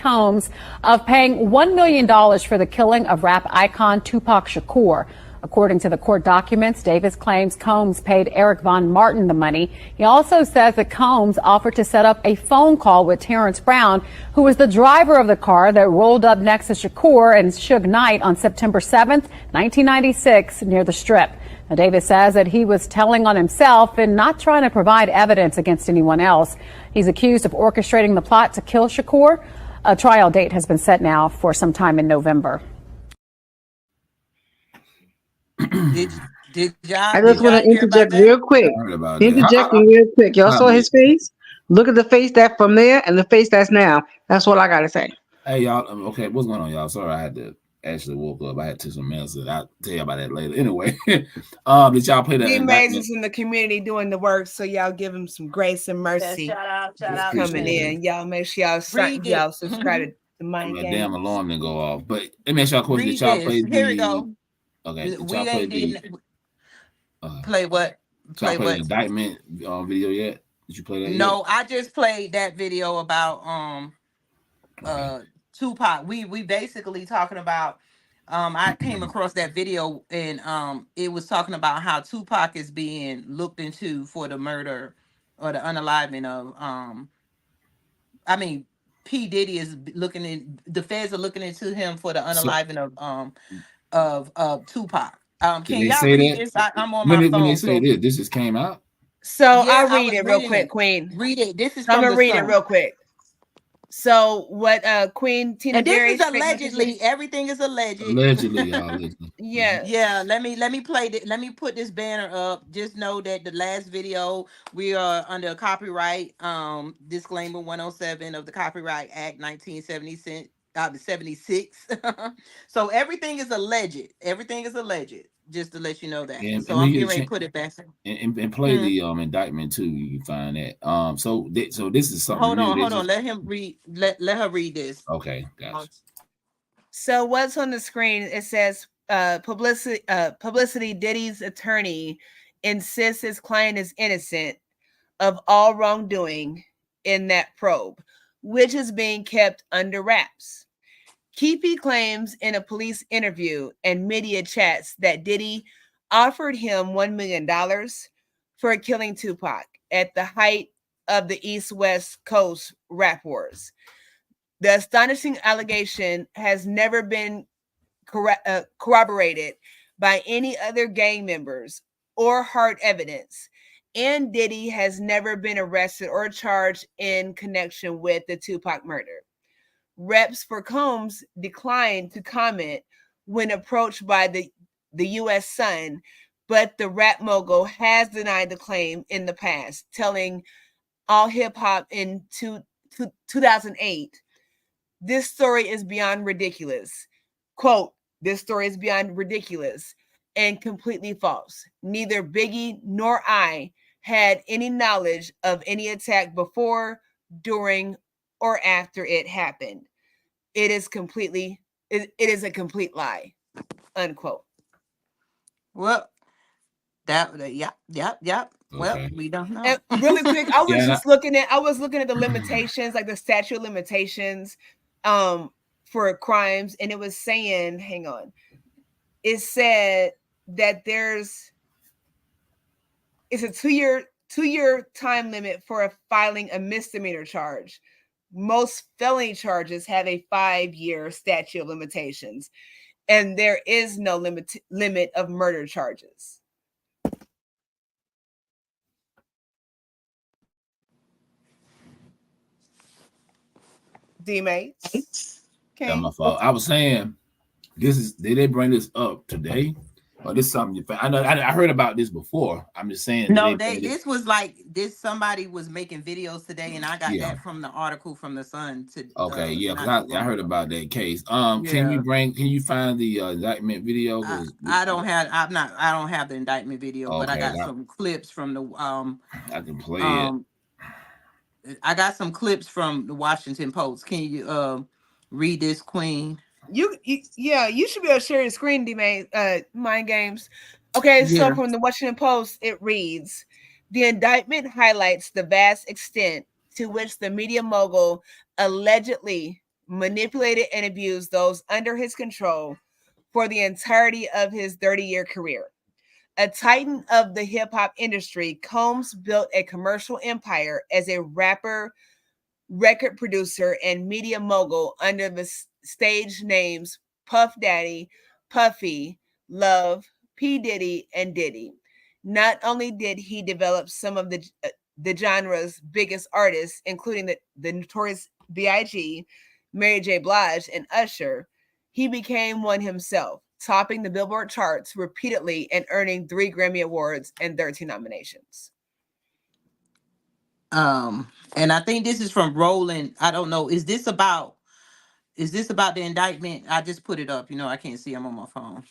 Combs of paying $1 million for the killing of rap icon Tupac Shakur. According to the court documents, Davis claims Combs paid Eric Von Martin the money. He also says that Combs offered to set up a phone call with Terrence Brown, who was the driver of the car that rolled up next to Shakur and Suge Knight on September 7th, 1996, near the Strip. Now, Davis says that he was telling on himself and not trying to provide evidence against anyone else. He's accused of orchestrating the plot to kill Shakur. A trial date has been set now for sometime in November. Did y'all? I just want to interject real quick. Interjecting real quick. Y'all saw his face? Look at the face that from there and the face that's now. That's what I gotta say. Hey y'all, okay, what's going on, y'all? Sorry, I had to actually woke up. I had to some medicine. I'll tell you about that later. Anyway, did y'all play that? D-Maze is in the community doing the work, so y'all give him some grace and mercy. Yeah, shout out coming in. Y'all make sure y'all subscribe to the Mind Game. Damn alarm didn't go off. But let me ask y'all a question. Did y'all play Here we go. Okay, We ain't play what? Play what? Indictment video yet? Did you play that? No, I just played that video about Tupac. We basically talking about I came across that video and it was talking about how Tupac is being looked into for the murder or the unaliving of I mean P. Diddy is looking in, the feds are looking into him for the unaliving of Tupac. Can y'all read this? I'm on my phone. When they say this just came out. So yeah, I'll read it real quick, Queen. Read it. This is. I'm gonna read it real quick. So what Queen Tina and this Berry is allegedly, everything is alleged. Allegedly. Yeah. Let me play it. Let me put this banner up. Just know that the last video, we are under a copyright disclaimer 107 of the Copyright Act 1976. So everything is alleged. Everything is alleged. Just to let you know that. And, so I'm getting ready to put it back. And play the indictment too. You can find that. So this is something. Hold on. Let him read. Let her read this. Okay, gotcha. So what's on the screen? It says publicity. Diddy's attorney insists his client is innocent of all wrongdoing in that probe, which is being kept under wraps. Keefe claims in a police interview and media chats that Diddy offered him $1 million for killing Tupac at the height of the East-West Coast rap wars. The astonishing allegation has never been corroborated by any other gang members or hard evidence, and Diddy has never been arrested or charged in connection with the Tupac murder. Reps for Combs declined to comment when approached by the U.S. Sun, but the rap mogul has denied the claim in the past, telling All Hip Hop in 2008, "This story is beyond ridiculous." Quote, "This story is beyond ridiculous and completely false. Neither Biggie nor I had any knowledge of any attack before, during, or after it happened. It is a complete lie." Unquote. Well, yep. Well, okay. We don't know. And really quick, I was looking at the limitations, like the statute of limitations for crimes, and it was saying, hang on. It said that it's a two-year time limit for filing a misdemeanor charge. Most felony charges have a 5-year statute of limitations, and there is no limit of murder charges. D-mates. Okay. That's my fault. I was saying, did they bring this up today? Or this something I know I heard about this before. I'm just saying. No, this was like this. Somebody was making videos today, and I got that from the article from the Sun. Okay, because I heard about that case. Can you find the indictment video? I don't have the indictment video, but I got some clips from the I can play it. I got some clips from the Washington Post. Can you read this, Queen? You should be able to share your screen, Mind Games. Okay, so from the Washington Post, it reads, "The indictment highlights the vast extent to which the media mogul allegedly manipulated and abused those under his control for the entirety of his 30-year career. A titan of the hip-hop industry, Combs built a commercial empire as a rapper, record producer, and media mogul under the stage names Puff Daddy, Puffy, Love, P. Diddy, and Diddy. Not only did he develop some of the genre's biggest artists, including the Notorious B.I.G., Mary J. Blige, and Usher, he became one himself, topping the Billboard charts repeatedly and earning 3 Grammy Awards and 13 nominations. And I think this is from Roland. I don't know. Is this about the indictment? I just put it up. I can't see. I'm on my phone.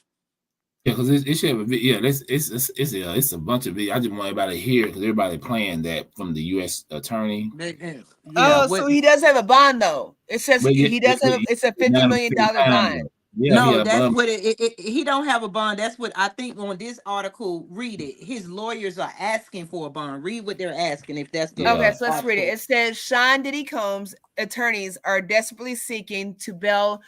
Yeah, because it should have a video. Yeah, it's a bunch of video. I just want everybody to hear because everybody playing that from the U.S. attorney. So he does have a bond though. It says he does have. It's a $50 million bond. Yeah, no, that's what he don't have a bond. That's what I think on this article. Read it. His lawyers are asking for a bond. Read what they're asking. If that's the okay, so let's read it. It says Sean Diddy Combs' attorneys are desperately seeking to bail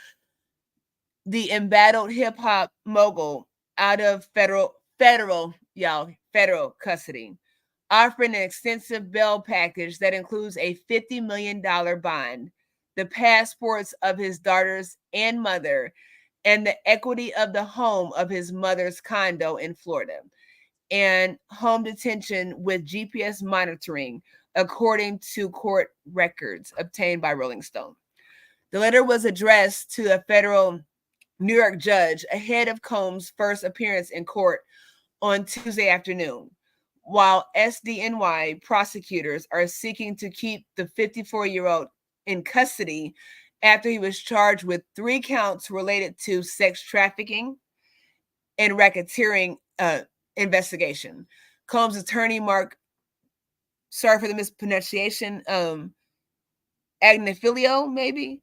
the embattled hip hop mogul out of federal custody, offering an extensive bail package that includes a $50 million bond, the passports of his daughters and mother, and the equity of the home of his mother's condo in Florida, and home detention with GPS monitoring, according to court records obtained by Rolling Stone. The letter was addressed to a federal New York judge ahead of Combs' first appearance in court on Tuesday afternoon, while SDNY prosecutors are seeking to keep the 54-year-old in custody after he was charged with 3 counts related to sex trafficking and racketeering investigation. Combs' attorney, Mark, sorry for the mispronunciation, Agnifilio, maybe,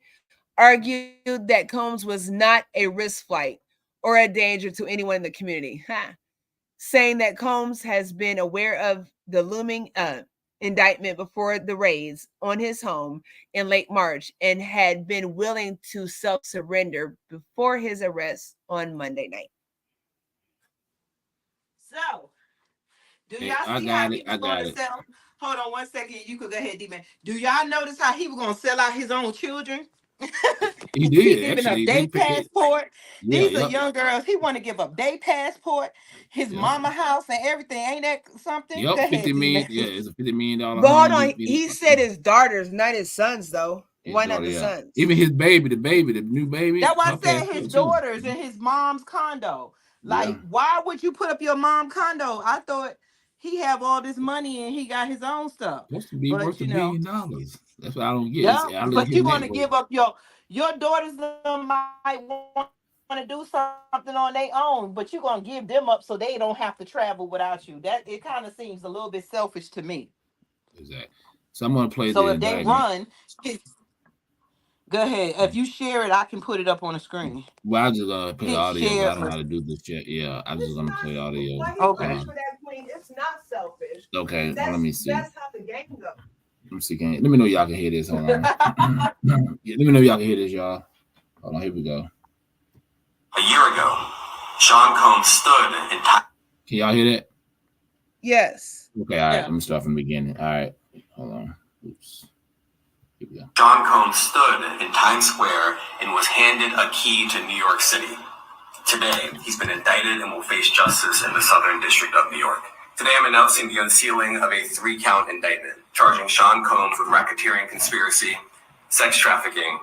argued that Combs was not a risk flight or a danger to anyone in the community, saying that Combs has been aware of the looming indictment before the raids on his home in late March and had been willing to self-surrender before his arrest on Monday night. So, do y'all see how he was going to sell? Hold on 1 second. You could go ahead, D-Man. Do y'all notice how he was going to sell out his own children? He did. He giving Actually, up their passport. Yeah, These are young girls. He want to give up their passport, his mama house, and everything. Ain't that something? Yep, go 50 ahead, million. D-Man. Yeah, it's a $50 million. But hold on, he said his daughters, not his sons, though. Why not the sons? Even his baby, the new baby. That's why I said his daughters in his mom's condo. Like, why would you put up your mom condo? I thought he have all this money and he got his own stuff. Supposed to be worth $1 billion. That's what I don't get. Yeah, but you want to give up your daughters might want to do something on their own, but you're gonna give them up so they don't have to travel without you. That it kind of seems a little bit selfish to me. Exactly. So I'm gonna play. So if they run. Go ahead. If you share it, I can put it up on the screen. Well, I just play the audio. I don't know how to do this yet. Yeah, I'm just gonna play the audio. Okay. It's not selfish. Okay, let me see. That's how the game goes. Let me see. Let me know y'all can hear this. Hold on. Let me know y'all can hear this, y'all. Hold on. Here we go. A year ago, Sean Combs stood in time. Can y'all hear that? Yes. Okay. All right. Let me start from the beginning. All right. Hold on. Oops. Here we go. Sean Combs stood in Times Square and was handed a key to New York City. Today, he's been indicted and will face justice in the Southern District of New York. Today, I'm announcing the unsealing of a 3-count indictment, charging Sean Combs with racketeering conspiracy, sex trafficking,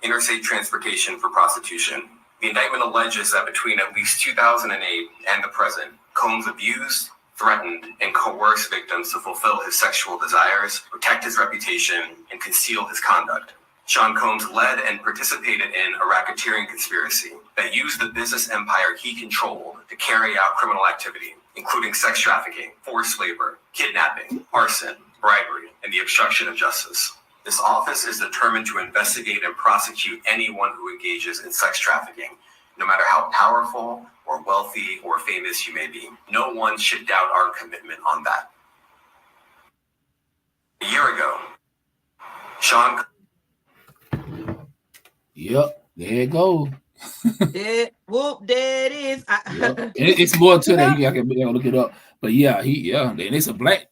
interstate transportation for prostitution. The indictment alleges that between at least 2008 and the present, Combs abused, threatened, and coerced victims to fulfill his sexual desires, protect his reputation, and conceal his conduct. Sean Combs led and participated in a racketeering conspiracy that used the business empire he controlled to carry out criminal activity, including sex trafficking, forced labor, kidnapping, arson, bribery, and the obstruction of justice. This office is determined to investigate and prosecute anyone who engages in sex trafficking, no matter how powerful or wealthy or famous you may be. No one should doubt our commitment on that. A year ago, Sean... Yep, there it goes. There it is. Yep. It's more to that. You can look it up. But yeah, and it's a black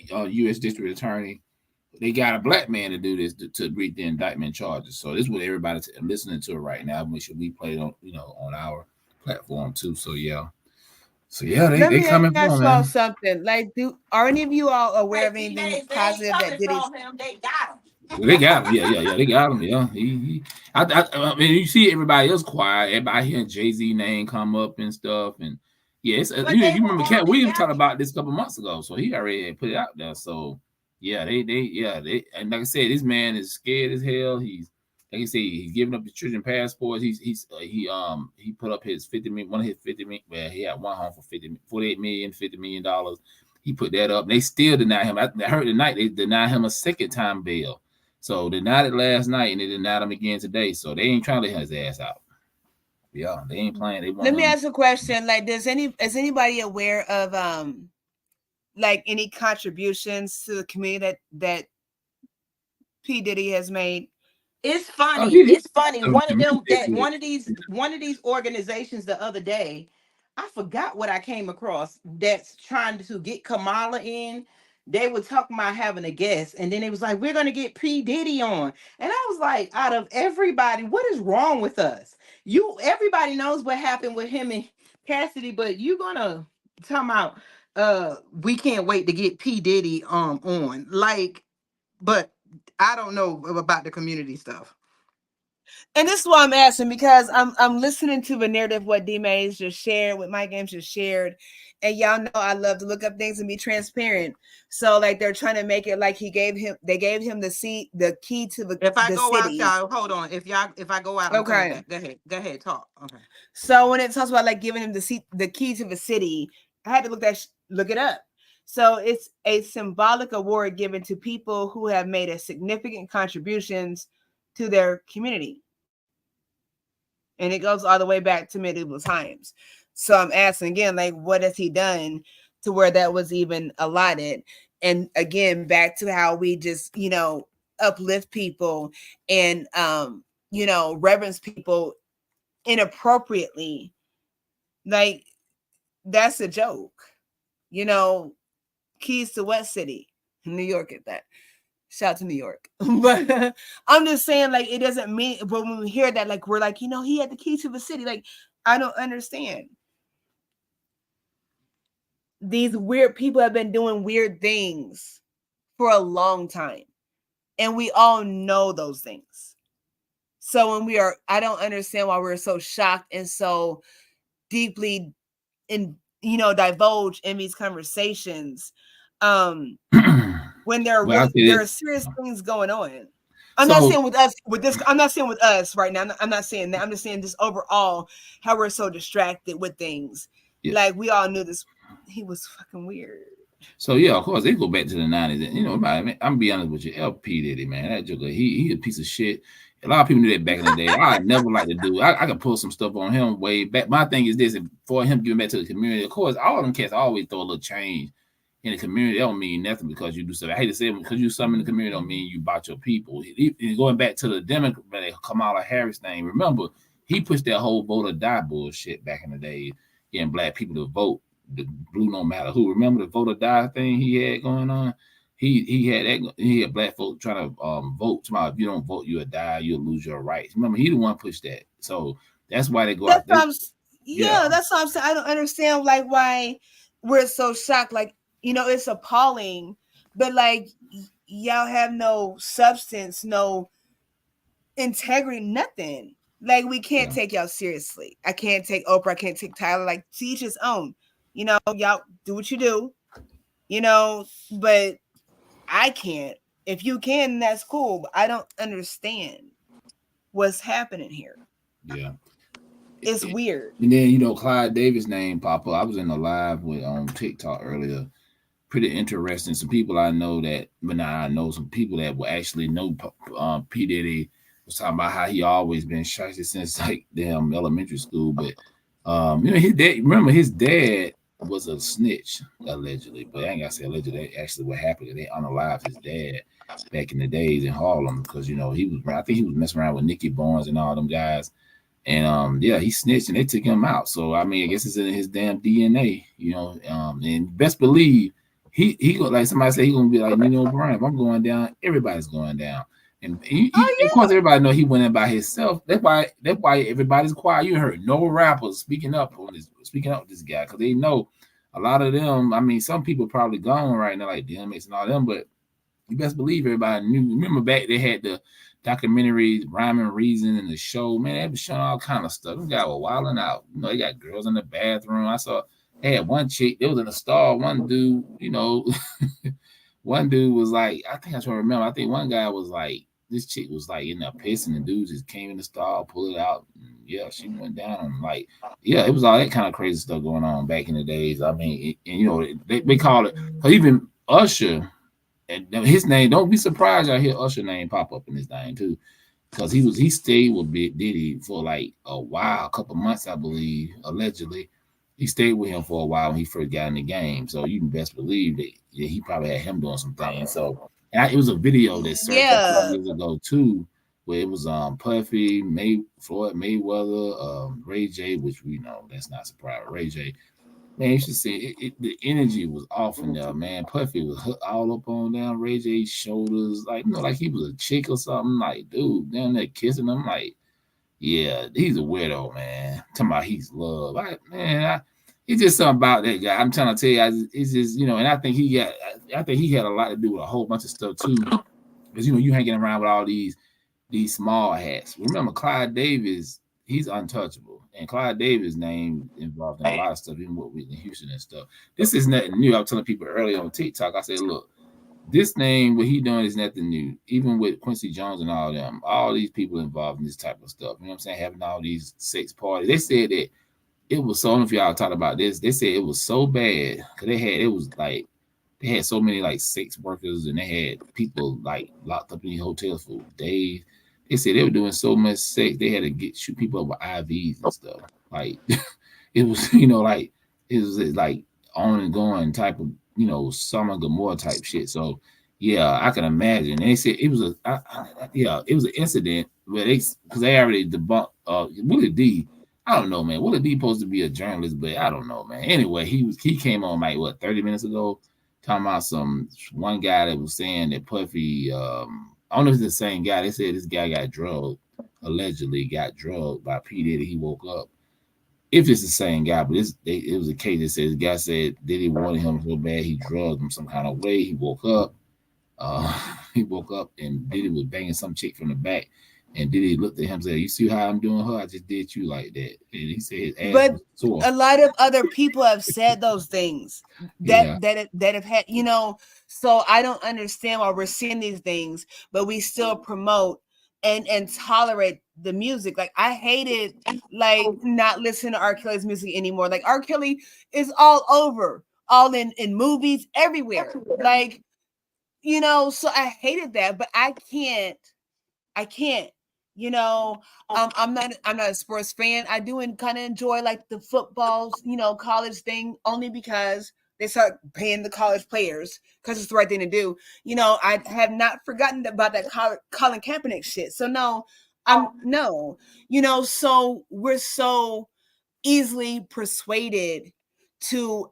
U.S. district attorney. They got a black man to do this to read the indictment charges. So this is what everybody's listening to right now. We should be played on on our platform too. So yeah, they coming ask for, y'all man. something. Like, are any of you all aware of anything positive that Diddy's? They got him. Well, they got him. Yeah, they got him. Yeah, I mean, you see everybody else quiet. Everybody hearing Jay-Z name come up and stuff, and yeah, it's you remember Cat Williams talking about this a couple months ago, so he already had put it out there. So yeah, they and like I said, this man is scared as hell. He's like I said, he's giving up his children passports. He put up his 50 million, one of his 50 million. Well, he had one home for 48 million, $50 million. He put that up. They still deny him. I heard tonight they denied him a second time bail. So they denied it last night and they denied him again today. So they ain't trying to let his ass out. Yeah, they ain't playing. They want Let me ask a question. Like, is anybody aware of like any contributions to the community that P. Diddy has made? It's funny. It's funny. One of these organizations the other day, I forgot what I came across that's trying to get Kamala in. They were talking about having a guest, and then it was like, we're gonna get P. Diddy on. And I was like, out of everybody, what is wrong with us? Everybody knows what happened with him and Cassidy, but you gonna talk about we can't wait to get P. Diddy on. Like, but I don't know about the community stuff. And this is why I'm asking, because I'm listening to the narrative what D-Maze just shared, what Mike Games just shared, and y'all know I love to look up things and be transparent. So like they're trying to make it like they gave him the key to the If I the go city. out, y'all hold on. If I go out, okay, go ahead, talk. Okay. So when it talks about like giving him the key to the city, I had to look it up. So it's a symbolic award given to people who have made a significant contributions to their community. And it goes all the way back to medieval times. So I'm asking again, like, what has he done to where that was even allotted? And again, back to how we just, uplift people and, reverence people inappropriately. Like, that's a joke. Keys to what city? New York at that. Shout out to New York. But I'm just saying, like, it doesn't mean, but when we hear that, like, we're like, he had the key to the city. Like, I don't understand. These weird people have been doing weird things for a long time. And we all know those things. So when I don't understand why we're so shocked and so deeply divulge in these conversations. When there are serious things going on. I'm not saying with us I'm not saying with us right now. I'm not saying that. I'm just saying just overall how we're so distracted with things. Yeah. Like we all knew this. He was fucking weird. So yeah, of course they go back to the 90s. And I'm gonna be honest with you, LP Diddy, man. That joker, he a piece of shit. A lot of people knew that back in the day. I never like to do it. I could pull some stuff on him way back. My thing is this: for him giving back to the community, of course, all of them cats always throw a little change in the community. That don't mean nothing because you do something. I hate to say it, because you do something in the community don't mean you bought your people. Going back to the Democrat Kamala Harris thing, remember he pushed that whole vote or die bullshit back in the day, getting black people to vote. The blue no matter who. Remember the vote or die thing he had going on? He had black folks trying to vote. If you don't vote, you'll die. You'll lose your rights. Remember, he the one pushed that. So that's why they go out there. That's what I'm saying. I don't understand like why we're so shocked. Like, it's appalling, but like y'all have no substance, no integrity, nothing. Like we can't take y'all seriously. I can't take Oprah. I can't take Tyler. Like to each his own. Y'all do what you do. But I can't. If you can, that's cool. But I don't understand what's happening here. Yeah. It's weird. And then, Clyde Davis' name pop up. I was in a live with on TikTok earlier. Pretty interesting. Some people I know that, but now I know some people that will actually know P. Diddy was talking about how he always been shysty since like damn elementary school. But his dad, remember his dad was a snitch allegedly, but I ain't gotta say allegedly. Actually, what happened? They unalived his dad back in the days in Harlem because he was. I think he was messing around with Nicky Barnes and all them guys. And yeah, he snitched and they took him out. So I mean, I guess it's in his damn DNA, And best believe he like somebody said he gonna be like Nino Brown. If I'm going down, everybody's going down. And of course, everybody know he went in by himself. That's why everybody's quiet. You heard no rappers speaking up with this guy because they know a lot of them. I mean, some people probably gone right now, like DMX and all them, but you best believe everybody knew. Remember back they had the documentary Rhyme and Reason and the show, man, they was showing all kind of stuff. Them guys were wilding out. They got girls in the bathroom. I saw they had one chick, they was in a stall, one dude, one dude was like, I think I try to remember. I think one guy was like, this chick was like in there pissing, and dude just came in the stall, pulled it out, and yeah, she went down. Like, yeah, it was all that kind of crazy stuff going on back in the days. I mean, they call it, even Usher. And his name, don't be surprised I hear Usher name pop up in his name too, because he stayed with Big Diddy for like a while, a couple months, I believe, allegedly. He stayed with him for a while when he first got in the game, so you can best believe that he probably had him doing some things. So it was a video that surfaced a few years ago too, where it was Puffy, Floyd Mayweather, Ray J, which we know that's not surprising, Ray J. Man, you should see the energy was off in there, man. Puffy was all up on down Ray J's shoulders, like like he was a chick or something. Like, dude, down there kissing him, like, yeah, he's a weirdo, man. Talking about he's love, it's just something about that guy. I'm trying to tell you, it's just and I think he had a lot to do with a whole bunch of stuff too, because you hanging around with all these small hats. Remember, Clyde Davis, he's untouchable. And Clyde Davis' name involved in a lot of stuff, even with Whitney Houston and stuff. This is nothing new. I was telling people earlier on TikTok, I said, look, this name, what he doing is nothing new. Even with Quincy Jones and all them, all these people involved in this type of stuff. You know what I'm saying? Having all these sex parties. They said that it was so, I don't know if y'all talked about this. They said it was so bad because they had so many like sex workers and they had people like locked up in these hotels for days. They said they were doing so much sex, they had to shoot people up with IVs and stuff. Like it was, like it was like on and going type of, Summer Gomorrah type shit. So yeah, I can imagine. And they said it was it was an incident where because they already debunked Willie D. I don't know, man. Willie D supposed to be a journalist, but I don't know, man. Anyway, he came on like 30 minutes ago, talking about one guy that was saying that Puffy. I don't know if it's the same guy. They said this guy allegedly got drugged by P. Diddy. He woke up. If it's the same guy, but it was a case that says the guy said Diddy wanted him so bad he drugged him some kind of way. He woke up. And Diddy was banging some chick from the back. And Diddy looked at him and said, "You see how I'm doing her? I just did you like that." And he said his ass but was sore. A lot of other people have said those things that have had, so I don't understand why we're seeing these things, but we still promote and tolerate the music. Like, I hated not listening to R. Kelly's music anymore. Like, R. Kelly is all over, all in movies, everywhere. Like, so I hated that, but I can't. I'm not a sports fan. I do kind of enjoy like the footballs, college thing, only because they start paying the college players because it's the right thing to do. I have not forgotten about that Colin Kaepernick shit. So so we're so easily persuaded to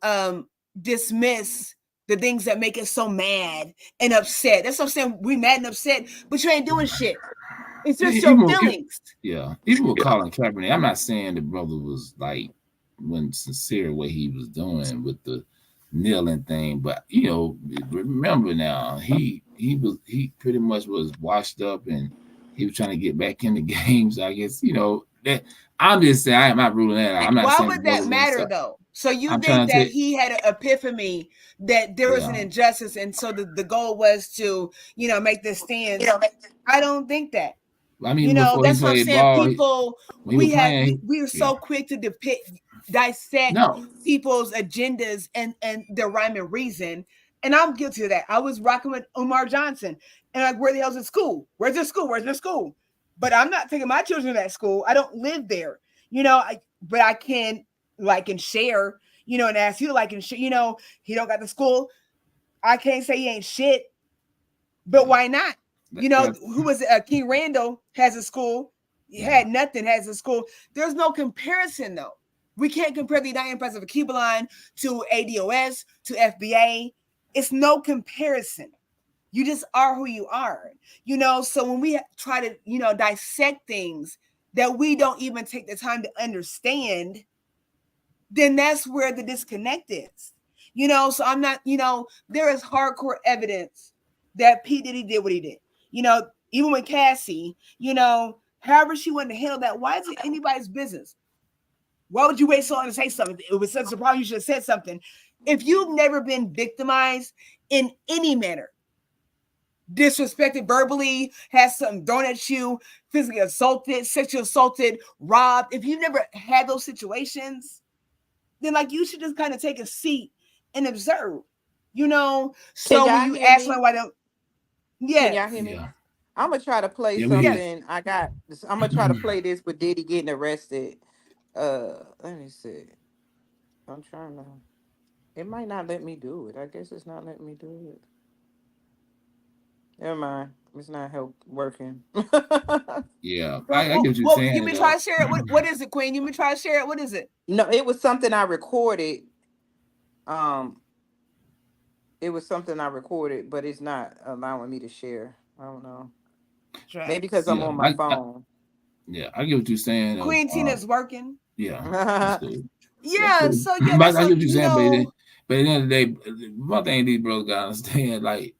dismiss the things that make us so mad and upset. That's what I'm saying. We mad and upset, but you ain't doing shit. It's just your feelings. Even with Colin Kaepernick, I'm not saying the brother was like when sincere what he was doing with the kneeling thing, but remember now he pretty much was washed up and he was trying to get back in the games. I guess that I'm just saying I'm not ruling that out. I'm not Why saying would that matter though? So you think that he had an epiphany that there was an injustice, and so the goal was to make this stand? I don't think that. I mean, that's what I'm saying. People, we are so quick to dissect people's agendas and their rhyme and reason. And I'm guilty of that. I was rocking with Umar Johnson, and like, where the hell's the school? Where's the school? Where's the school? But I'm not taking my children to that school. I don't live there, but I can like and share, and ask you to like and shit. He don't got the school. I can't say he ain't shit, but why not? Who was it? King Randall has a school. He had nothing, has a school. There's no comparison though. We can't compare the United Press of Akeebalon to ADOS, to FBA. It's no comparison. You just are who you are, So when we try to, dissect things that we don't even take the time to understand, then that's where the disconnect is, So I'm not, there is hardcore evidence that P. Diddy did what he did, even with Cassie, however she wanted to handle that. Why is it anybody's business? Why would you wait so long to say something? It was such a problem. You should have said something. If you've never been victimized in any manner, disrespected verbally, has something thrown at you, physically assaulted, sexually assaulted, robbed, if you've never had those situations, then you should just kind of take a seat and observe, So when you ask me why don't, Can y'all hear me? Yeah. I'm gonna try to play something. I'm gonna try to play this with Diddy getting arrested. Let me see. I'm trying to. It might not let me do it. I guess it's not letting me do it. Never mind. It's not working. Yeah. I get what you're saying. You been trying to share it? What is it, Queen? You been trying to share it? What is it? No, it was something I recorded. It was something I recorded, but it's not allowing me to share. I don't know. Maybe because I'm on my phone. I get what you're saying. Queen Tina's working. Yeah. Yeah. So I get what you're saying, but at the end of the day, one thing these brothers gotta understand, like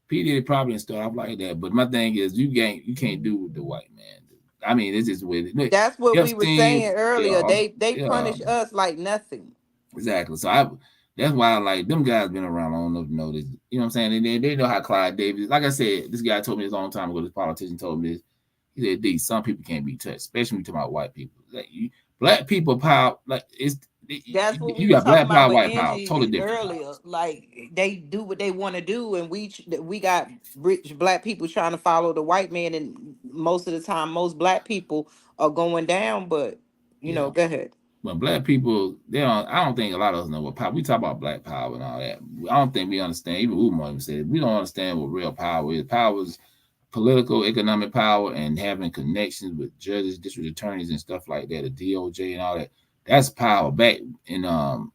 P. Diddy probably didn't start off like that, but my thing is you can't do what the white man do. I mean, it's just with it. That's what we were saying earlier. They punish us like nothing. Exactly. So that's why like them guys been around long enough to know this. You know what I'm saying? They know how Clyde Davis. Like I said, this guy told me this a long time ago. This politician told me this. He said, "D, some people can't be touched, especially when you talk about white people. Like black people power. Like that's what you got black power, white power, totally different. Earlier, like they do what they want to do, and we got rich black people trying to follow the white man, and most of the time, most black people are going down. But go ahead. But black people, I don't think a lot of us know what power. We talk about black power and all that. I don't think we understand. Even Umar even said we don't understand what real power is. Power is political, economic power, and having connections with judges, district attorneys, and stuff like that. The DOJ and all that. That's power. Back in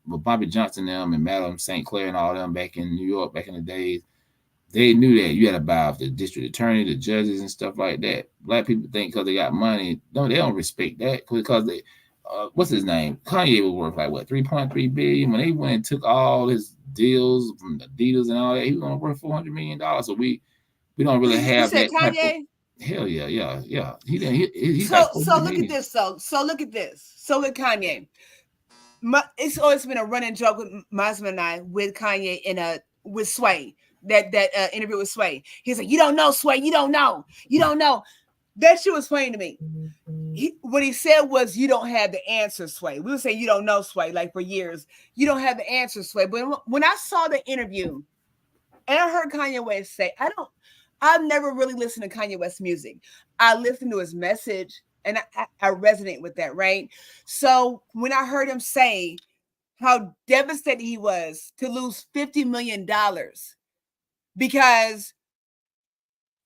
with Bobby Johnson them and Madam St. Clair and all them back in New York back in the days. They knew that you had to bow to the district attorney, the judges, and stuff like that. Black people think because they got money, no, they don't respect that because they. What's his name? Kanye was worth like what 3.3 billion when they went and took all his deals from Adidas and all that. He was only worth $400 million. So we don't really have that. Kanye? Hell yeah. He didn't. He so look at this. So look at this. So with Kanye, it's always been a running joke with my husband and I with Kanye with Sway. That interview with Sway. He's like, "You don't know, Sway. You don't know. That shit was funny to me. What he said was, "You don't have the answer, Sway." We would say, "You don't know, Sway," like for years. You don't have the answer, Sway. But when I saw the interview and I heard Kanye West say, I've never really listened to Kanye West's music. I listened to his message and I resonate with that, right? So when I heard him say how devastated he was to lose $50 million because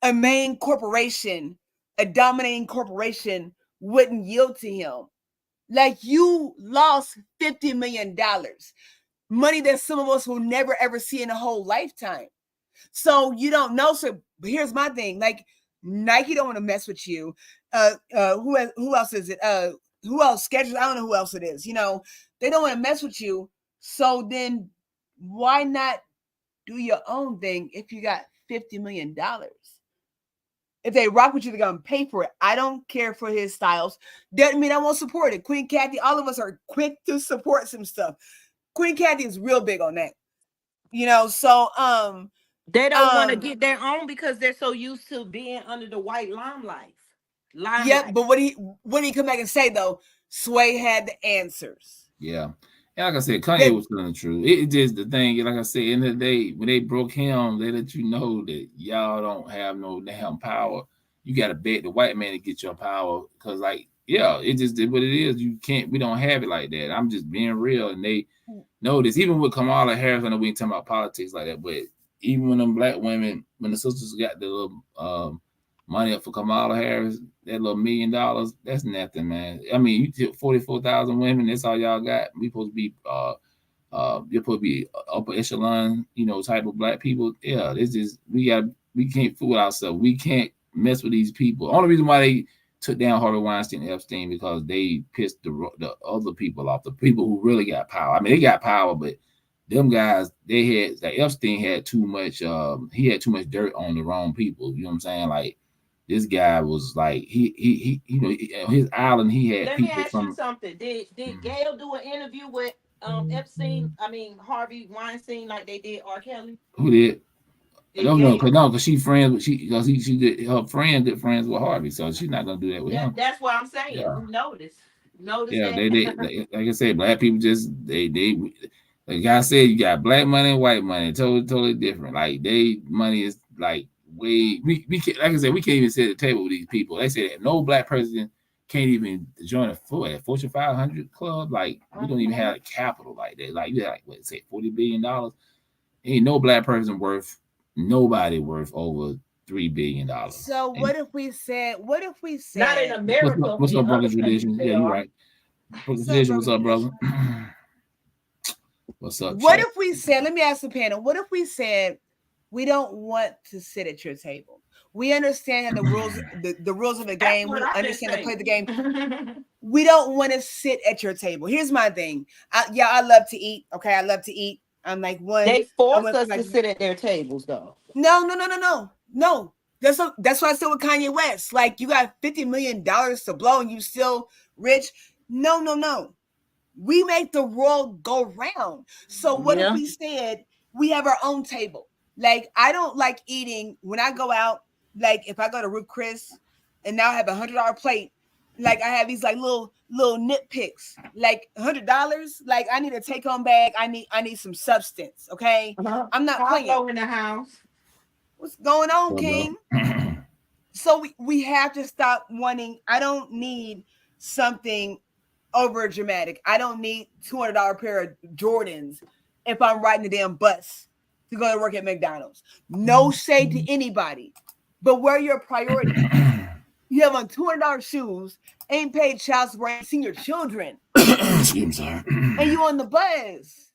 a main corporation, a dominating corporation, wouldn't yield to him. Like, you lost $50 million, money that some of us will never ever see in a whole lifetime. So you don't know. So here's my thing: like, Nike don't want to mess with you. Who else is it? Who else? Skechers? I don't know who else it is. They don't want to mess with you. So then, why not do your own thing if you got $50 million? If they rock with you, they're gonna pay for it. I don't care for his styles. Doesn't mean I won't support it. Queen Kathy, all of us are quick to support some stuff. Queen Kathy is real big on that. So they don't want to get their own because they're so used to being under the white limelight. Yep, but what he come back and say though? Sway had the answers. Yeah. And like I said, Kanye was telling the truth. It just the thing, like I said, in the day when they broke him, they let you know that y'all don't have no damn power. you got to bet the white man to get your power. Because like, yeah, it just did what it is. We don't have it like that. I'm just being real. And they know this. Even with Kamala Harris, I know we ain't talking about politics like that, but even when them black women, when the sisters got the little money up for Kamala Harris, that little $1 million, that's nothing, man. I mean, you took 44,000 women, that's all y'all got. We supposed to be you're supposed to be upper echelon, type of black people. Yeah, this is we can't fool ourselves. We can't mess with these people. Only reason why they took down Harvey Weinstein and Epstein because they pissed the other people off, the people who really got power. I mean, they got power, but them guys, Epstein had too much. He had too much dirt on the wrong people. You know what I'm saying? Like this guy was like he his island. He had. Let people me ask from, you something. Did Gail do an interview with Epstein? I mean Harvey Weinstein, like they did R. Kelly? Who did? I don't know, Gail? because she friends. Because she did her friend good friends with Harvey, so she's not gonna do that with him. That's what I'm saying. Yeah. We noticed. Yeah, they like I said, black people just they like I said, you got black money and white money, totally different. Like they money is like way we can't, like I said, we can't even sit at the table with these people. They say that no black person can't even join a Fortune 500 club. Like we don't even have a capital like that. Like you have like $40 billion. Ain't no black person nobody worth over $3 billion. So what if we said not in America? What's up, brother Tradition? Yeah, you're right. Tradition, what's up, brother? What's up? What if we said, let me ask the panel, what if we said we don't want to sit at your table? We understand the rules, the rules of the game. We understand to play the game. We don't want to sit at your table. Here's my thing. I love to eat. Okay, I love to eat. I'm like one. They force us to sit at their tables, though. No. That's why I said with Kanye West. Like you got $50 million to blow and you still rich. No. We make the world go round. So what if we said we have our own table? Like I don't like eating when I go out. Like if I go to Ruth Chris and now I have $100 plate. Like I have these like little nitpicks, like $100. Like I need a take home bag. I need some substance. Okay, I'm not playing. In the house. What's going on, King? So we have to stop wanting. I don't need something over dramatic. I don't need $200 pair of Jordans if I'm riding the damn bus to go to work at McDonald's. No shade to anybody, but where are your priorities? You have on $200 shoes, ain't paid child support, ain't seen your children. Excuse me, and you on the bus.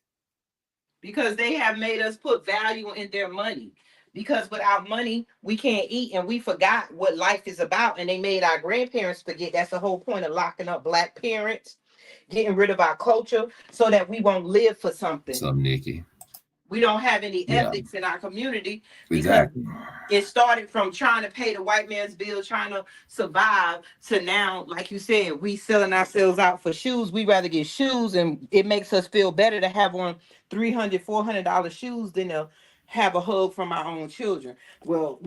Because they have made us put value in their money. Because without money, we can't eat, and we forgot what life is about. And they made our grandparents forget. That's the whole point of locking up black parents, getting rid of our culture so that we won't live for something. What's up, Nikki? We don't have any ethics in our community because exactly. It started from trying to pay the white man's bill, trying to survive, to now, like you said, we selling ourselves out for shoes. We rather get shoes, and it makes us feel better to have on $300, $400 shoes than to have a hug from our own children. Well,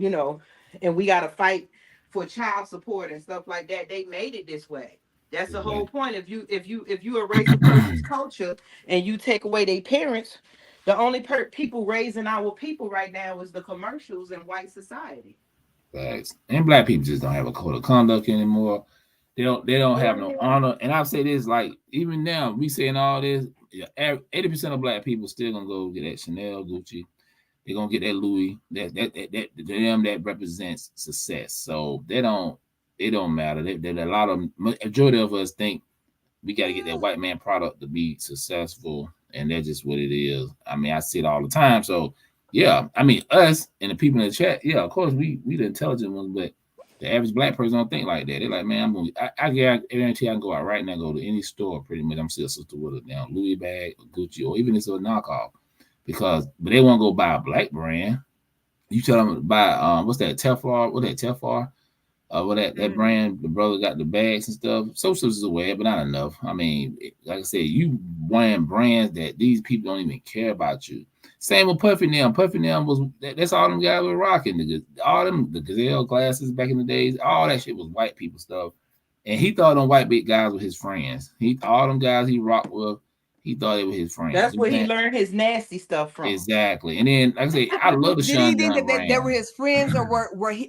and we got to fight for child support and stuff like that. They made it this way. That's the whole point. If you erase a person's culture and you take away their parents, the only people raising our people right now is the commercials in white society. Facts. And black people just don't have a code of conduct anymore. They don't have no honor. And I'll say this, like even now, we saying all this, 80% of black people still gonna go get that Chanel, Gucci. They're gonna get that Louis. That represents success. So it don't matter. A lot of majority of us think we got to get that white man product to be successful, and that's just what it is. I mean, I see it all the time. So yeah, I mean, us and the people in the chat, yeah, of course we the intelligent ones, but the average black person don't think like that. They're like, man, I guarantee I can go out right now, go to any store, pretty much. I'm still a sister with a damn Louis bag, or Gucci, or even if it's a knockoff, but they won't go buy a black brand. You tell them to buy what's that Teflon? What that Teflon? That brand, the brother got the bags and stuff. Social is aware, but not enough. I mean, like I said, you wearing brands that these people don't even care about you. Same with Puffy Nam. Puffy Nam that's all them guys were rocking. The Gazelle glasses back in the days, all that shit was white people stuff. And he thought them white big guys were his friends. All them guys he rocked with, He thought it was his friends. That's You know where what I'm he saying? learned his nasty stuff from. Exactly. And then, like I say, I love the Did Sean he think John that they were brand. his friends, or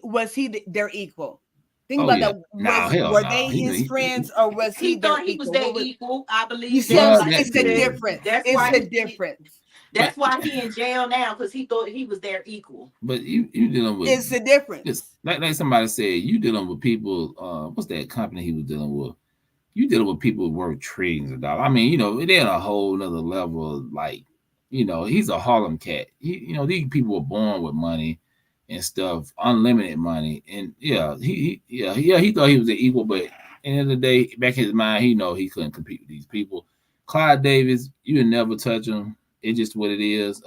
was he their equal? Think Oh, about yeah. that. Nah, hell Were no. they his friends, or was he He their thought he was equal? their What was, equal. I you believe see, that. Well, Like it's you the that said, too. difference. that's It's why the difference. that's why he in jail now, because he thought he was their equal. But you dealing with It's the difference. just like somebody said, you dealing with people. What's that company he was dealing with? You dealing with people worth trillions of dollars. I mean, you know, they're on a whole nother level. Like, you know, he's a Harlem cat. You know, these people were born with money and stuff, unlimited money. And yeah, he thought he was an equal, but at the end of the day, back in his mind, he know he couldn't compete with these people. Clyde Davis, you would never touch him. It's just what it is.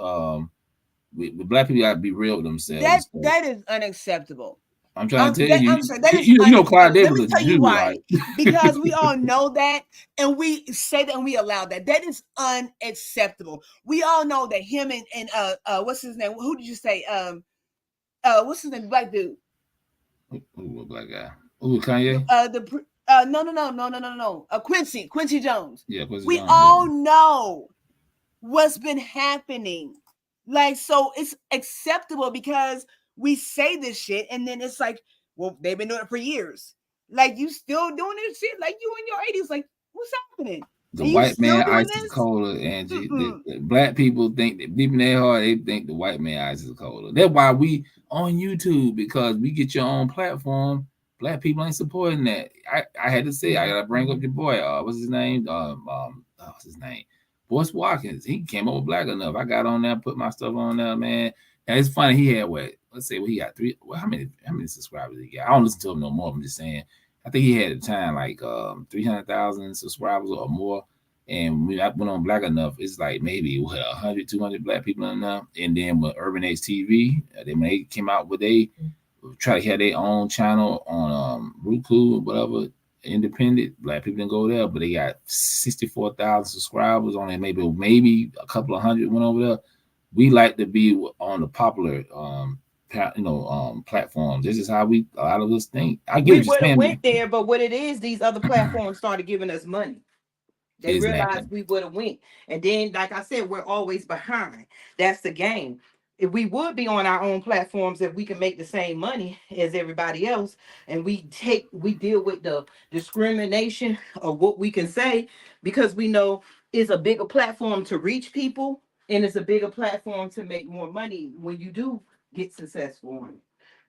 With black people got to be real with themselves. That is unacceptable. I'm trying to tell you, I'm sorry, that is you know, Clyde unacceptable. Let Davis me is a tell you Jew, why. right? Because we all know that, and we say that, and we allow that. That is unacceptable. We all know that him and what's his name? Who did you say? What's his name? Black dude. Who a black guy? Who, Kanye? No. Quincy Jones. Yeah, Quincy We Jones, all know what's been happening. Like, so it's acceptable because we say this shit, and then it's like, well, they've been doing it for years. Like, you still doing this shit? Like, you in your 80s? Like, what's happening? The Are you white still man doing ice is this? colder, Angie. The black people think that deep in their heart, they think the white man ice is colder. That's why we on YouTube, because we get your own platform. Black people ain't supporting that. I had to say, I gotta bring up your boy. What's his name? What's his name? Boyce Watkins. He came over Black Enough. I got on there, put my stuff on there, man. And it's funny. He had what? Let's say he got three. Well, how many subscribers he got? I don't listen to him no more. I'm just saying. I think he had at the time like 300,000 subscribers or more. And when I went on Black Enough, it's like maybe 100, 200 black people in there. And then with Urban X TV, they came out with they try to have their own channel on Roku or whatever, independent. Black people didn't go there, but they got 64,000 subscribers on it. Maybe a couple of hundred went over there. We like to be on the popular platforms. This is how a lot of us think. I get We what you're would have saying. went there, but what it is, these other platforms started giving us money. They Exactly. realized we would have went. And then, like I said, we're always behind. That's the game. If we would be on our own platforms, if we can make the same money as everybody else, and we deal with the discrimination of what we can say, because we know it's a bigger platform to reach people, and it's a bigger platform to make more money when you do get successful on it.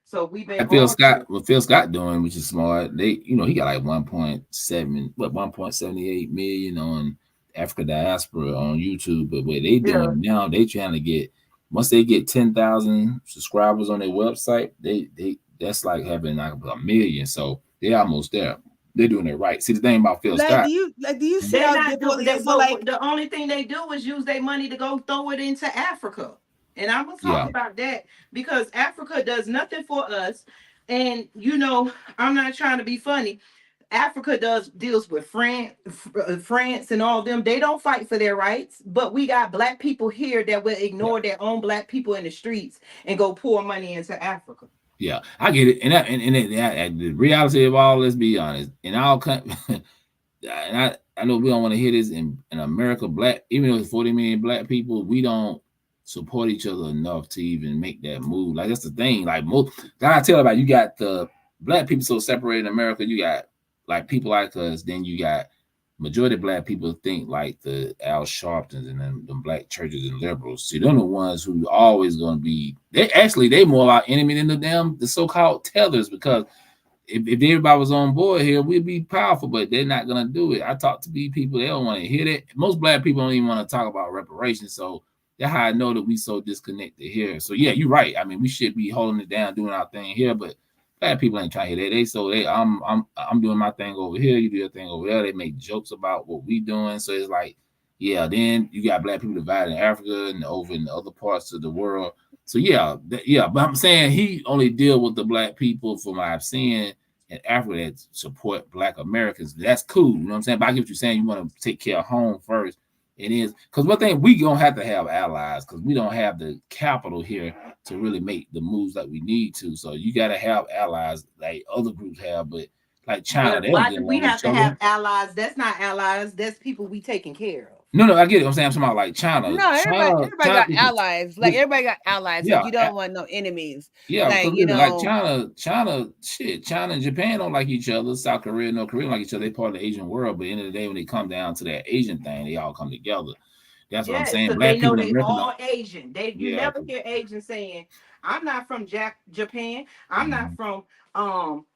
So we've been What Phil Scott doing, which is smart. They, he got like 1.78 million on Africa diaspora on YouTube. But what they doing now, they trying to get, once they get 10,000 subscribers on their website, they that's like having like a million. So they're almost there. They're doing it right. See, the thing about Phil Scott, do you see how difficult it is? Like, the only thing they do is use their money to go throw it into Africa. And I'm gonna talk about that, because Africa does nothing for us. And I'm not trying to be funny. Africa deals with France and all them. They don't fight for their rights, but we got black people here that will ignore their own black people in the streets and go pour money into Africa. Yeah, I get it. And the reality of all, let's be honest, in our country, and I know we don't want to hear this in America, even though it's 40 million black people, we don't support each other enough to even make that move. Like, that's the thing. Like, I tell about, you got the black people so separated in America. You got like people like us, then you got majority of black people think like the Al Sharptons and then the black churches and liberals. See, they're the ones who always going to be. They more our enemy than the so-called tellers, because if everybody was on board here, we'd be powerful, but they're not gonna do it. I talk to these people, they don't want to hear that. Most black people don't even want to talk about reparations. So that's how I know that we so disconnected here. So yeah, you're right. I mean, we should be holding it down, doing our thing here, but black people ain't trying to hear that. I'm doing my thing over here, you do your thing over there. They make jokes about what we doing. So it's like, yeah, then you got black people divided in Africa and over in other parts of the world. So yeah, but I'm saying he only deal with the black people from what I've seen in Africa that support black Americans. That's cool, you know what I'm saying? But I get what you're saying. You want to take care of home first. It is, because one thing, we gonna have to have allies, because we don't have the capital here to really make the moves that we need to. So you got to have allies like other groups have, but like China, why do we have to have allies? That's not allies. That's people we taking care of. No, I get it. I'm saying I'm talking about like China. No, everybody got allies. Like everybody got allies. Yeah, like you don't want no enemies. Yeah, like because like China and Japan don't like each other. South Korea, North Korea don't like each other. They part of the Asian world, but at the end of the day, when they come down to that Asian thing, they all come together. That's what I'm saying. Because Black they know people they all Asian. You Yeah. never hear Asians saying, "I'm not from Japan. I'm not from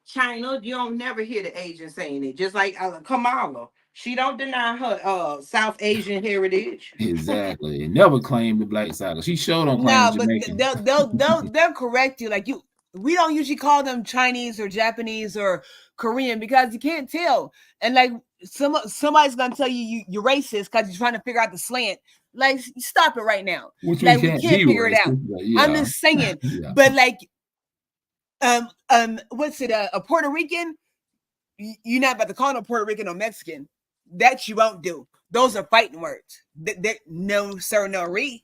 China." You don't never hear the Asian saying it. Just like Kamala, she don't deny her South Asian heritage. Exactly. It never claimed the black side. She showed on No, claim but Jamaican. they'll correct you. Like we don't usually call them Chinese or Japanese or Korean because you can't tell. And like somebody's gonna tell you're racist because you're trying to figure out the slant. Like, stop it right now. Which like we can't figure it out. Yeah. I'm just saying. Yeah. But like what's it? A Puerto Rican? You're not about to call no Puerto Rican or Mexican. That you won't do. Those are fighting words. No sir, no re.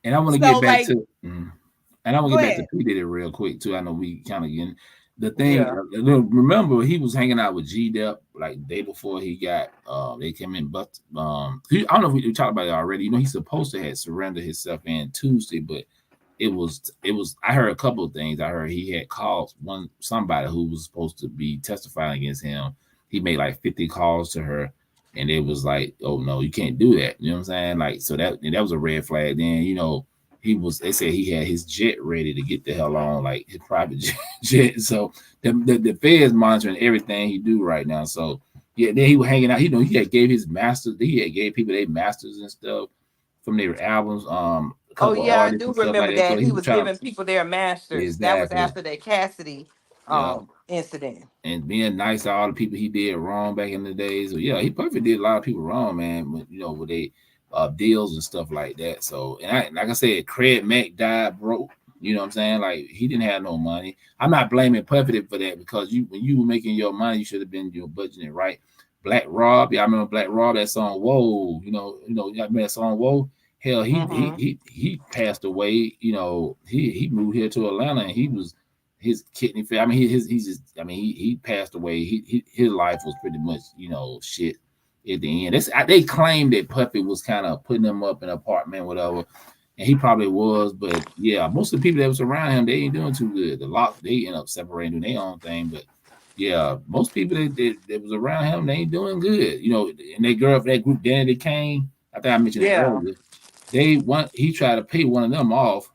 And I want to get back to and I want to get back to P. Diddy real quick too. I know we kind of getting the thing. Yeah. Remember, he was hanging out with G-Dep like the day before he got they came in, but I don't know if we talked about it already. You know, he's supposed to have surrendered himself in Tuesday, but it was I heard a couple of things. I heard he had called somebody who was supposed to be testifying against him. He made like 50 calls to her, and it was like, oh no, you can't do that. You know what I'm saying? Like, so that was a red flag. Then, you know, they said he had his jet ready to get the hell on, like his private jet. So the feds monitoring everything he do right now. So yeah, then he was hanging out. You know, he had gave his masters, he had gave people their masters and stuff from their albums. Oh yeah, I do remember like that. So he was giving people their masters. Exactly. That was after that Cassidy incident. And being nice to all the people he did wrong back in the days. So yeah, he probably did a lot of people wrong, man. When, you know, with they deals and stuff like that. So like I said, Craig Mack died broke. You know what I'm saying? Like, he didn't have no money. I'm not blaming Puffy for that, because when you were making your money, you should have been budgeting right. Black Rob, yeah, I remember Black Rob, that song Whoa. You know, I remember that song Whoa. Hell, he passed away. You know, he moved here to Atlanta, and he was his kidney failure. I mean, he passed away. His life was pretty much, you know, shit at the end. They claimed that Puffy was kind of putting him up in an apartment, whatever, and he probably was. But yeah, most of the people that was around him, they ain't doing too good. They end up separating, doing their own thing. But yeah, most people that was around him, they ain't doing good. You know, and that group, Danny Kane, I think I mentioned it earlier. He tried to pay one of them off.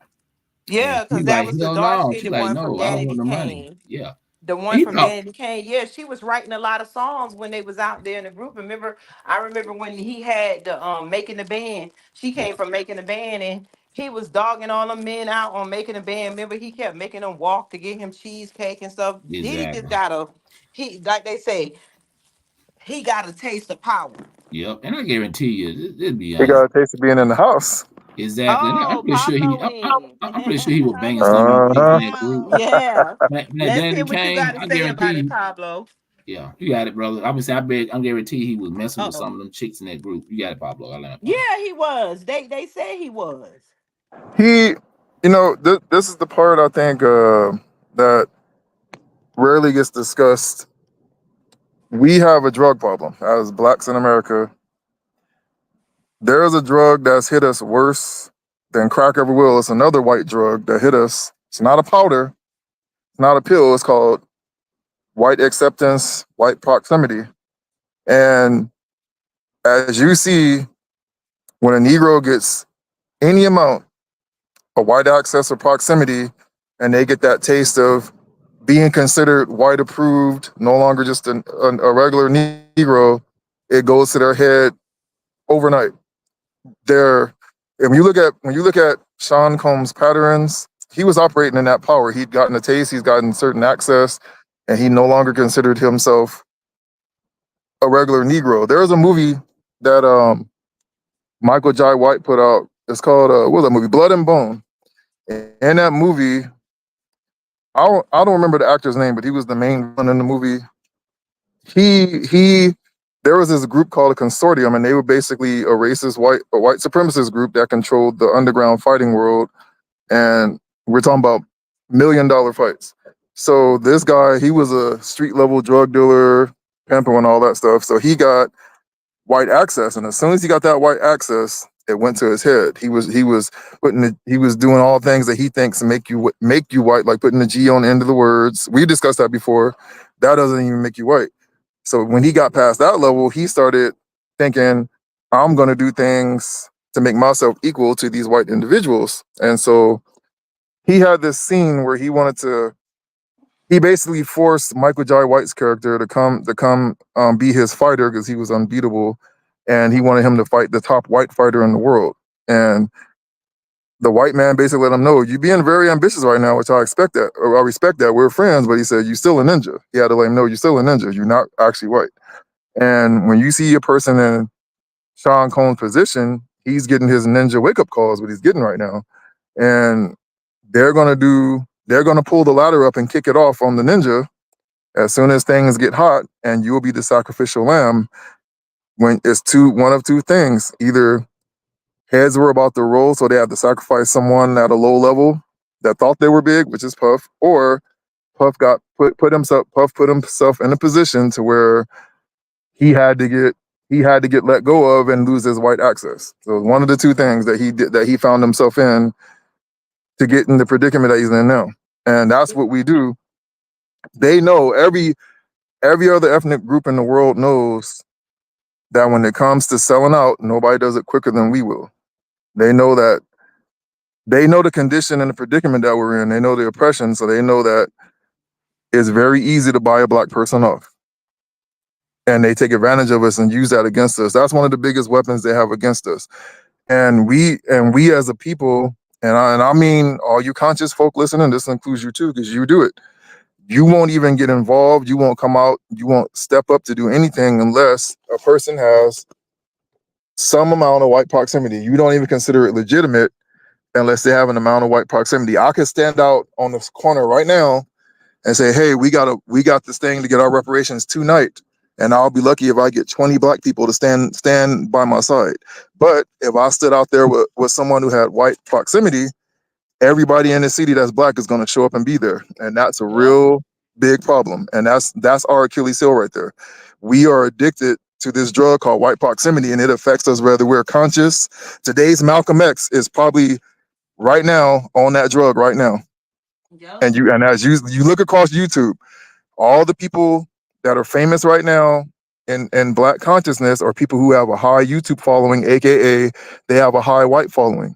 Yeah, because that was the dark-skinned one from Danny Kane. Yeah. The one from Danny Kane. Yeah, she was writing a lot of songs when they was out there in the group. I remember when he had the Making the Band. She came from Making the Band, and he was dogging all them men out on Making the Band. Remember, he kept making them walk to get him cheesecake and stuff. Exactly. He just like they say, he got a taste of power. Yep, and I guarantee you, it'd be he got a taste of being in the house. Exactly. I'm pretty sure he was banging some in that group. Yeah. Let's hear what you got to say about it, Pablo. Yeah, you got it, brother. I'm guarantee he was messing with some of them chicks in that group. You got it, Pablo. Yeah, he was. They said he was. You know, this is the part I think that rarely gets discussed. We have a drug problem as Blacks in America. There is a drug that's hit us worse than crack ever will. It's another white drug that hit us. It's not a powder. It's not a pill. It's called white acceptance, white proximity. And as you see, when a Negro gets any amount of white access or proximity, and they get that taste of being considered white approved, no longer just a regular Negro, it goes to their head overnight. When you look at Sean Combs' patterns, he was operating in that power. He'd gotten a taste, he's gotten certain access, and he no longer considered himself a regular Negro. There was a movie that Michael Jai White put out. It's called what was that movie? Blood and Bone. In that movie, I don't remember the actor's name, but he was the main one in the movie. There was this group called a consortium, and they were basically a racist white supremacist group that controlled the underground fighting world. And we're talking about $1 million fights. So this guy, he was a street level drug dealer, pimp, and all that stuff. So he got white access, and as soon as he got that white access, it went to his head. He was doing all things that he thinks make you white, like putting the G on the end of the words. We discussed that before. That doesn't even make you white. So when he got past that level, he started thinking, I'm going to do things to make myself equal to these white individuals. And so he had this scene where he basically forced Michael Jai White's character to come be his fighter because he was unbeatable, and he wanted him to fight the top white fighter in the world. And the white man basically let him know, you're being very ambitious right now, which I respect that. We're friends, but he said, you're still a ninja. He had to let him know, you're still a ninja. You're not actually white. And when you see a person in Sean Combs' position, he's getting his ninja wake-up calls, what he's getting right now. And they're gonna pull the ladder up and kick it off on the ninja as soon as things get hot, and you'll be the sacrificial lamb. When it's one of two things: either heads were about to roll, so they had to sacrifice someone at a low level that thought they were big, which is Puff, or Puff put himself in a position to where he had to get let go of and lose his white access. So one of the two things that he found himself in to get in the predicament that he's in now. And that's what we do. They know, every other ethnic group in the world knows that when it comes to selling out, nobody does it quicker than we will. They know the condition and the predicament that we're in. They know the oppression, so they know that it's very easy to buy a black person off. And they take advantage of us and use that against us. That's one of the biggest weapons they have against us. And we as a people, and I mean all you conscious folk listening, this includes you too, because you do it. You won't even get involved. You won't come out. You won't step up to do anything unless a person has some amount of white proximity. You don't even consider it legitimate unless they have an amount of white proximity. I could stand out on this corner right now and say, hey, we got this thing to get our reparations tonight. And I'll be lucky if I get 20 black people to stand by my side. But if I stood out there with someone who had white proximity, everybody in the city that's black is going to show up and be there. And that's a real big problem. And that's our Achilles heel right there. We are addicted to this drug called white proximity, and it affects us whether we're conscious. Today's Malcolm X is probably right now on that drug right now. Yep. And as you look across YouTube, all the people that are famous right now in black consciousness are people who have a high YouTube following, aka they have a high white following.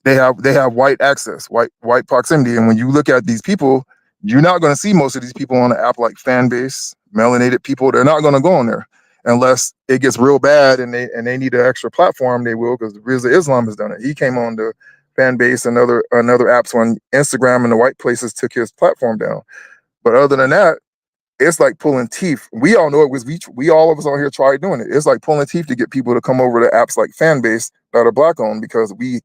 They have white access, white proximity. And when you look at these people, you're not going to see most of these people on an app like Fanbase, melanated people. They're not going to go on there unless it gets real bad and they need an extra platform. They will, because Rizza Islam has done it. He came on the Fanbase and other apps when Instagram and the white places took his platform down. But other than that, it's like pulling teeth. We all know it was we all of us on here tried doing it. It's like pulling teeth to get people to come over to apps like Fanbase that are black owned, because we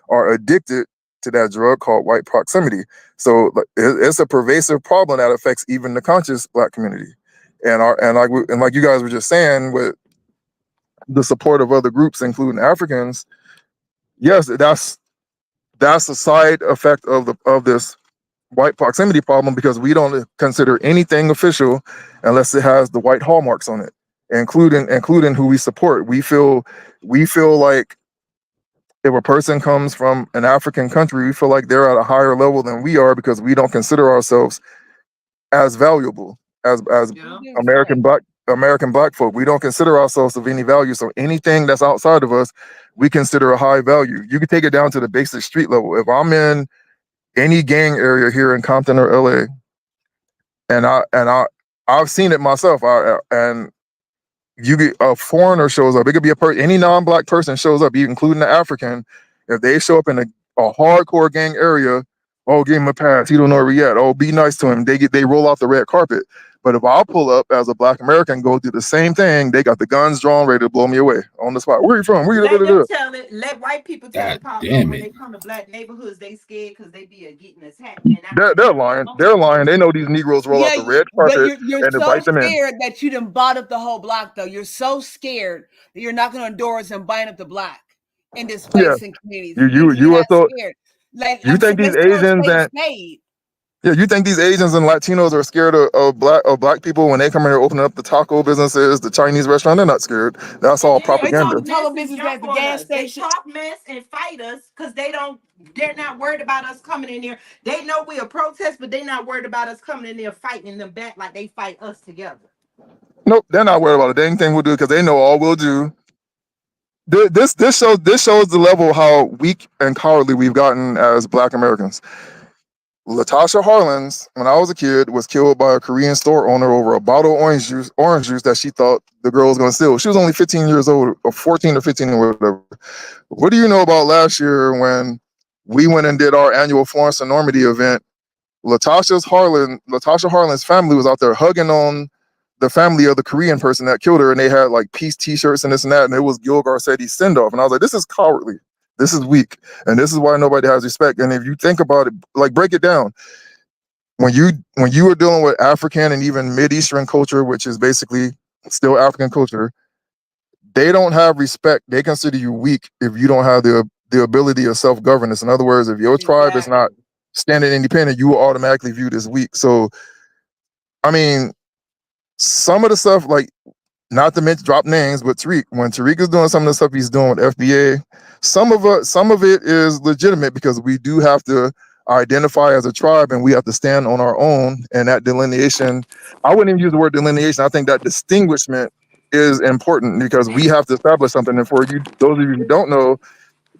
are addicted to that drug called white proximity. So it's a pervasive problem that affects even the conscious black community. And like you guys were just saying, with the support of other groups, including Africans, yes, that's a side effect of this white proximity problem, because we don't consider anything official unless it has the white hallmarks on it, including who we support. We feel like if a person comes from an African country, we feel like they're at a higher level than we are, because we don't consider ourselves as valuable as American black folk. We don't consider ourselves of any value. So anything that's outside of us, we consider a high value. You can take it down to the basic street level. If I'm in any gang area here in Compton or LA, and I've seen it myself, and you get a foreigner shows up, it could be any non-black person shows up, including the African. If they show up in a hardcore gang area, oh, give him a pass, he don't know where he at, oh, be nice to him, they roll out the red carpet. But if I pull up as a black American, go do the same thing, they got the guns drawn, ready to blow me away on the spot. Where are you from? Let them tell it. Let white people tell it. When they come to black neighborhoods, they scared because they be getting attacked. They're lying. They're lying. They know these Negroes roll out the red carpet and invite them in. You're so scared that you done bought up the whole block, though. You're so scared that you're knocking on doors and buying up the block and displacing communities. You are so scared. Like, you think these Asians that Yeah, you think these Asians and Latinos are scared of black people when they come in here opening up the taco businesses, the Chinese restaurant? They're not scared. That's all They talk propaganda. business at the gas They station. talk mess and fight us because they're not worried about us coming in there. They know we'll protest, but they're not worried about us coming in there fighting them back like they fight us together. Nope, they're not worried about it. Anything we'll do because they know all we'll do. This shows the level of how weak and cowardly we've gotten as Black Americans. Latasha Harlins, when I was a kid, was killed by a Korean store owner over a bottle of orange juice that she thought the girl was going to steal. She was only 15 years old, or 14 or 15 or whatever. What do you know about last year when we went and did our annual Florence and Normandy event? Latasha Harlan's family was out there hugging on the family of the Korean person that killed her, and they had like peace T-shirts and this and that, and it was Gil Garcetti's send-off. And I was like, this is cowardly. This is weak. And this is why nobody has respect. And if you think about it, like break it down. When you are dealing with African and even Mid-Eastern culture, which is basically still African culture, they don't have respect. They consider you weak if you don't have the ability of self-governance. In other words, if your tribe is not standing independent, you are automatically viewed as weak. So, I mean, some of the stuff, like, not to mention drop names, but Tariq, when Tariq is doing some of the stuff he's doing with FBA, some of it is legitimate because we do have to identify as a tribe and we have to stand on our own. And that delineation, I wouldn't even use the word delineation. I think that distinguishment is important because we have to establish something. And for you, those of you who don't know,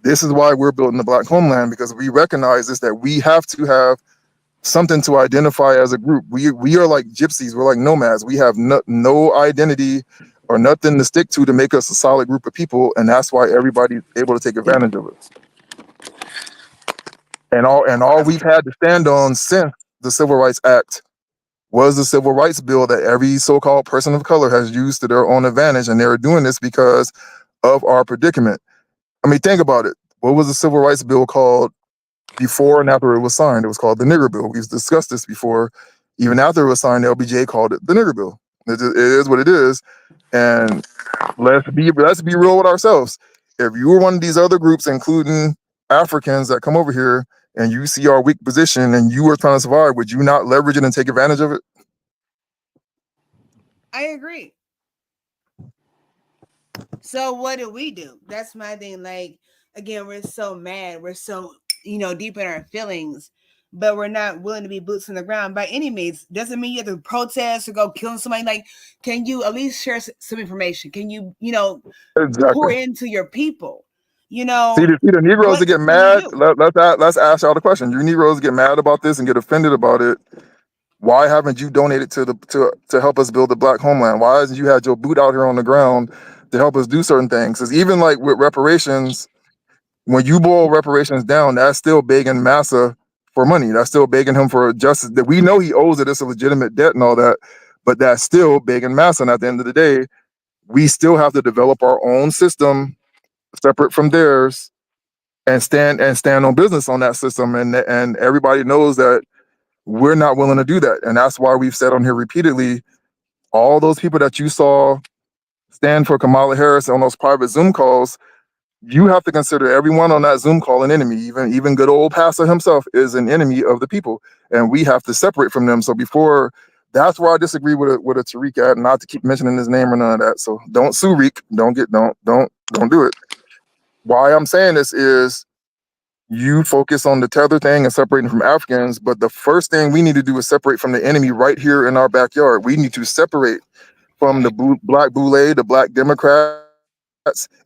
this is why we're building the Black homeland, because we recognize this, that we have to have something to identify as a group. We are like gypsies. We're like nomads. We have no identity or nothing to stick to make us a solid group of people, and that's why everybody's able to take advantage of it. And all we've had to stand on since the Civil Rights Act was the Civil Rights Bill that every so-called person of color has used to their own advantage, and they're doing this because of our predicament. I mean, think about it. What was the Civil Rights Bill called before and after it was signed? It was called the Nigger Bill. We've discussed this before. Even after it was signed, LBJ called it the Nigger Bill. It is what it is. And let's be real with ourselves. If you were one of these other groups, including Africans that come over here, and you see our weak position and you were trying to survive, would you not leverage it and take advantage of it? I agree. So what do? That's my thing. Like, again, we're so mad. We're so, deep in our feelings, but we're not willing to be boots on the ground by any means. Doesn't mean you have to protest or go killing somebody. Like, can you at least share some information? Can you, exactly. pour into your people? See the Negroes that get mad. Let's ask y'all the question. You Negroes get mad about this and get offended about it. Why haven't you donated to help us build the Black homeland? Why hasn't you had your boot out here on the ground to help us do certain things? Because even like with reparations, when you boil reparations down, that's still begging Massa for money. That's still begging him for justice. That we know he owes it. It's a legitimate debt and all that, but that's still begging Massa. And at the end of the day, we still have to develop our own system separate from theirs and stand on business on that system. And everybody knows that we're not willing to do that. And that's why we've said on here repeatedly, all those people that you saw stand for Kamala Harris on those private Zoom calls, you have to consider everyone on that Zoom call an enemy. Even good old pastor himself is an enemy of the people. And we have to separate from them. So that's where I disagree with a Tariq at, not to keep mentioning his name or none of that. So don't sue Reek. Don't do it. Why I'm saying this is you focus on the tether thing and separating from Africans, but the first thing we need to do is separate from the enemy right here in our backyard. We need to separate from the Black Boule, the Black Democrats,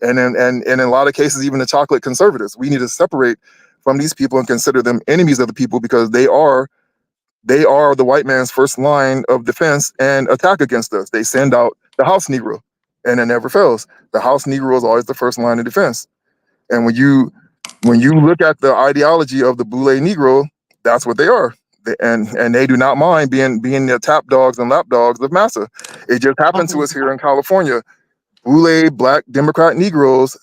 and in a lot of cases, even the chocolate conservatives. We need to separate from these people and consider them enemies of the people because they are the white man's first line of defense and attack against us. They send out the house Negro, and it never fails. The house Negro is always the first line of defense. And when you look at the ideology of the Boule Negro, that's what they are. And they do not mind being the tap dogs and lap dogs of Massa. It just happened to us here in California. Boule Black Democrat Negroes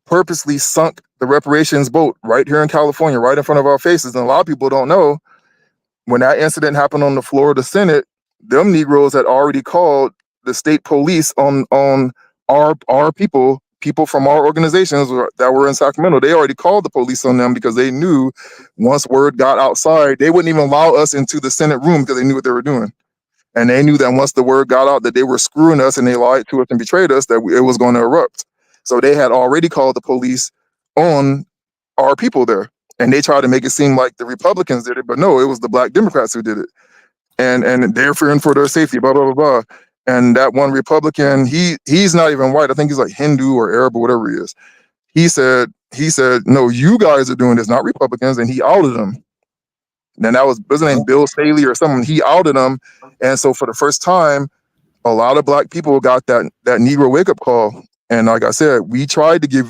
purposely sunk the reparations boat right here in California, right in front of our faces. And a lot of people don't know, when that incident happened on the floor of the Senate, them Negroes had already called the state police on our people people from our organizations that were in Sacramento, they already called the police on them because they knew once word got outside, they wouldn't even allow us into the Senate room because they knew what they were doing. And they knew that once the word got out that they were screwing us and they lied to us and betrayed us, that it was going to erupt. So they had already called the police on our people there. And they tried to make it seem like the Republicans did it, but no, it was the Black Democrats who did it. And they're fearing for their safety, blah, blah, blah, blah. And that one Republican, he's not even white. I think he's like Hindu or Arab or whatever he is. He said, no, you guys are doing this, not Republicans. And he outed them. And that was his name, Bill Staley or someone. He outed them. And so for the first time, a lot of Black people got that Negro wake up call. And like I said, we tried to deal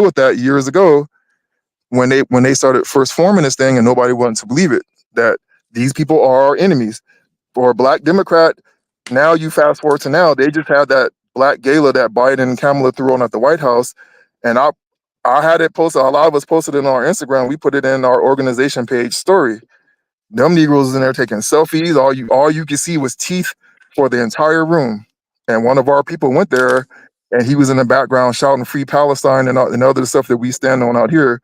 with that years ago when they started first forming this thing, and nobody wanted to believe it, that these people are our enemies. For a Black Democrat, now you fast forward to now, they just had that Black gala that Biden and Kamala threw on at the White House. And I had it posted, a lot of us posted it on our Instagram. We put it in our organization page story. Them Negroes in there taking selfies. All you could see was teeth for the entire room. And one of our people went there and he was in the background shouting "Free Palestine" and other stuff that we stand on out here.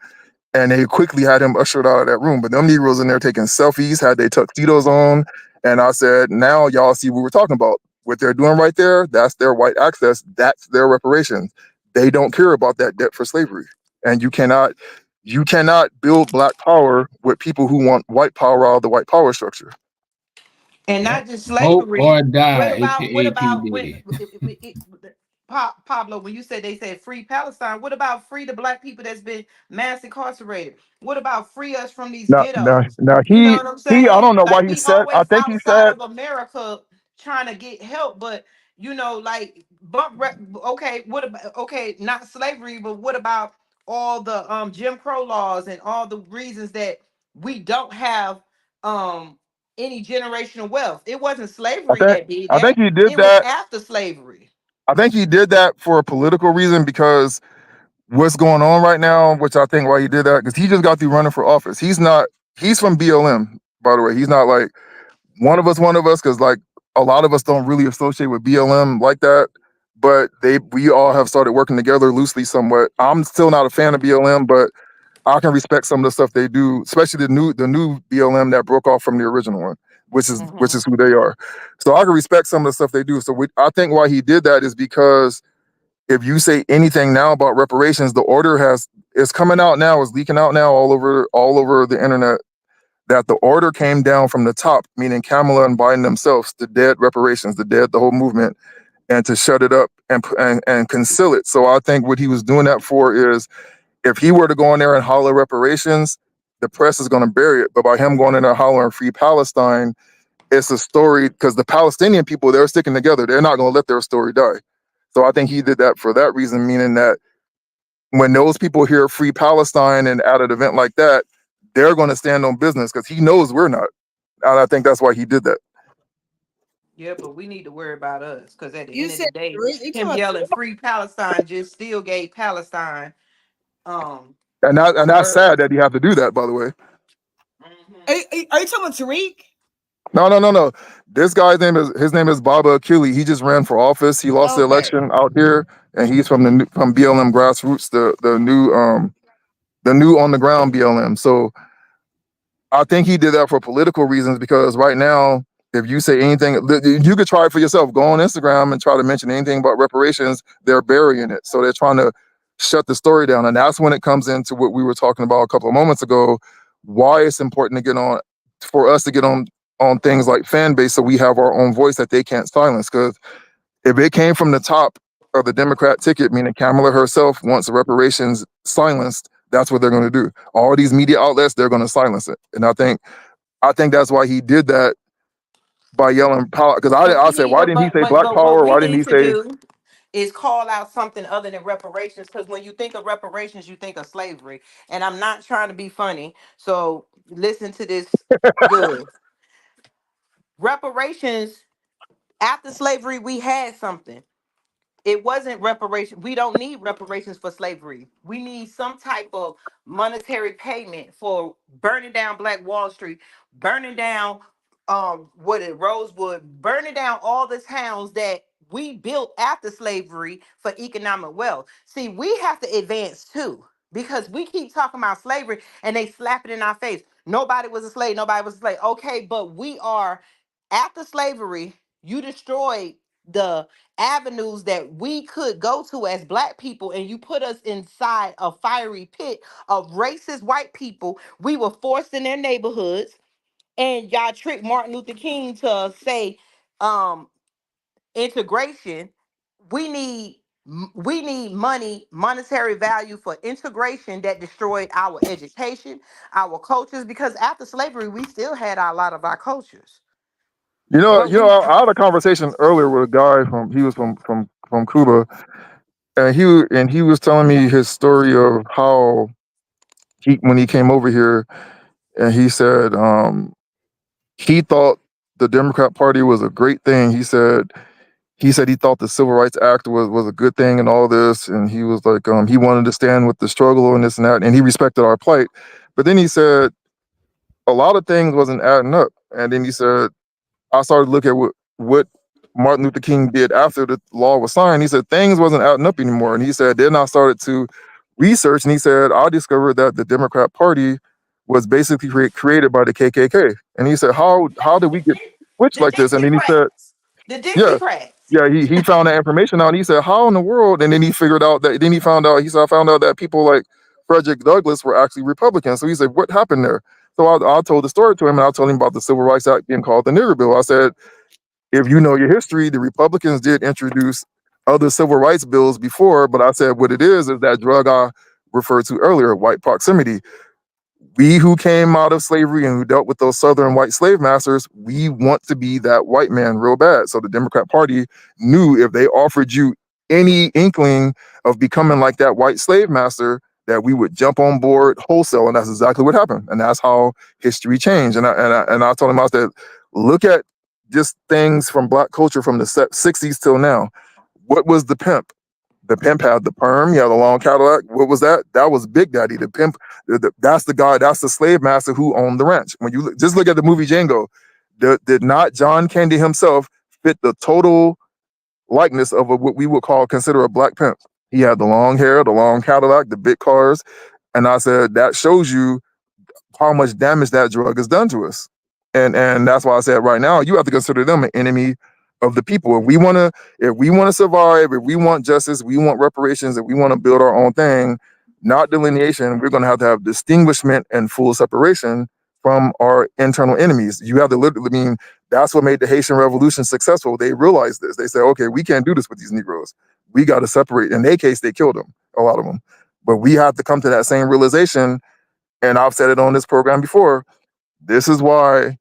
And they quickly had him ushered out of that room. But them Negroes in there taking selfies, had their tuxedos on. And I said, now y'all see what we're talking about. What they're doing right there, that's their white access. That's their reparations. They don't care about that debt for slavery. And you cannot build Black power with people who want white power out of the white power structure. And not just Hope slavery. or die, What aka P. about Diddy. Pablo, when you said they said free Palestine, what about free the Black people that's been mass incarcerated? What about free us from these ghettos? Now You know what I'm I saying? don't know why Like he we said, I always think he outside said, of America trying to get help, but like okay, what about not slavery, but what about all the Jim Crow laws and all the reasons that we don't have any generational wealth? It wasn't slavery that did I think that. he did It was that. after slavery. I think he did that for a political reason because what's going on right now, which I think why he did that, because he just got through running for office. He's from BLM, by the way. He's not like one of us, because like a lot of us don't really associate with BLM like that. But we all have started working together loosely somewhat. I'm still not a fan of BLM, but I can respect some of the stuff they do, especially the new BLM that broke off from the original one, which is who they are. So I can respect some of the stuff they do. So I think why he did that is because if you say anything now about reparations, the order is coming out now, is leaking out now all over the internet, that the order came down from the top, meaning Kamala and Biden themselves, to dead reparations, the whole movement, and to shut it up and conceal it. So I think what he was doing that for is, if he were to go in there and holler reparations, the press is going to bury it. But by him going in there hollering "Free Palestine," it's a story, because the Palestinian people, they're sticking together. They're not going to let their story die. So I think he did that for that reason, meaning that when those people hear "Free Palestine" and at an event like that, they're going to stand on business, because he knows we're not. And I think that's why he did that. Yeah, but we need to worry about us, because at the You end of said the day, you him talking yelling "Free Palestine" just still gave Palestine And that's word. sad that he have to do that, by the way. are you talking about Tariq? No. This guy's name is Baba Akili. He just ran for office. He lost the Okay. election out here, and he's from from BLM grassroots, the new on the ground BLM. So I think he did that for political reasons, because right now, if you say anything, you could try it for yourself. Go on Instagram and try to mention anything about reparations. They're burying it. So they're trying to shut the story down. And that's when it comes into what we were talking about a couple of moments ago, why it's important for us to get on things like fan base, so we have our own voice that they can't silence. Because if it came from the top of the Democrat ticket, meaning Kamala herself wants reparations silenced, that's what they're going to do. All these media outlets, they're going to silence it. And I think that's why he did that, by yelling power. Because I said, why didn't he say Black But what Power? we Why didn't he need to say? do is call out something other than reparations, because when you think of reparations, you think of slavery. And I'm not trying to be funny, so listen to this good. Reparations, after slavery, we had something. It wasn't reparation. We don't need reparations for slavery. We need some type of monetary payment for burning down Black Wall Street, burning down Rosewood, burning down all the towns that we built after slavery for economic wealth. See, we have to advance too, because we keep talking about slavery and they slap it in our face. Nobody was a slave, nobody was a slave. Okay, but we are after slavery, you destroyed the avenues that we could go to as black people, and you put us inside a fiery pit of racist white people. We were forced in their neighborhoods, and y'all tricked Martin Luther King to say um integration. We need money, monetary value for integration that destroyed our education, our cultures, because after slavery we still had a lot of our cultures. But we I had a conversation earlier with a guy he was from Cuba, and he was telling me his story of how when he came over here, and he said he thought the Democrat Party was a great thing. He said he thought the Civil Rights Act was a good thing and all this, and he was like he wanted to stand with the struggle and this and that, and he respected our plight. But then he said a lot of things wasn't adding up, and then he said I started to look at what Martin Luther King did after the law was signed. He said things wasn't adding up anymore, and he said then I started to research, and he said I discovered that the Democrat Party was basically created by the KKK. And he said how did we get switched the like this? And then he said Dixiecrats, the yeah. Dixiecrats. Yeah, he found that information out, and he said, "How in the world?" And then he figured out that. Then he found out. He said, "I found out that people like Frederick Douglass were actually Republicans." So he said, "What happened there?" So I told the story to him, and I told him about the Civil Rights Act being called the Nigger Bill. I said, "If you know your history, the Republicans did introduce other civil rights bills before, but I said what it is that drug I referred to earlier, white proximity. We who came out of slavery and who dealt with those southern white slave masters, we want to be that white man real bad." So the Democrat Party knew if they offered you any inkling of becoming like that white slave master, that we would jump on board wholesale, and that's exactly what happened. And that's how history changed. And I told him, I said, look at just things from black culture from the 60s till now. What was the pimp? The pimp had the perm. He had a long Cadillac. What was that? That was Big Daddy. The pimp. That's the guy. That's the slave master who owned the ranch. When you just look at the movie Django, did not John Candy himself fit the total likeness of what we would consider a black pimp? He had the long hair, the long Cadillac, the big cars, and I said that shows you how much damage that drug has done to us. And that's why I said right now you have to consider them an enemy of the people. If we wanna survive, if we want justice, we want reparations, if we want to build our own thing, not delineation, we're gonna have to have distinguishment and full separation from our internal enemies. You have to literally, I mean, that's what made the Haitian Revolution successful. They realized this. They said, okay, we can't do this with these Negroes. We got to separate. In their case, they killed them, a lot of them. But we have to come to that same realization, and I've said it on this program before. This is why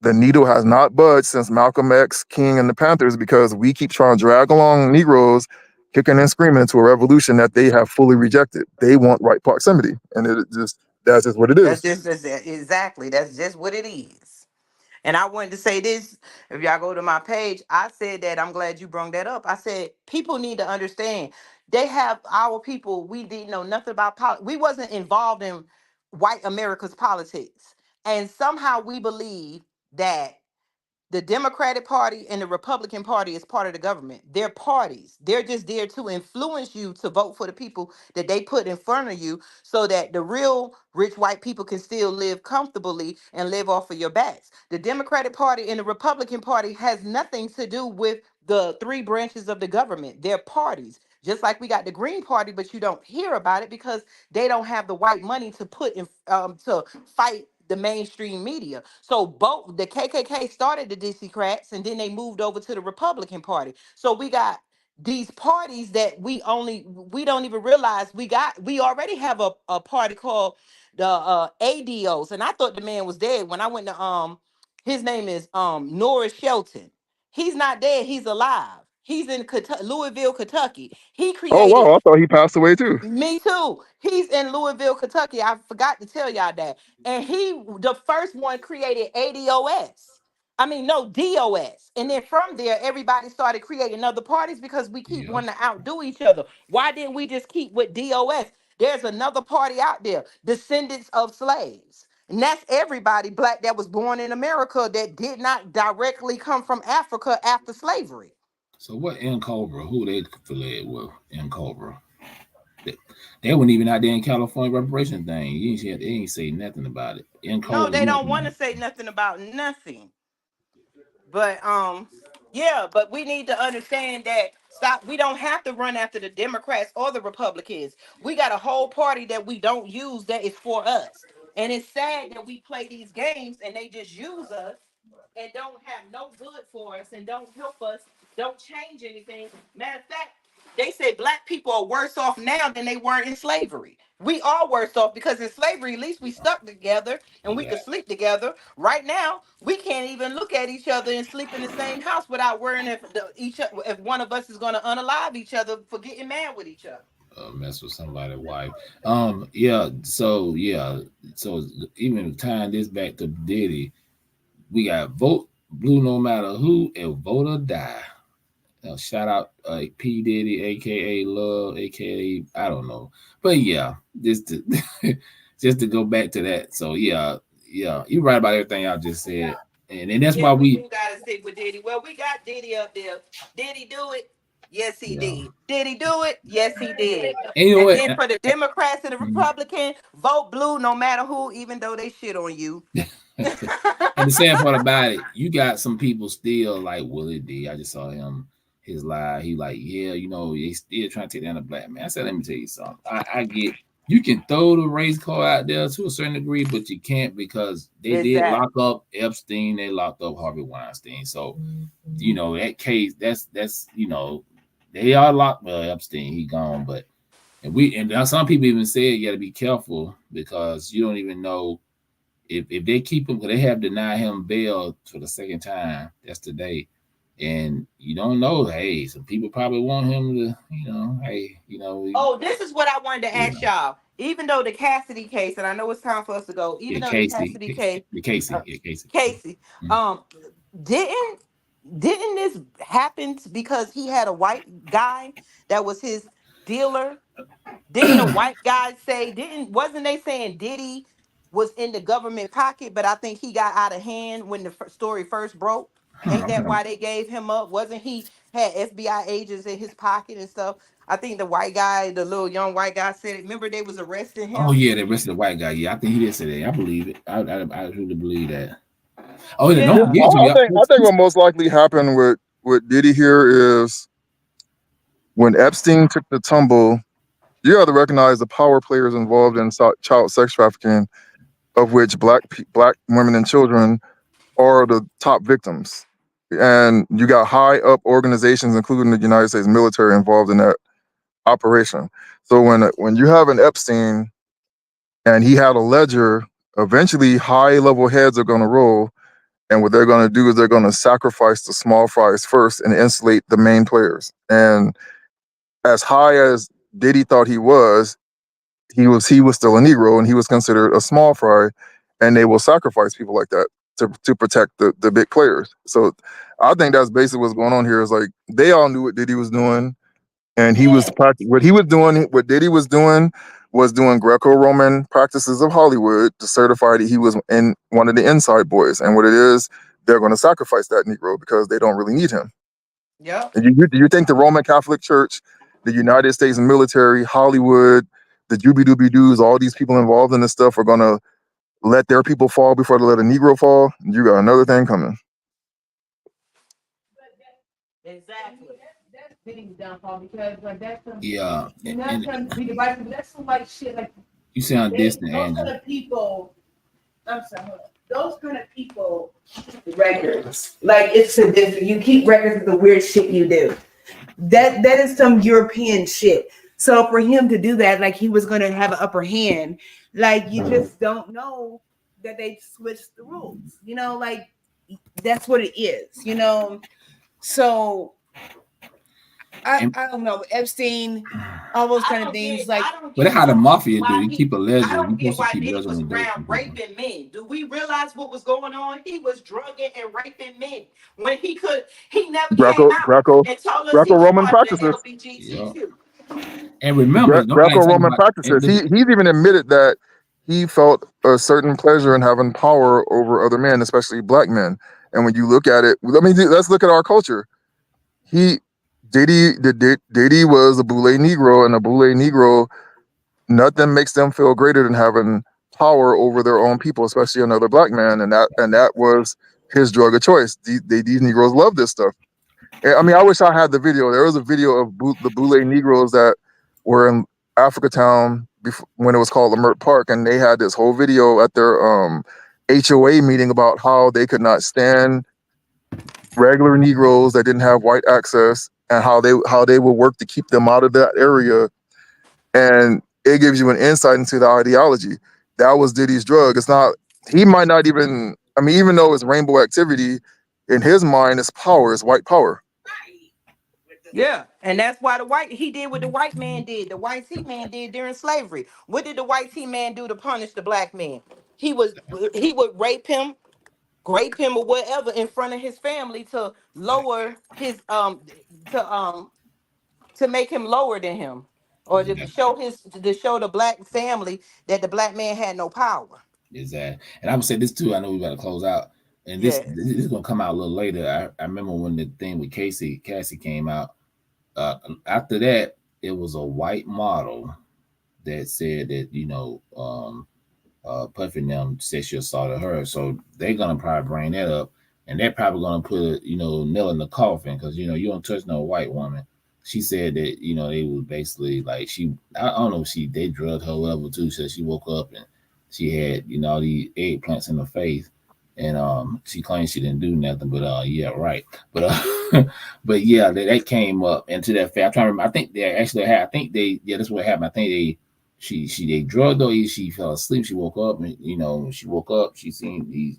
the needle has not budged since Malcolm X, King, and the Panthers, because we keep trying to drag along Negroes kicking and screaming into a revolution that they have fully rejected. They want right proximity, and that's just what it That's is. just exactly. That's just what it is. And I wanted to say this. If y'all go to my page, I said that I'm glad you brought that up. I said people need to understand. They have our people. We didn't know nothing about politics. We wasn't involved in white America's politics, and somehow we believe that the Democratic Party and the Republican Party is part of the government. They're parties. They're just there to influence you to vote for the people that they put in front of you so that the real rich white people can still live comfortably and live off of your backs. The Democratic Party and the Republican Party has nothing to do with the three branches of the government. They're parties. Just like we got the Green Party, but you don't hear about it because they don't have the white money to put in to fight the mainstream media. So both the KKK started the Dixiecrats, and then they moved over to the Republican Party. So we got these parties that we don't even realize we already have a party called the ADOs, and I thought the man was dead when I went to his name is Norris Shelton. He's not dead, he's alive. He's in Louisville, Kentucky. He Oh created. wow, I thought he passed away too. Me too. He's in Louisville, Kentucky. I forgot to tell y'all that. And he, the first one, created ADOS. I mean, no, DOS. And then from there, everybody started creating other parties because we keep Yeah. wanting to outdo each other. Why didn't we just keep with DOS? There's another party out there, Descendants of Slaves. And that's everybody black that was born in America that did not directly come from Africa after slavery. So what in Cobra? Who they affiliated with in Cobra? They weren't even out there in California reparation thing. They ain't say nothing about it. In No, Cobra, they don't want to say nothing about nothing. But yeah, but we need to understand that we don't have to run after the Democrats or the Republicans. We got a whole party that we don't use that is for us. And it's sad that we play these games and they just use us and don't have no good for us and don't help us, don't change anything. Matter of fact, they say black people are worse off now than they were in slavery. We are worse off because in slavery, at least we stuck together and we could sleep together. Right now, we can't even look at each other and sleep in the same house without worrying if one of us is going to unalive each other for getting mad with each other. Mess with somebody's wife. So even tying this back to Diddy, we got vote blue no matter who and vote or die. Shout out P Diddy, aka Love, aka I don't know, but yeah, just to just to go back to that. So yeah, you're right about everything I just said, and that's why we gotta stick with Diddy. Well, we got Diddy up there. Did he do it? Yes, he did. Did he do it? Yes, he did. And you know what? Then for the Democrats and the Republicans, vote blue no matter who, even though they shit on you. And the sad part about it, you got some people still like Willie D. I just saw his live. He like, yeah, they still trying to take down a black man. I said, let me tell you something. I get you can throw the race car out there to a certain degree, but you can't because they did lock up Epstein, they locked up Harvey Weinstein. So, that case, that's they are locked. Well, Epstein, he gone, but and some people even said you got to be careful because you don't even know if they keep him, because they have denied him bail for the second time. That's today. And you don't know, hey, some people probably want him to, Oh, this is what I wanted to ask y'all. Even though the Cassidy case, and I know it's time for us to go, even though the Cassidy case, Casey, didn't this happen because he had a white guy that was his dealer? Didn't the white guy say, wasn't they saying Diddy was in the government pocket, but I think he got out of hand when the story first broke? Ain't that why they gave him up? Wasn't he had FBI agents in his pocket and stuff? I think the white guy, the little young white guy said it. Remember they was arresting him? Oh yeah, they arrested the white guy. Yeah, I think he did say that. I believe it. I really believe that. Oh yeah, don't forget I think what most likely happened with Diddy here is when Epstein took the tumble, you got to recognize the power players involved in child sex trafficking, of which black women and children are the top victims. And you got high up organizations, including the United States military, involved in that operation. So when you have an Epstein and he had a ledger, eventually high level heads are going to roll. And what they're going to do is they're going to sacrifice the small fries first and insulate the main players. And as high as Diddy thought he was still a Negro and he was considered a small fry, and they will sacrifice people like that to protect the big players. So I think that's basically what's going on here is like they all knew what Diddy was doing, and he was what Diddy was doing Greco-Roman practices of Hollywood to certify that he was in one of the inside boys. And what it is, they're going to sacrifice that Negro because they don't really need him. Yeah. Do you think the Roman Catholic Church, the United States military, Hollywood, the Doobie-Doobie-Doos, all these people involved in this stuff are going to let their people fall before they let a Negro fall? You got another thing coming. Exactly. That's Diddy's downfall because that's some, yeah. You're not trying to be divisive. That's some like shit like You sound distant, those Angie. kind of people. I'm sorry. Hold on. Those kind of people keep records. Like it's you keep records of the weird shit you do. That is some European shit. So for him to do that, like he was going to have an upper hand, like you just don't know that they switched the rules. Like that's what it is. So I don't know, Epstein, all those kind of things. Like, but that's how the mafia do. You keep a ledger. I don't get why Diddy Diddy was around raping men. Do we realize what was going on? He was drugging and raping men when he never came out and told us Greco-Roman practices. LBGTQ. And remember, Greco-Roman practices. He's even admitted that he felt a certain pleasure in having power over other men, especially black men. And when you look at it, let's look at our culture. Diddy was a Boule Negro, and a Boule Negro, nothing makes them feel greater than having power over their own people, especially another black man, and that was his drug of choice. These Negroes love this stuff. I mean, I wish I had the video. There was a video of the Boule Negroes that were in Africa Town when it was called Lamert Park, and they had this whole video at their HOA meeting about how they could not stand regular Negroes that didn't have white access, and how they would work to keep them out of that area. And it gives you an insight into the ideology. That was Diddy's drug. It's not, he might not even, I mean, even though it's rainbow activity, in his mind, it's power, it's white power. Yeah, and that's why he did what the white man did, the white tea man did during slavery. What did the white tea man do to punish the black man? He would rape him or whatever in front of his family to lower his to make him lower than him, or to show the black family that the black man had no power. Exactly. And I would say this too. I know we got to close out, and this is gonna come out a little later. I remember when the thing with Cassie came out. After that, it was a white model that said that Puffy and them sexual assaulted her. So they're gonna probably bring that up, and they're probably gonna put a nail in the coffin, because you don't touch no white woman. She said that they was basically like, I don't know, they drugged her level too. So she woke up and she had all these eggplants in her face, and she claims she didn't do nothing, but yeah, right, but but yeah, that came up. And to that fact, I'm trying to remember, I think they actually had, that's what happened. I think they drugged her. She fell asleep. She woke up, and she seen these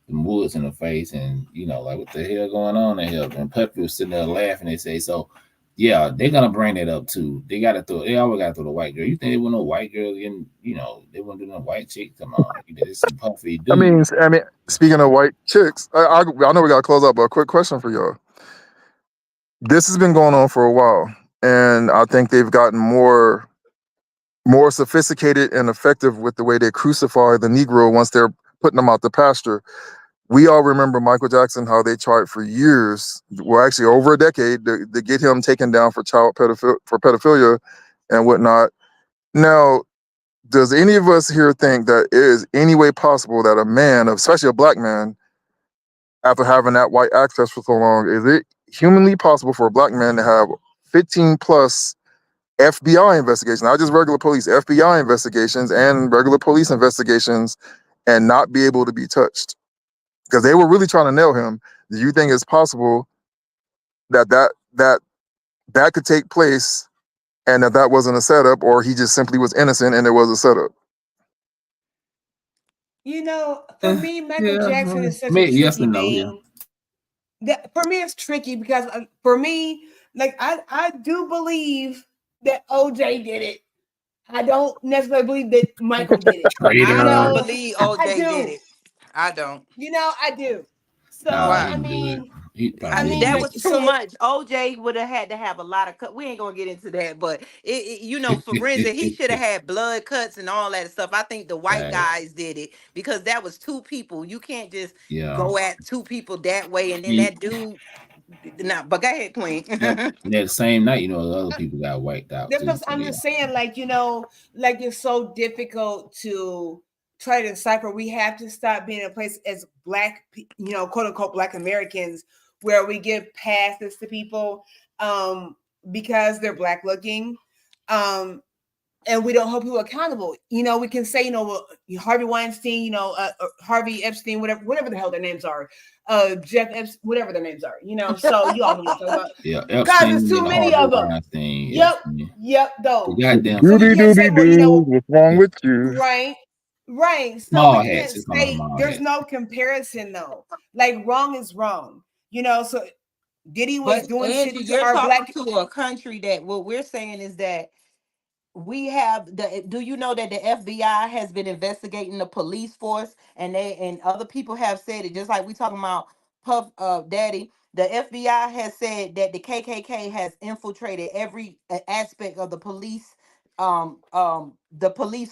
the woods in her face, and like, what the hell going on in here? And Puppy was sitting there laughing. They say, so yeah, they're gonna bring that up too. They always gotta throw the white girl. You think they want no white girl in, they wouldn't do no white chick? Come on, this is Puffy dude. I mean, speaking of white chicks, I know we gotta close out, but a quick question for y'all. This has been going on for a while, and I think they've gotten more sophisticated and effective with the way they crucify the Negro once they're putting them out the pasture. We all remember Michael Jackson, how they tried for years, well, actually over a decade, to get him taken down for pedophilia and whatnot. Now, does any of us here think that it is any way possible that a man, especially a black man, after having that white access for so long, is it humanly possible for a black man to have 15 plus FBI investigations, not just regular police, FBI investigations and regular police investigations, and not be able to be touched? Because they were really trying to nail him. Do you think it's possible that could take place, and that wasn't a setup, or he just simply was innocent and it was a setup? For me, Michael Jackson is such a tricky name. For me, it's tricky because for me, like, I do believe that OJ did it. I don't necessarily believe that Michael did it. I don't believe OJ did it. I don't. I do. So I mean, that was too much. OJ would have had to have a lot of cut. We ain't gonna get into that, but forensic, he should have had blood cuts and all that stuff. I think the white guys did it because that was two people. You can't just go at two people that way, and then that dude. Nah, but go ahead, Queen. That same night, the other people got wiped out. That's what I'm just saying. Like, like, it's so difficult to try to decipher. We have to stop being in a place as black, quote unquote, black Americans, where we give passes to people because they're black looking. And we don't hold people accountable. We can say, Harvey Weinstein, Harvey Epstein, whatever the hell their names are, Jeff Epstein, whatever their names are, so you all know what I'm talking about. Yeah, Epstein, God, there's too many of them. Yep, though. Goddamn. What's wrong with you? Right. So small we can't hats. say there's no comparison, though. Like, wrong is wrong. So Diddy was doing Angie, shit to you're our talking black to a country that what we're saying is that we have do you know that the FBI has been investigating the police force, and other people have said it, just like we talking about Puff Daddy. The FBI has said that the KKK has infiltrated every aspect of the police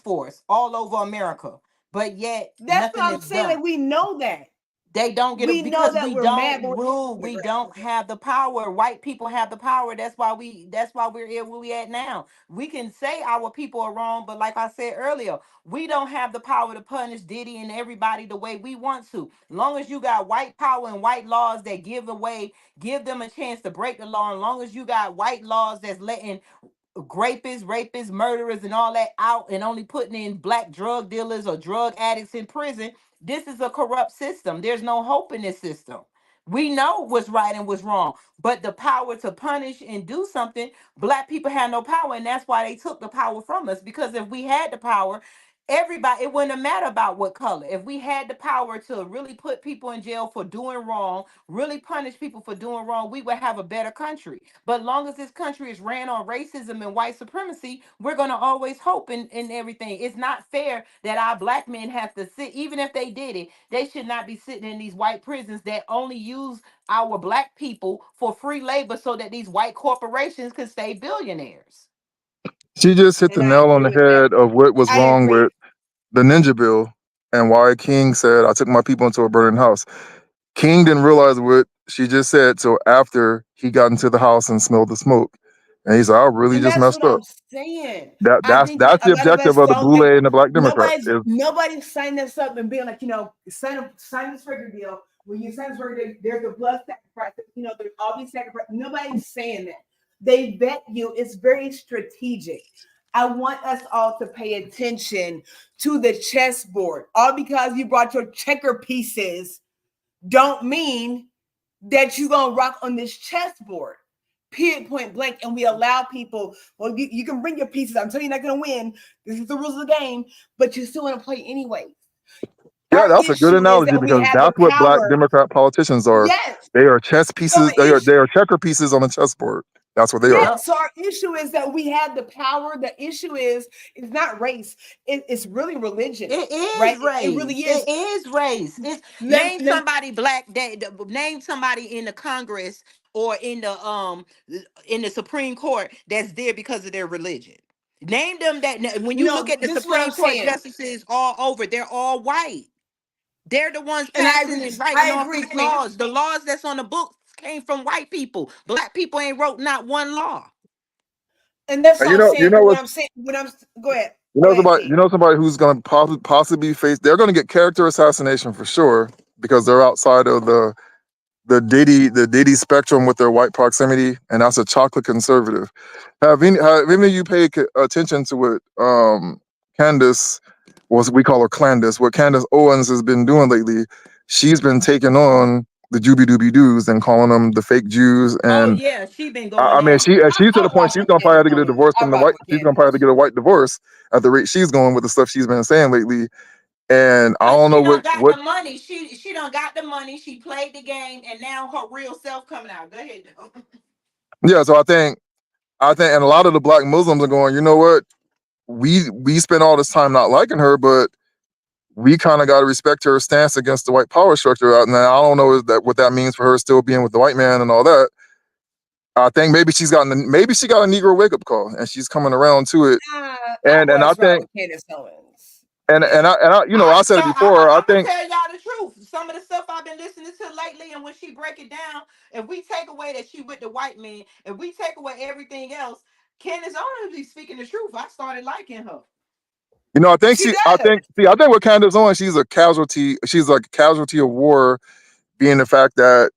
force all over America, but yet that's nothing what I'm is saying. done. Like, we know that. They don't get We it know because that we we're mad, don't but rule. We don't have the power. White people have the power. That's why we're here where we at now. We can say our people are wrong, but like I said earlier, we don't have the power to punish Diddy and everybody the way we want to. Long as you got white power and white laws that give them a chance to break the law, and long as you got white laws that's letting rapists, murderers, and all that out and only putting in black drug dealers or drug addicts in prison. This is a corrupt system. There's no hope in this system. We know what's right and what's wrong, but the power to punish and do something, black people have no power, and that's why they took the power from us. Because if we had the power, everybody, it wouldn't have mattered about what color. If we had the power to really put people in jail for doing wrong, really punish people for doing wrong, we would have a better country. But long as this country is ran on racism and white supremacy, we're going to always hope in everything. It's not fair that our black men have to sit, even if they did it, they should not be sitting in these white prisons that only use our black people for free labor so that these white corporations can stay billionaires. She just hit the and I nail on agree the with that. head of what was I wrong agree. with the Ninja Bill and why King said, I took my people into a burning house. King didn't realize what she just said till after he got into the house and smelled the smoke. And he said, I really And just that's messed what up. I'm saying. That I that's think that that's a the lot of objective us of the don't Boule think and the Black Democrat. nobody's signing us up and being like, sign this record deal. When you sign this record deal, there's a blood sacrifice. There's all these sacrifices. Nobody's saying that. They vet you. It's very strategic. I want us all to pay attention to the chessboard. All because you brought your checker pieces don't mean that you're gonna rock on this chessboard. Period, point blank. And we allow people, well, you can bring your pieces. I'm telling you, you're not gonna win. This is the rules of the game, but you're still gonna play anyway. Yeah, Our that's a good issue is analogy that we because have the that's what Black power. Democrat politicians are. Yes. They are chess So pieces. the They issue, are checker pieces on a chessboard. That's what they are. yeah. Yep. So our issue is that we have the power. The issue is it's not race. It's really religion, It is right? It really race. is. It is race. It's Let, name let, somebody black name somebody in the Congress or in the Supreme Court that's there because of their religion. Name them that when you look at the this is what I'm Supreme Court saying, justices all over, they're all white. They're the ones and I passing agree. and writing I off agree, these Queen. laws. The laws that's on the books came from white people. Black people ain't wrote not one law. And that's And what I'm saying. But what what I'm saying, when I'm go ahead, you know somebody who's going to possibly face. They're going to get character assassination for sure because they're outside of the Diddy spectrum with their white proximity, and that's a chocolate conservative. Have any of you paid attention to what Candace, we call her Clandis, what Candace Owens has been doing lately? She's been taking on the Juby Dooby Doos and calling them the fake Jews. Oh And yeah, she been I going mean, at them. she's to I the point rock she's with gonna probably Candace have to get a Owens. divorce I from the rock white. with She's gonna probably have to Candace. get a white divorce at the rate she's going with the stuff she's been saying lately. And I Cause don't know she done got what. the money. She done got the money. She played the game, and now her real self coming out. Go ahead. Though. Yeah, so I think, and a lot of the black Muslims are going. You know what? We spent all this time not liking her, but we kind of got to respect her stance against the white power structure. And I don't know is that what that means for her still being with the white man and all that. I think maybe she got a Negro wake up call and she's coming around to it. I And I was right think with Candace Owens. and Yeah. I said it before. I I'm gonna think tell y'all the truth. Some of the stuff I've been listening to lately, and when she break it down, if we take away that she with the white man, if we take away everything else, Candace Owens be speaking the truth. I started liking her. I think She does. I think with Candace Owens, she's a casualty. She's like a casualty of war, being the fact that,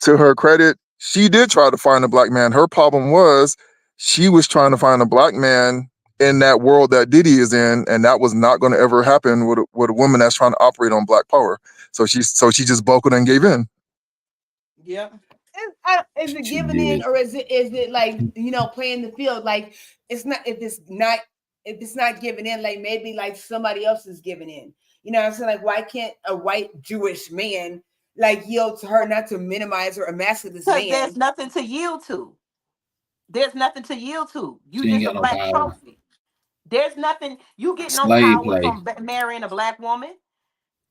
to her credit, she did try to find a black man. Her problem was she was trying to find a black man in that world that Diddy is in, and that was not going to ever happen with a woman that's trying to operate on black power. So she just buckled and gave in. Yep. Is it She giving in, did. or is it like playing the field? Like it's not if it's not giving in, like maybe like somebody else is giving in. You know what I'm saying? Like why can't a white Jewish man like yield to her, not to minimize or emasculate this Because there's man? nothing to yield to. There's nothing to yield to. You She ain't just a got no black power. trophy. There's nothing. You get no Slave power play. from marrying a black woman.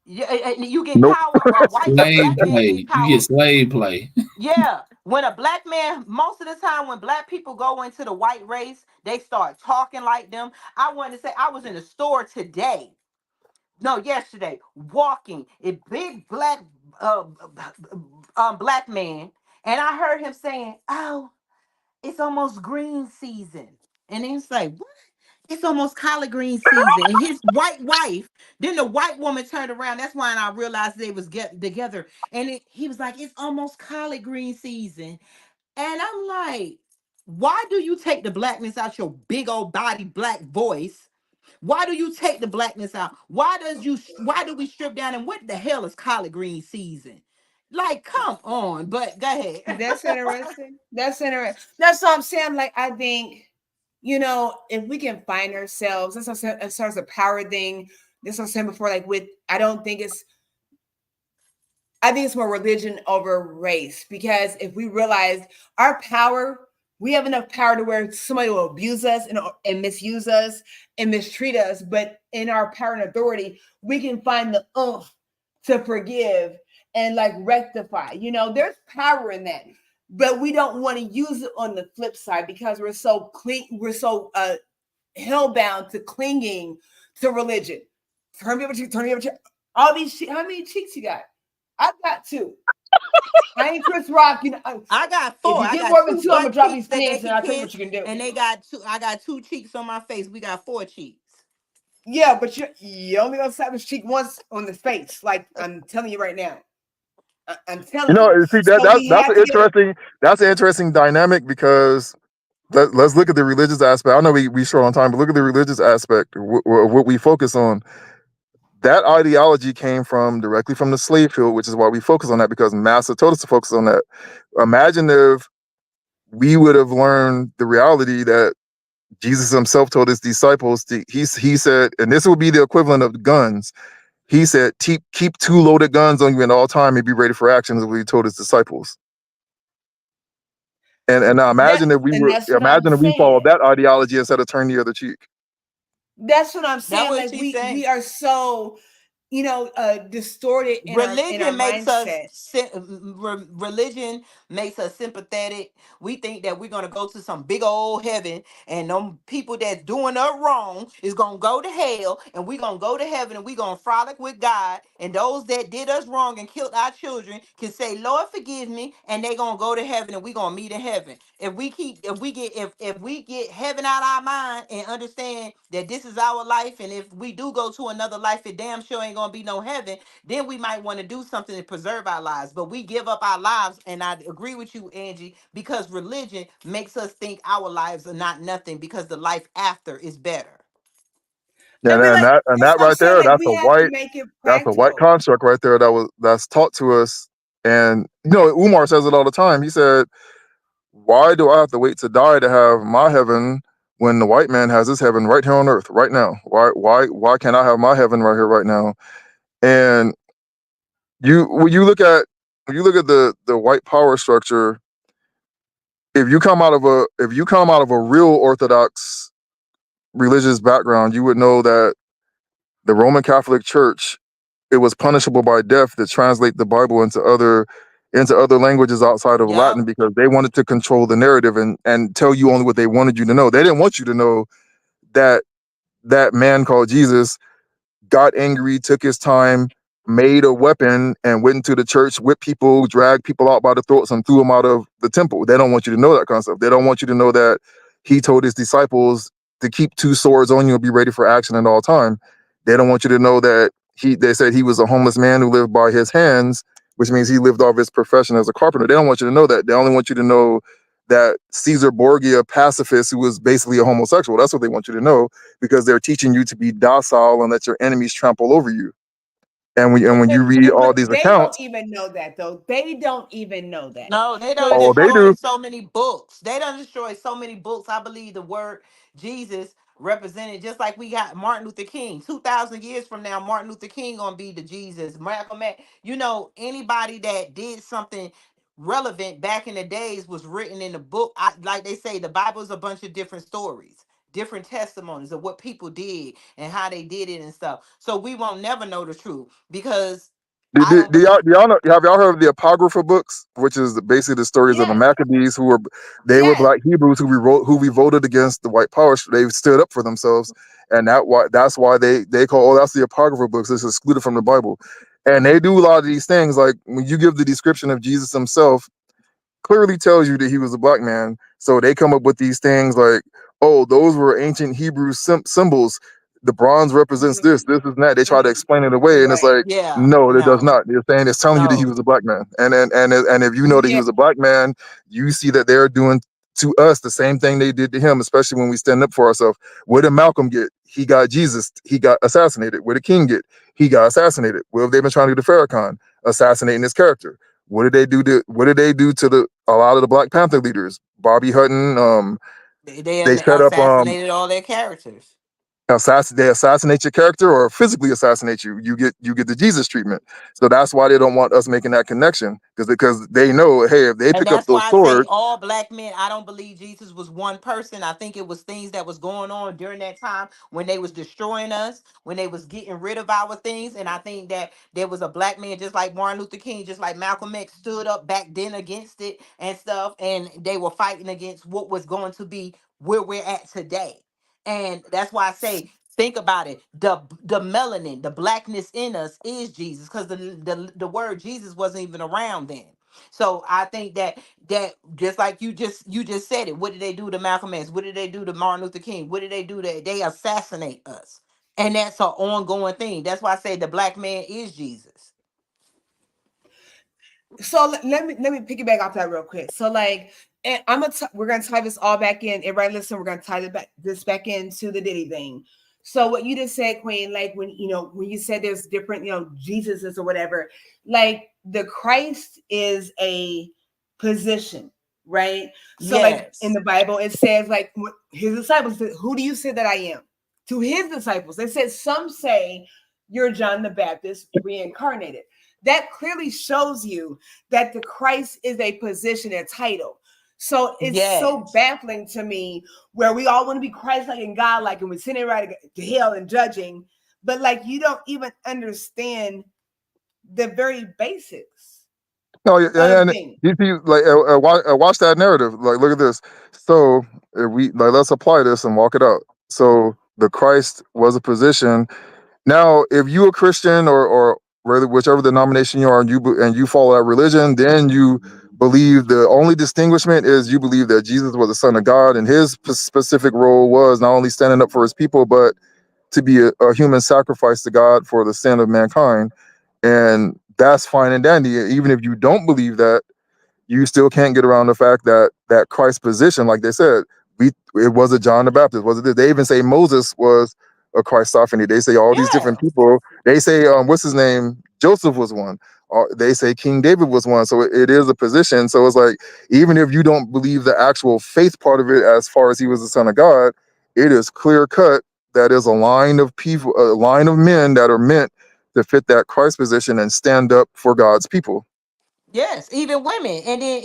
You get Nope. power. A Slave black man play. get You power. get slave play. Yeah, when a black man, most of the time when black people go into the white race, they start talking like them. I wanted to say I was in the store today. No, yesterday, walking a big black black man, and I heard him saying, "Oh, it's almost green season," and then it's like, "What? It's almost collard green season." And his white wife, then the white woman turned around. That's why I realized they was getting together, and he was like, "It's almost collard green season," and I'm like, "Why do you take the blackness out your big old body black voice? Why do you take the blackness out? Why do we strip down? And what the hell is collard green season? Like, come on." But go ahead. That's interesting. That's interesting. That's what I'm saying. Like, I think, if we can find ourselves, that's what I'm saying, as a power thing. This was saying before, like I think it's more religion over race, because if we realize our power, we have enough power to where somebody will abuse us and misuse us and mistreat us. But in our power and authority, we can find the oomph to forgive and like rectify. There's power in that. But we don't want to use it on the flip side because we're so hellbound to clinging to religion. Turn me over to all these. How many cheeks you got? I've got 2. I ain't Chris Rock. I got 4. If you I get got more than 2, I'm gonna drop cheeks these that they pants and can I'll tell you kiss, what you can do. and they got 2. I got 2 cheeks on my face. We got 4 cheeks. Yeah, but you only gonna slap his cheek once on the face. Like, I'm telling you right now. I'm telling you. See So that's an interesting dynamic, because let's look at the religious aspect. I know we short on time, but look at the religious aspect of what we focus on. That ideology came directly from the slave field, which is why we focus on that, because Massa told us to focus on that. Imagine if we would have learned the reality that Jesus himself told his disciples. He said, and this would be the equivalent of guns. He said, keep 2 loaded guns on you at all time and be ready for action, is what he told his disciples. And now imagine if we followed that ideology instead of turn the other cheek. That's what I'm saying. That's what Like, she's saying. we are so distorted in Religion our makes mindset. religion makes us sympathetic. We think that we're gonna go to some big old heaven, and them people that's doing us wrong is gonna go to hell, and we're gonna go to heaven, and we're gonna frolic with God. And those that did us wrong and killed our children can say, "Lord, forgive me," and they gonna go to heaven, and we're gonna meet in heaven. If we get heaven out of our mind and understand that this is our life, and if we do go to another life, it damn sure ain't gonna be no heaven, then we might want to do something to preserve our lives. But we give up our lives, and I agree with you, Angie, because religion makes us think our lives are not nothing, because the life after is better. Yeah, and that right there, that's a white construct right there that's taught to us. And Umar says it all the time. He said, "Why do I have to wait to die to have my heaven when the white man has his heaven right here on earth right now? Why can't I have my heaven right here right now?" And when you look at the white power structure, if you come out of a real Orthodox religious background, you would know that the Roman Catholic Church, it was punishable by death to translate the Bible into other languages outside of Latin, because they wanted to control the narrative and tell you only what they wanted you to know. They didn't want you to know that that man called Jesus got angry, took his time, made a weapon, and went into the church, whipped people, dragged people out by the throats, and threw them out of the temple. They don't want you to know that concept. They don't want you to know that he told his disciples to keep 2 swords on you and be ready for action at all time. They don't want you to know that they said he was a homeless man who lived by his hands, which means he lived off his profession as a carpenter. They don't want you to know that. They only want you to know that Caesar Borgia, pacifist, who was basically a homosexual. That's what they want you to know, because they're teaching you to be docile and let your enemies trample over you. And when you read all these accounts, they don't even know that, though. They don't even know that. No, they don't they destroy do. so many books. They don't destroy so many books. I believe the word Jesus represented, just like we got Martin Luther King. 2,000 years from now, Martin Luther King gonna be the Jesus. Malcolm X, anybody that did something relevant back in the days was written in the book. Like they say, the Bible is a bunch of different stories, different testimonies of what people did and how they did it and stuff. So we won't never know the truth, because Do y'all know? Have y'all heard of the Apocrypha books, which is basically the stories of the Maccabees, who were Black Hebrews who revolted against the white power. They stood up for themselves, and that's why they call that's the Apocrypha books. It's excluded from the Bible. And they do a lot of these things. Like when you give the description of Jesus himself, clearly tells you that he was a black man. So they come up with these things like, oh, those were ancient Hebrew symbols. The bronze represents this and that. They try to explain it away, and it's Right. like, Yeah, no, it does no, not. They're saying it's telling you that he no. was a black man, and if you know that he Yeah. was a black man, you see that they're doing to us the same thing they did to him, especially when we stand up for ourselves. What did Malcolm get? He got Jesus. He got assassinated. What did King get? He got assassinated. What have they been trying to do to Farrakhan? Assassinating his character. What did they do to a lot of the Black Panther leaders? Bobby Hutton, They they set up assassinated all their characters. they assassinate your character or physically assassinate you. You get the Jesus treatment. So that's why they don't want us making that connection, because they know, hey, if they And pick up that's those why I say swords, all black men, I don't believe Jesus was one person. I think it was things that was going on during that time when they was destroying us, when they was getting rid of our things. And I think that there was a black man just like Martin Luther King, just like Malcolm X stood up back then against it and stuff. And they were fighting against what was going to be where we're at today. And that's why I say, think about it. The melanin, the blackness in us is Jesus, because the word Jesus wasn't even around then. So I think that just like you just said it. What did they do to Malcolm X? What did they do to Martin Luther King? What did they do to they assassinate us? And that's an ongoing thing. That's why I say the black man is Jesus. So let me piggyback off that real quick. So like, and we're gonna tie this all back in. Everybody listen, we're gonna tie this back into the Diddy thing. So what you just said, Queen, like when you said there's different, Jesuses or whatever, like the Christ is a position, right? So like in Yes. the Bible, it says like his disciples said, "Who do you say that I am?" To his disciples, they said, "Some say you're John the Baptist reincarnated." That clearly shows you that the Christ is a position, a title. So it's so Yes. baffling to me where we all want to be Christ-like and God-like, and we're sitting right to hell and judging, but like you don't even understand the very basics no, yeah, of and things. you see, like, watch that narrative. Like, look at this. So if we like, let's apply this and walk it out. So the Christ was a position. Now, if you a Christian or really whichever denomination you are, and you follow that religion, then you believe the only distinguishment is you believe that Jesus was the Son of God, and his specific role was not only standing up for his people, but to be a human sacrifice to God for the sin of mankind. And that's fine and dandy. Even if you don't believe that, you still can't get around the fact that Christ's position, like they said, it was a John the Baptist. Was it? They even say Moses was a Christophany. They say all these different Yeah. people. They say what's his name? Joseph was one. They say King David was one. So it is a position. So it's like, even if you don't believe the actual faith part of it, as far as he was the Son of God, it is clear cut that is a line of people, a line of men that are meant to fit that Christ position and stand up for God's people. Yes, even women. And then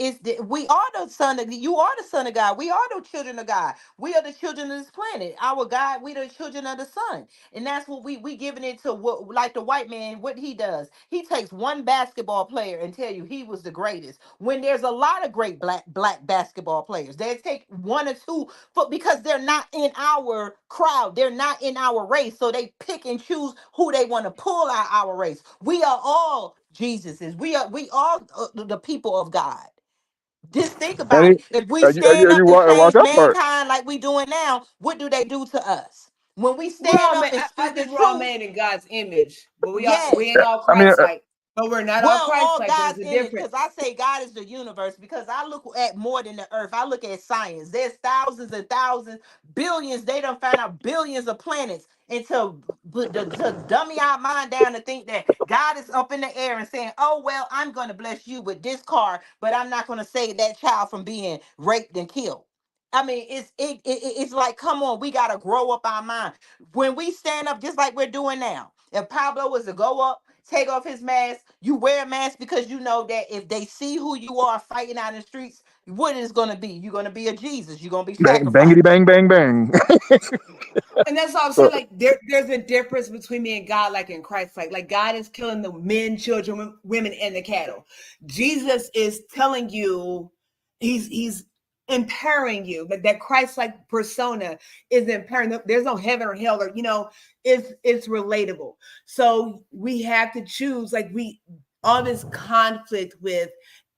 we are the son of you are the son of God. We are the children of God. We are the children of this planet. Our God, we the children of the sun. And that's what we giving it to, what like the white man, what he does. He takes one basketball player and tell you he was the greatest. When there's a lot of great black basketball players. They take one or two because they're not in our crowd. They're not in our race. So they pick and choose who they want to pull out our race. We are all Jesuses. We all the people of God. Just think about And it. If we stand you up and watch change that part. mankind like we doing now, what do they do to us? When we We're stand all up made. and I speak the think we're all truth, made in God's image, but we yes. ain't all I mean, Christ-like. But we're not all Well, all Christ-like. There's God's a image, because I difference. say God is the universe, because I look at more than the earth. I look at science. There's thousands and thousands, billions. They done found out billions of planets. And to dummy our mind down to think that God is up in the air and saying, oh, well, I'm going to bless you with this car, but I'm not going to save that child from being raped and killed. I mean, it's like, come on, we got to grow up our mind. When we stand up, just like we're doing now, if Pablo was to go up, take off his mask, you wear a mask because you know that if they see who you are fighting out in the streets, what is going to be? You're going to be a Jesus. You're going to be bangity sacrificed. bang bang bang. And that's all I'm So, saying. Like there's a difference between being God like and Christ like. Like God is killing the men, children, women, and the cattle. Jesus is telling you, he's empowering you. That Christ-like persona is empowering. There's no heaven or hell, or it's relatable. So we have to choose, all this conflict with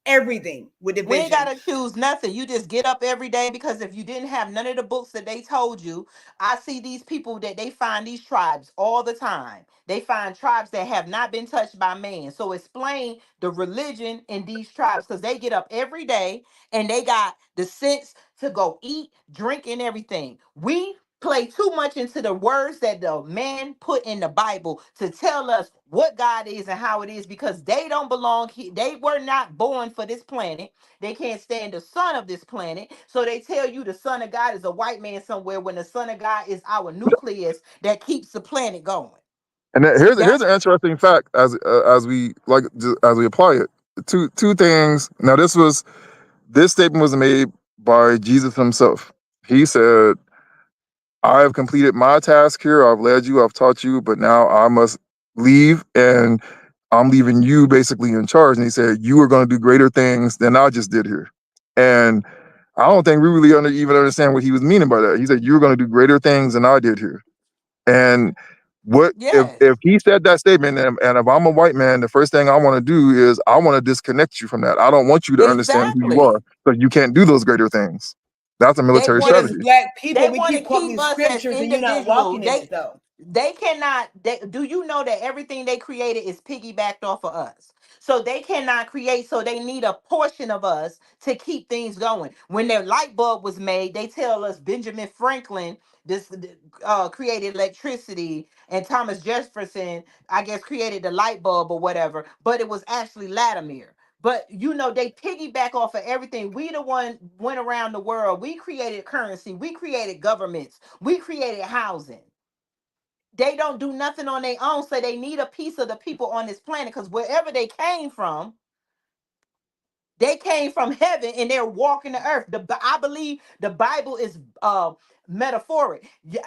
everything, with division. We ain't gotta choose nothing. You just get up every day, because if you didn't have none of the books that they told you, I see these people that they find these tribes all the time. They find tribes that have not been touched by man. So explain the religion in these tribes, because they get up every day and they got the sense to go eat, drink, and everything. We play too much into the words that the man put in the Bible to tell us what God is and how it is, because they don't belong here. They were not born for this planet. They can't stand the son of this planet. So they tell you the son of God is a white man somewhere, when the son of God is our nucleus that keeps the planet going. And here's That's an interesting fact as we apply it. Two things. Now this statement was made by Jesus himself. He said, I have completed my task here. I've led you, I've taught you, but now I must leave, and I'm leaving you basically in charge. And he said, you are going to do greater things than I just did here. And I don't think we really even understand what he was meaning by that. He said, you're going to do greater things than I did here. And what yes. if he said that statement, and if I'm a white man, the first thing I want to do is I want to disconnect you from that. I don't want you to understand who you are, Exactly. so you can't do those greater things. That's a They military want As to strategy. Black people, they we want to keep quoting keep these us as scriptures and you're not individuals. walking in it, though. They cannot. Do you know that everything they created is piggybacked off of us? So they cannot create. So they need a portion of us to keep things going. When their light bulb was made, they tell us Benjamin Franklin created electricity, and Thomas Jefferson, I guess, created the light bulb or whatever. But it was actually Latimer. But they piggyback off of everything. We the one went around the world. We created currency. We created governments. We created housing. They don't do nothing on their own, so they need a piece of the people on this planet, because wherever they came from heaven, and they're walking the earth. I believe the Bible is metaphoric. Yeah,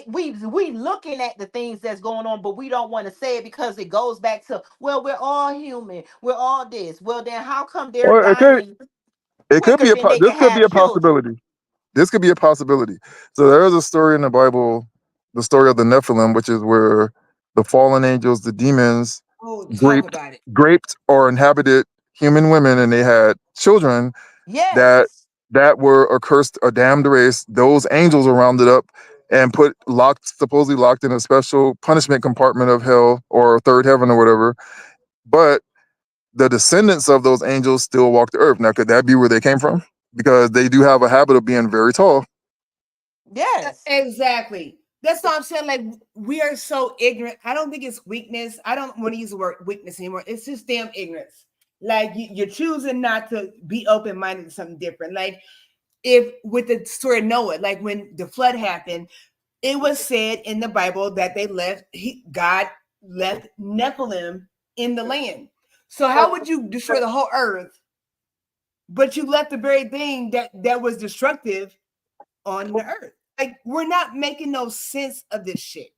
we looking at the things that's going on, but we don't want to say it, because it goes back to, well, we're all human, we're all this. Well, then how come they're Or dying it could quicker be than they this can could be have a children? possibility. This could be a possibility. So there is a story in the Bible, the story of the Nephilim, which is where the fallen angels, the demons, Oh, talk graped, about it. graped or inhabited human women, and they had children that Yes. were a cursed, a damned race. Those angels were rounded up and supposedly locked in a special punishment compartment of hell or third heaven or whatever. But the descendants of those angels still walk the earth. Now, could that be where they came from? Because they do have a habit of being very tall. Yes. Exactly. That's what I'm saying. Like, we are so ignorant. I don't think it's weakness. I don't want to use the word weakness anymore. It's just damn ignorance. Like, you're choosing not to be open-minded to something different. Like, if with the story of Noah, like when the flood happened, it was said in the Bible that God left Nephilim in the land. So how would you destroy the whole earth, but you left the very thing that was destructive on the earth? Like, we're not making no sense of this shit.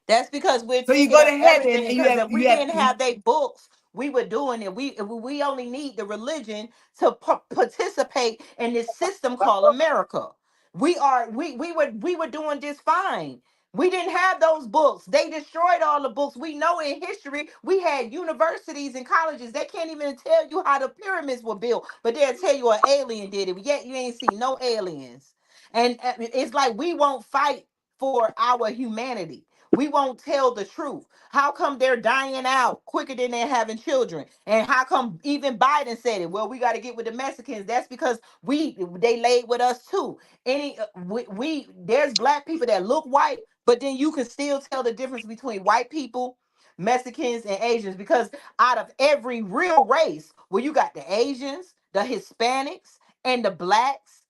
That's because we're So you thinking go of to heaven everything. and Because if we didn't have their books, we were doing it. We only need the religion to participate in this system called America. We were doing just fine. We didn't have those books. They destroyed all the books. We know in history we had universities and colleges. They can't even tell you how the pyramids were built, but they'll tell you an alien did it. Yet you ain't see no aliens. And it's like we won't fight for our humanity. We won't tell the truth. How come they're dying out quicker than they're having children? And how come even Biden said it? Well, we got to get with the Mexicans. That's because they laid with us too. There's black people that look white, but then you can still tell the difference between white people, Mexicans, and Asians, because out of every real race, where you got the Asians, the Hispanics, and the blacks,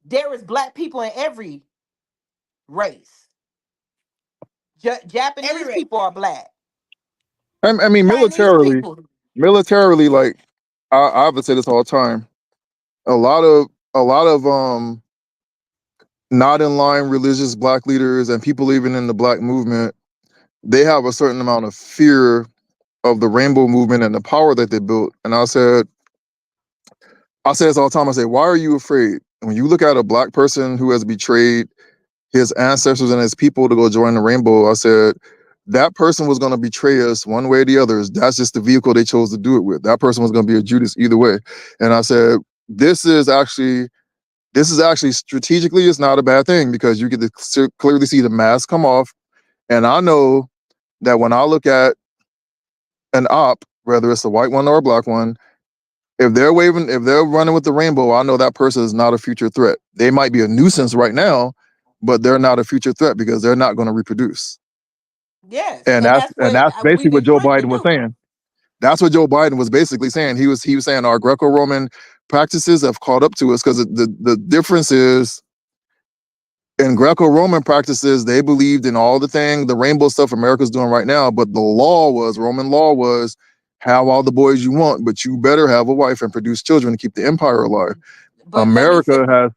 there is black people in every race. every Japanese race. people are black. I mean, Chinese people. militarily, like I would say this all the time. A lot of not in line religious black leaders and people even in the black movement, they have a certain amount of fear of the rainbow movement and the power that they built. And I said, I say this all the time. I say, why are you afraid? When you look at a black person who has betrayed his ancestors and his people to go join the rainbow, I said, that person was going to betray us one way or the other. That's just the vehicle they chose to do it with. That person was going to be a Judas either way. And I said, this is actually strategically, it's not a bad thing because you get to clearly see the mask come off. And I know that when I look at an op, whether it's a white one or a black one, if they're running with the rainbow, I know that person is not a future threat. They might be a nuisance right now, but they're not a future threat because they're not going to reproduce. Yes, And and that's that's what basically we've what been Joe trained to Biden was do. saying. That's what Joe Biden was basically saying. He was saying our Greco-Roman practices have caught up to us because the difference is in Greco-Roman practices, they believed in all the rainbow stuff America's doing right now, but the Roman law was have all the boys you want, but you better have a wife and produce children to keep the empire alive. But let me say, America has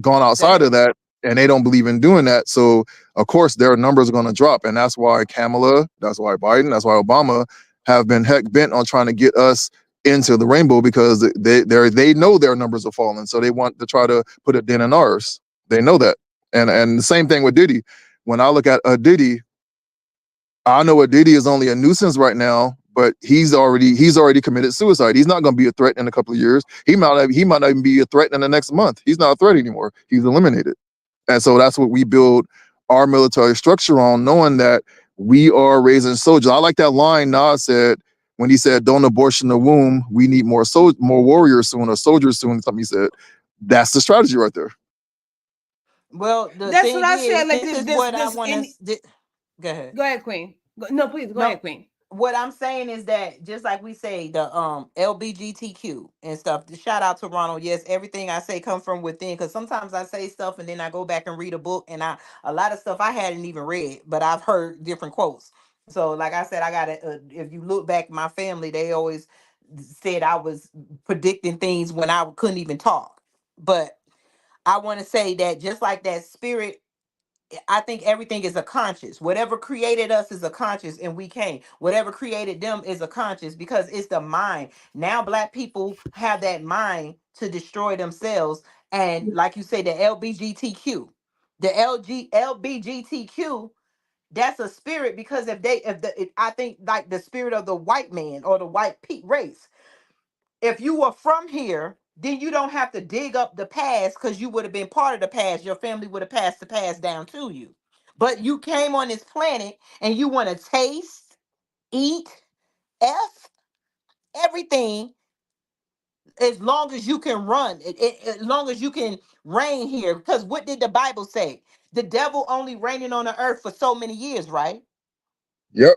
gone outside of that and they don't believe in doing that. So of course their numbers are going to drop. And that's why Kamala, that's why Biden, that's why Obama have been heck bent on trying to get us into the rainbow because they know their numbers are falling. So they want to try to put a dent in ours. They know that. And the same thing with Diddy. When I look at Diddy, I know Diddy is only a nuisance right now, but he's already committed suicide. He's not going to be a threat in a couple of years. He might not even be a threat in the next month. He's not a threat anymore. He's eliminated. And so that's what we build our military structure on, knowing that we are raising soldiers. I like that line Nas said when he said, "Don't abortion the womb. We need more warriors soon or soldiers soon." Something he said. That's the strategy right there. well, the That's what thing I is, said. Like this is what I want to. Go ahead. Go ahead, Queen. No, please go No, ahead, Queen. what I'm saying is that just like we say the LBGTQ and stuff. Shout out to Ronald. Yes, everything I say come from within. Because sometimes I say stuff and then I go back and read a book, and a lot of stuff I hadn't even read, but I've heard different quotes. So, like I said, I got to. If you look back, my family they always said I was predicting things when I couldn't even talk. But I want to say that just like that spirit, I think everything is a conscious. Whatever created us is a conscious, and we came. Whatever created them is a conscious because it's the mind. Now, black people have that mind to destroy themselves. And like you say, the LBGTQ, LBGTQ, that's a spirit because I think like the spirit of the white man or the race, if you were from here, then you don't have to dig up the past because you would have been part of the past. Your family would have passed the past down to you. But you came on this planet and you want to taste, eat, F, everything as long as you can run, as long as you can reign here. Because what did the Bible say? The devil only reigning on the earth for so many years, right? Yep.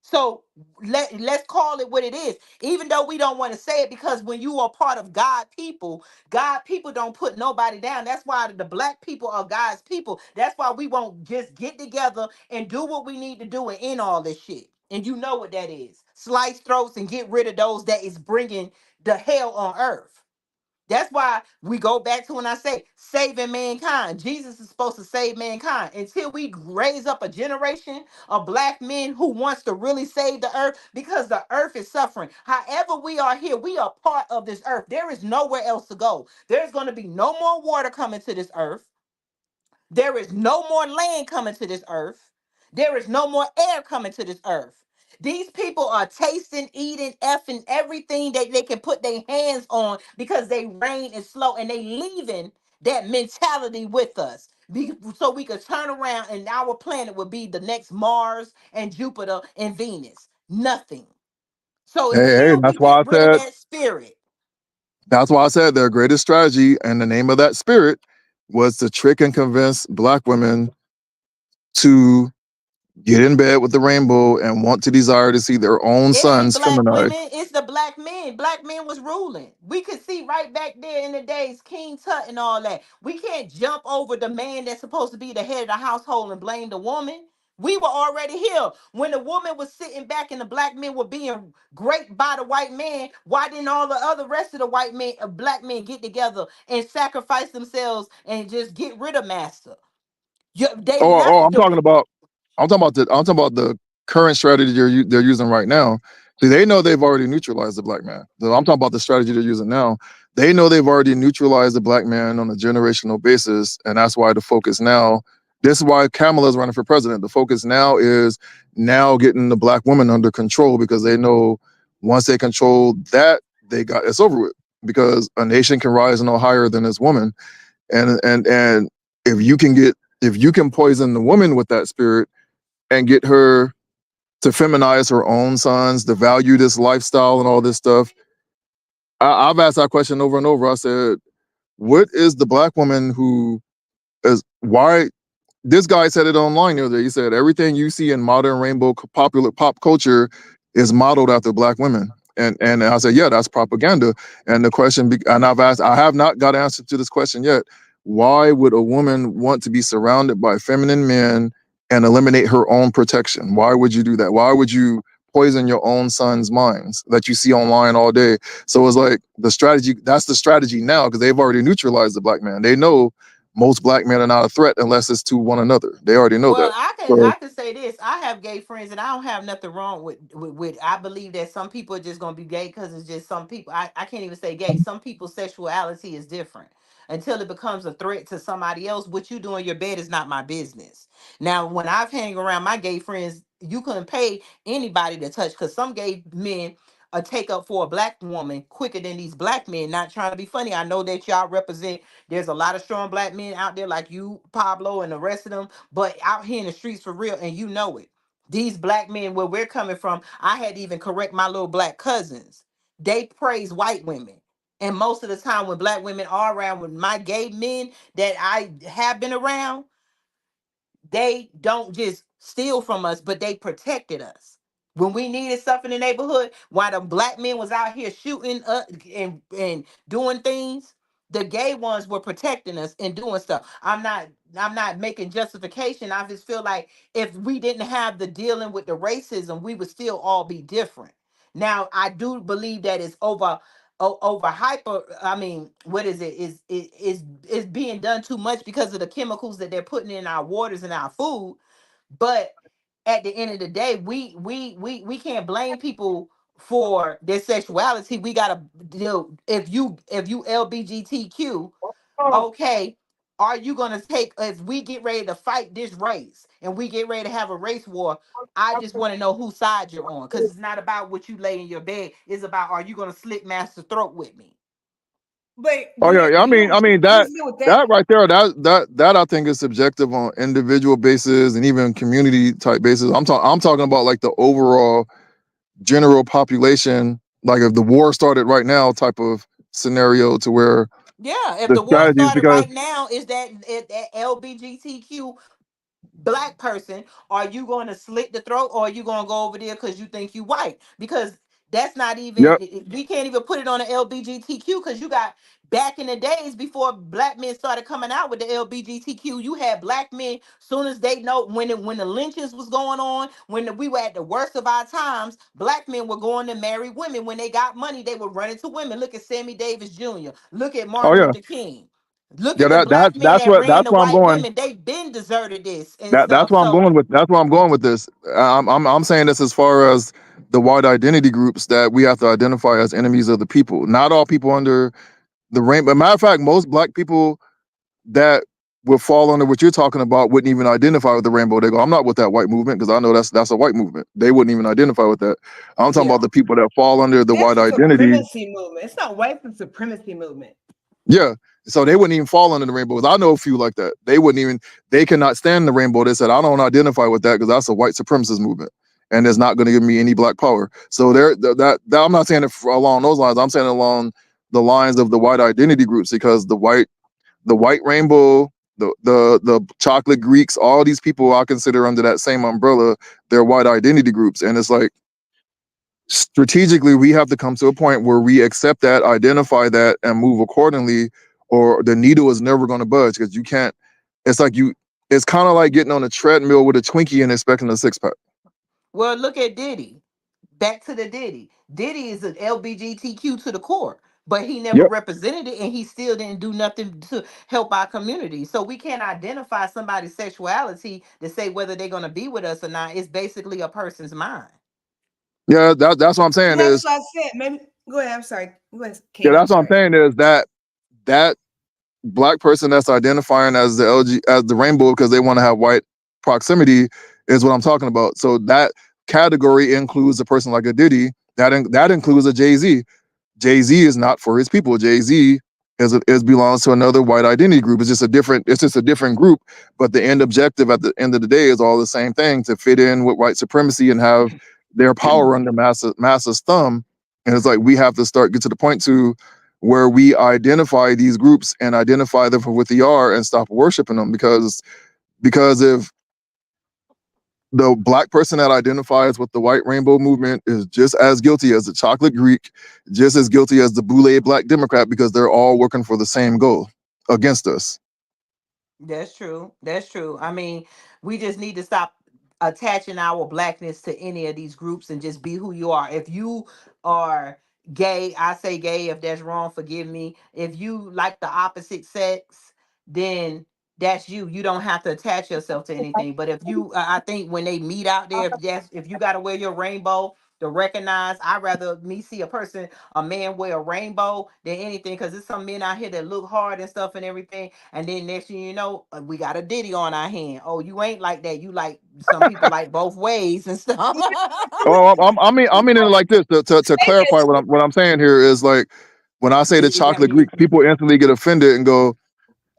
So let's call it what it is, even though we don't want to say it, because when you are part of God people don't put nobody down. That's why the black people are God's people. That's why we won't just get together and do what we need to do and end all this shit. And you know what that is: slice throats and get rid of those that is bringing the hell on earth. That's why we go back to when I say saving mankind. Jesus is supposed to save mankind. Until we raise up a generation of black men who wants to really save the earth, because the earth is suffering. However, we are here, we are part of this earth. There is nowhere else to go. There's going to be no more water coming to this earth. There is no more land coming to this earth. There is no more air coming to this earth. These people are tasting, eating, effing everything that they can put their hands on because they reign is slow, and they leaving that mentality with us. So we could turn around and our planet would be the next Mars and Jupiter and Venus. Nothing. So Hey, until we that's why get I rid of said that spirit, their greatest strategy and the name of that spirit was to trick and convince black women to get in bed with the rainbow and want to desire to see their own it ain't sons black feminized. women, it's the black men. Black men was ruling. We could see right back there in the days, King Tut and all that. We can't jump over the man that's supposed to be the head of the household and blame the woman. We were already here. When the woman was sitting back and the black men were being raped by the white man, why didn't all the other rest of the black men get together and sacrifice themselves and just get rid of master? They left I'm the talking about the current strategy they're using right now. See, they know they've already neutralized the black man. So I'm talking about the strategy they're using now. They know they've already neutralized the black man on a generational basis, and that's why the focus now. This is why Kamala's running for president. The focus now is now getting the black woman under control because they know once they control that, it's over with. Because a nation can rise no higher than its woman, and if you can poison the woman with that spirit and get her to feminize her own sons, to value this lifestyle and all this stuff. I've asked that question over and over. I said, what is the black woman who is why this guy said it online the other day. He said everything you see in modern rainbow popular pop culture is modeled after black women. And I said, yeah, that's propaganda. And the question, and I have not got an answer to this question yet. Why would a woman want to be surrounded by feminine men and eliminate her own protection? Why would you do that? Why would you poison your own son's minds that you see online all day? So it's like that's the strategy now because they've already neutralized the black man. They know most black men are not a threat unless it's to one another. They already know Well, that. I So, can say this. I have gay friends, and I don't have nothing wrong with. I believe that some people are just gonna be gay because it's just some people. I can't even say gay. Some people's sexuality is different until it becomes a threat to somebody else. What you do in your bed is not my business. Now, when I've hang around my gay friends, you couldn't pay anybody to touch because some gay men take up for a black woman quicker than these black men. Not trying to be funny. I know that y'all represent. There's a lot of strong black men out there like you, Pablo, and the rest of them, but out here in the streets for real, and you know it. These black men, where we're coming from, I had to even correct my little black cousins. They praise white women. And most of the time, when black women are around with my gay men that I have been around, they don't just steal from us, but they protected us. When we needed stuff in the neighborhood, while the black men was out here shooting up and doing things, the gay ones were protecting us and doing stuff. I'm not making justification. I just feel like if we didn't have the dealing with the racism, we would still all be different. Now, I do believe that it's over hyper. I mean, what is it? Is being done too much because of the chemicals that they're putting in our waters and our food. But at the end of the day, we can't blame people for their sexuality. We gotta deal. If you LBGTQ, okay, are you gonna take, if we get ready to fight this race and we get ready to have a race war? I just want to know whose side you're on, because it's not about what you lay in your bed. It's about, are you gonna slit master throat with me? But oh yeah, yeah. I mean here's the deal with that. that right there, that I think is subjective on individual basis and even community type basis. I'm talking about like the overall general population, like if the war started right now type of scenario to where Yeah, if the the war strategies started because right now, is that LBGTQ black person, are you going to slit the throat, or are you going to go over there because you think you white? Because that's not even, yep. we can't even put it on the LBGTQ, because you got, back in the days before black men started coming out with the LBGTQ, you had black men, soon as they know, when the lynchings was going on, we were at the worst of our times, black men were going to marry women. When they got money, they were running to women. Look at Sammy Davis Jr., look at Oh Martin yeah, Luther King. Look yeah. at the black men That's that what ran the I'm white going. women. They've been deserted this and That's stuff. where I'm So going with. That's where I'm going with this. I'm saying this as far as the white identity groups that we have to identify as enemies of the people. Not all people under the rainbow. Matter of fact, most black people that would fall under what you're talking about wouldn't even identify with the rainbow. They go, I'm not with that white movement because I know that's a white movement. They wouldn't even identify with that. I'm talking yeah. about the people that fall under the It's white a identity. supremacy movement. It's not white supremacy movement. Yeah. So they wouldn't even fall under the rainbow. I know a few like that. They cannot stand the rainbow. They said, I don't identify with that because that's a white supremacist movement. And it's not going to give me any black power. So that I'm not saying it along those lines. I'm saying along the lines of the white identity groups, because the white rainbow, the chocolate Greeks, all these people I consider under that same umbrella, they're white identity groups. And it's like, strategically we have to come to a point where we accept that, identify that, and move accordingly, or the needle is never going to budge. Because you can't, it's like it's kind of like getting on a treadmill with a Twinkie and expecting a six-pack. Well, look at Diddy. Back to the Diddy. Diddy is an LBGTQ to the core, but he never Yep. represented it, and he still didn't do nothing to help our community. So we can't identify somebody's sexuality to say whether they're going to be with us or not. It's basically a person's mind. Yeah, that's what I'm saying That's is. what I said. Maybe go ahead. I'm sorry. Go ahead, King, Yeah, that's what I'm saying is that black person that's identifying as the as the rainbow because they want to have white proximity is what I'm talking about. So that category includes a person like a Diddy. That includes a Jay-Z. Jay-Z is not for his people. Jay-Z is belongs to another white identity group. It's just a different group, but the end objective at the end of the day is all the same thing, to fit in with white supremacy and have their power under massa's thumb. And it's like we have to get to the point to where we identify these groups and identify them for what they are and stop worshiping them, because if the black person that identifies with the white rainbow movement is just as guilty as the chocolate Greek, just as guilty as the boule black Democrat, because they're all working for the same goal against us. That's true. That's true. I mean, we just need to stop attaching our blackness to any of these groups and just be who you are. If you are gay, I say gay. If that's wrong, forgive me. If you like the opposite sex, then that's you. You don't have to attach yourself to anything. But if you, I think when they meet out there, if you got to wear your rainbow to recognize, I'd rather me see a man wear a rainbow than anything, because there's some men out here that look hard and stuff and everything, and then next thing you know, we got a Diddy on our hand. Oh, you ain't like that. You like, some people like both ways and stuff. Oh, I mean it like this to clarify what I'm saying here is, like, when I say the Diddy got chocolate me. Greek, people instantly get offended and go,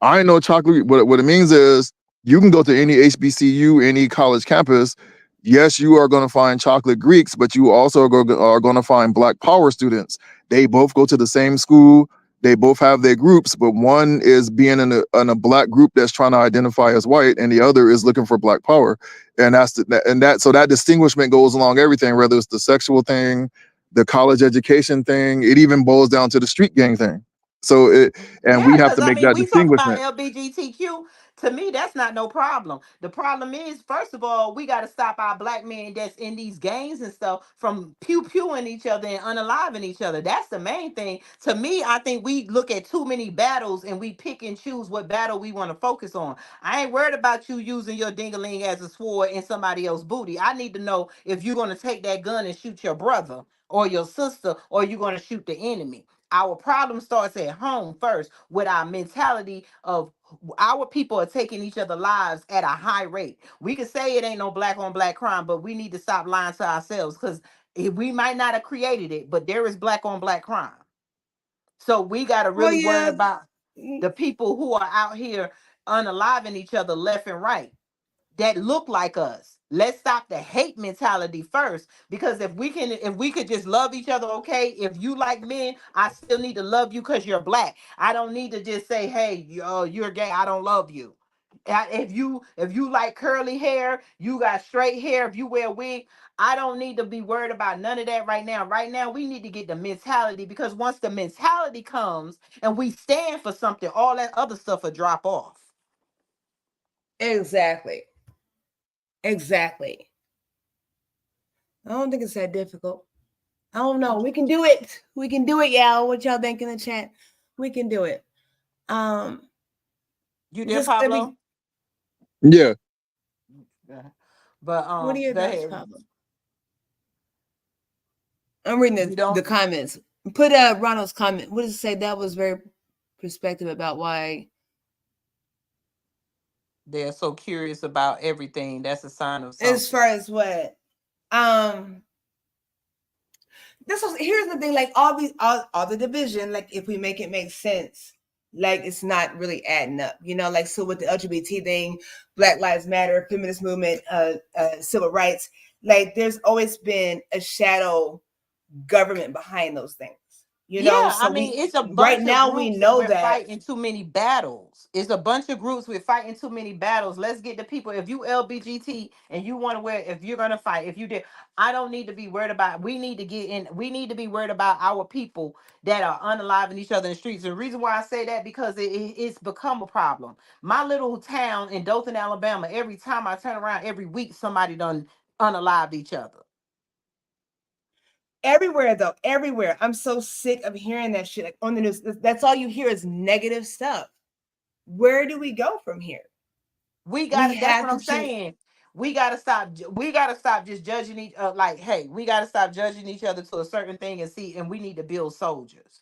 I ain't no chocolate. What it means is you can go to any HBCU, any college campus. Yes, you are going to find chocolate Greeks, but you also are going to find Black Power students. They both go to the same school. They both have their groups, but one is being in a Black group that's trying to identify as white, and the other is looking for Black Power. And so that distinguishment goes along everything, whether it's the sexual thing, the college education thing, it even boils down to the street gang thing. So we Yeah, have because to I make mean, that we talk about distinguishment. LBGTQ. To me, that's not no problem. The problem is, first of all, we got to stop our black men that's in these gangs and stuff from pew-pewing each other and unaliving each other. That's the main thing. To me, I think we look at too many battles and we pick and choose what battle we want to focus on. I ain't worried about you using your dingaling as a sword in somebody else's booty. I need to know if you're going to take that gun and shoot your brother or your sister, or you're going to shoot the enemy. Our problem starts at home first, with our mentality of our people are taking each other's lives at a high rate. We can say it ain't no black on black crime, but we need to stop lying to ourselves, because we might not have created it, but there is black on black crime. So we got to Well, really worry yeah. about the people who are out here unaliving each other left and right that look like us. Let's stop the hate mentality first, because if we could just love each other, okay. If you like men, I still need to love you because you're black. I don't need to just say, hey, you're gay, I don't love you. If you like curly hair, you got straight hair, if you wear a wig, I don't need to be worried about none of that right now. Right now, we need to get the mentality, because once the mentality comes and we stand for something, all that other stuff will drop off. Exactly. Exactly. I don't think it's that difficult. I don't know. We can do it. We can do it, y'all. What y'all think in the chat? We can do it. You did, Pablo? Yeah. But what are your go thoughts, ahead. Pablo? I'm reading the comments. Put Ronald's comment. What does it say? That was very perspective about why they're so curious about everything. That's a sign of something. As far as what? Here's the thing, like all the division, like if we make it make sense, like it's not really adding up, like, so with the LGBT thing, Black Lives Matter, feminist movement, civil rights, like there's always been a shadow government behind those things. Yeah, so I mean, it's a bunch right of now groups we know we're that fighting too many battles. It's a bunch of groups we're fighting too many battles. Let's get the people. If you LBGT and you want to wear, if you're gonna fight, if you did, I don't need to be worried about. We need to get in. We need to be worried about our people that are unaliving each other in the streets. And the reason why I say that, because it's become a problem. My little town in Dothan, Alabama. Every time I turn around, every week somebody done unalived each other. Everywhere, though, everywhere. I'm so sick of hearing that shit, like on the news. That's all you hear is negative stuff. Where do we go from here? That's what I'm saying. we gotta stop. We gotta stop just judging each. Like, hey, we gotta stop judging each other to a certain thing and see. And we need to build soldiers.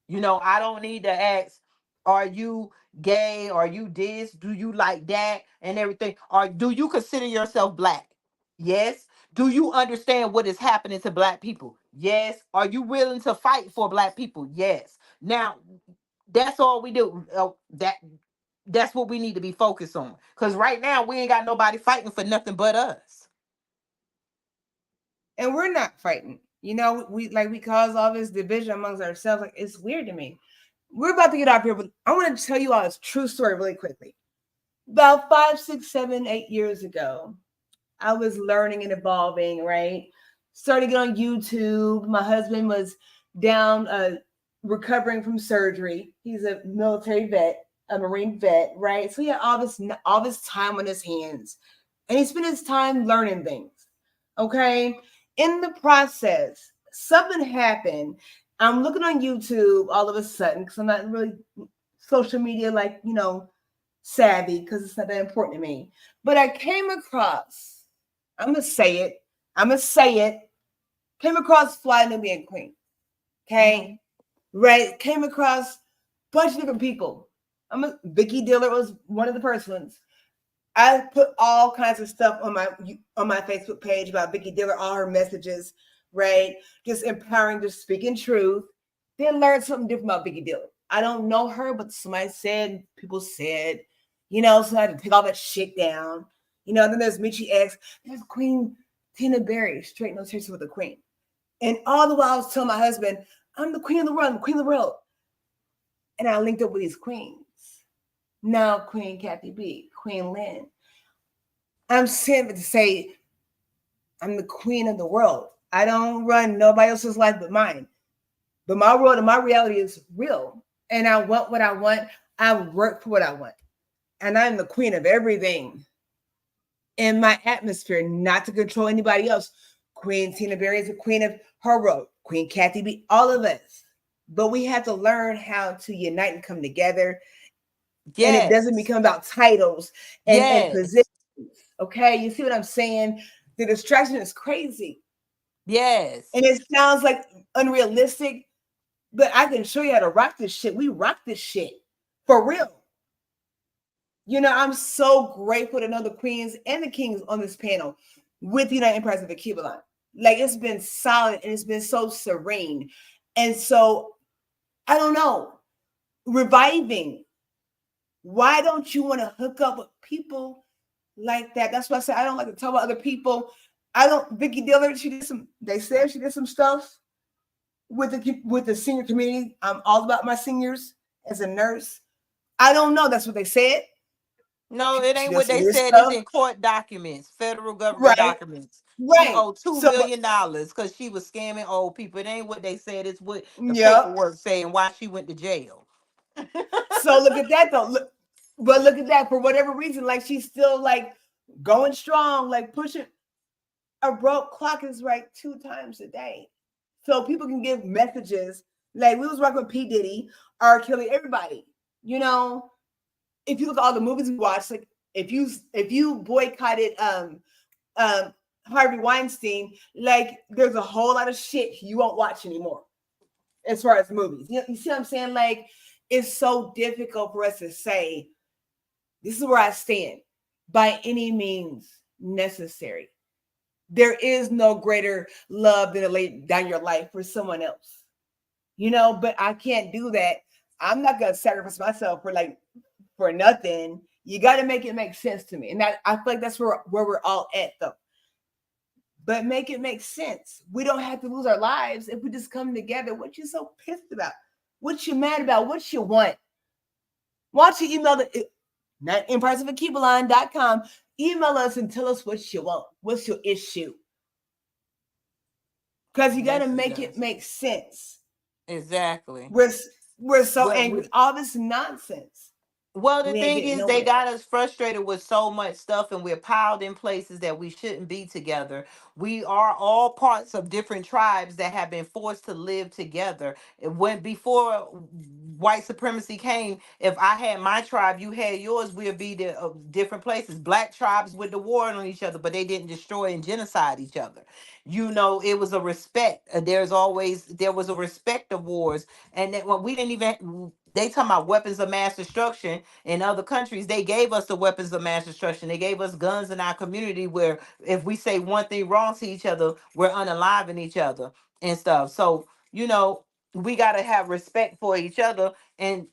You know, I don't need to ask, are you gay? Are you this? Do you like that? And everything. Or do you consider yourself black? Yes. Do you understand what is happening to black people? Yes. Are you willing to fight for black people? Yes. Now, that's all we do. That's what we need to be focused on. Because right now we ain't got nobody fighting for nothing but us. And we're not fighting. You know, we cause all this division amongst ourselves. Like, it's weird to me. We're about to get off here, but I want to tell you all this true story really quickly. About 5, 6, 7, 8 years ago, I was learning and evolving, right? Started to get on YouTube. My husband was down recovering from surgery. He's a military vet, a Marine vet, right? So he had all this time on his hands. And he spent his time learning things. Okay. In the process, something happened. I'm looking on YouTube all of a sudden because I'm not really social media, like, you know, savvy, because it's not that important to me. But I came across, I'm going to say it, came across Fly Nubian Queen. Okay. Right. Came across a bunch of different people. Vicky Diller was one of the first ones. I put all kinds of stuff on my Facebook page about Vicky Diller, all her messages, right? Just empowering, just speaking truth. Then learn something different about Vicky Diller. I don't know her, but people said, you know, so I had to take all that shit down. You know, then there's Michi X, there's Queen Tina Berry, straight no chase with the Queen. And all the while I was telling my husband, I'm the queen of the world, I'm the queen of the world. And I linked up with these queens. Now Queen Kathy B, Queen Lynn. I'm saying to say I'm the queen of the world. I don't run nobody else's life but mine. But my world and my reality is real. And I want what I want. I work for what I want. And I'm the queen of everything in my atmosphere, not to control anybody else. Queen Tina Berry is the queen of her world. Queen Kathy B, all of us. But we have to learn how to unite and come together. Yes. And it doesn't become about titles and positions. Okay, you see what I'm saying? The distraction is crazy. Yes. And it sounds like unrealistic, but I can show you how to rock this shit. We rock this shit for real. You know, I'm so grateful to know the queens and the kings on this panel with the United Empires of the Cuba line. Like, it's been solid and it's been so serene. And so, I don't know, reviving. Why don't you want to hook up with people like that? That's why I say I don't like to talk about other people. Vicky Diller, they said she did some stuff with the senior community. I'm all about my seniors as a nurse. I don't know. That's what they said. No, it ain't what they said. It's in court documents, federal government documents. Right. She owed $2 million because she was scamming old people. It ain't what they said. It's what the paperwork saying why she went to jail. So look at that though. Look at that. For whatever reason, like, she's still like going strong, like pushing. A broke clock is right 2 times a day. So people can give messages. Like, we was working with P. Diddy, R. Kelly, everybody. You know, if you look at all the movies we watched, like if you boycotted Harvey Weinstein, like, there's a whole lot of shit you won't watch anymore as far as movies. You see what I'm saying? Like, it's so difficult for us to say, this is where I stand by any means necessary. There is no greater love than to lay down your life for someone else, you know, but I can't do that. I'm not going to sacrifice myself for nothing. You got to make it make sense to me. And I feel like that's where we're all at though. But make it make sense. We don't have to lose our lives if we just come together. What you so pissed about? What you mad about? What you want? Why don't you email empiresofthekeeperline.com. Email us and tell us what you want. What's your issue? Because you got to make it make sense. Exactly. We're so angry with all this nonsense. Well, the We ain't thing getting is, they nowhere. got us frustrated with so much stuff, and we're piled in places that we shouldn't be together. We are all parts of different tribes that have been forced to live together. When before white supremacy came, if I had my tribe, you had yours, we'd be the different places. Black tribes with the war on each other, but they didn't destroy and genocide each other. You know, it was a respect. There was a respect of wars, and that when we didn't even. They talking about weapons of mass destruction in other countries. They gave us the weapons of mass destruction. They gave us guns in our community where if we say one thing wrong to each other, we're unaliving each other and stuff. So, you know, we gotta have respect for each other. And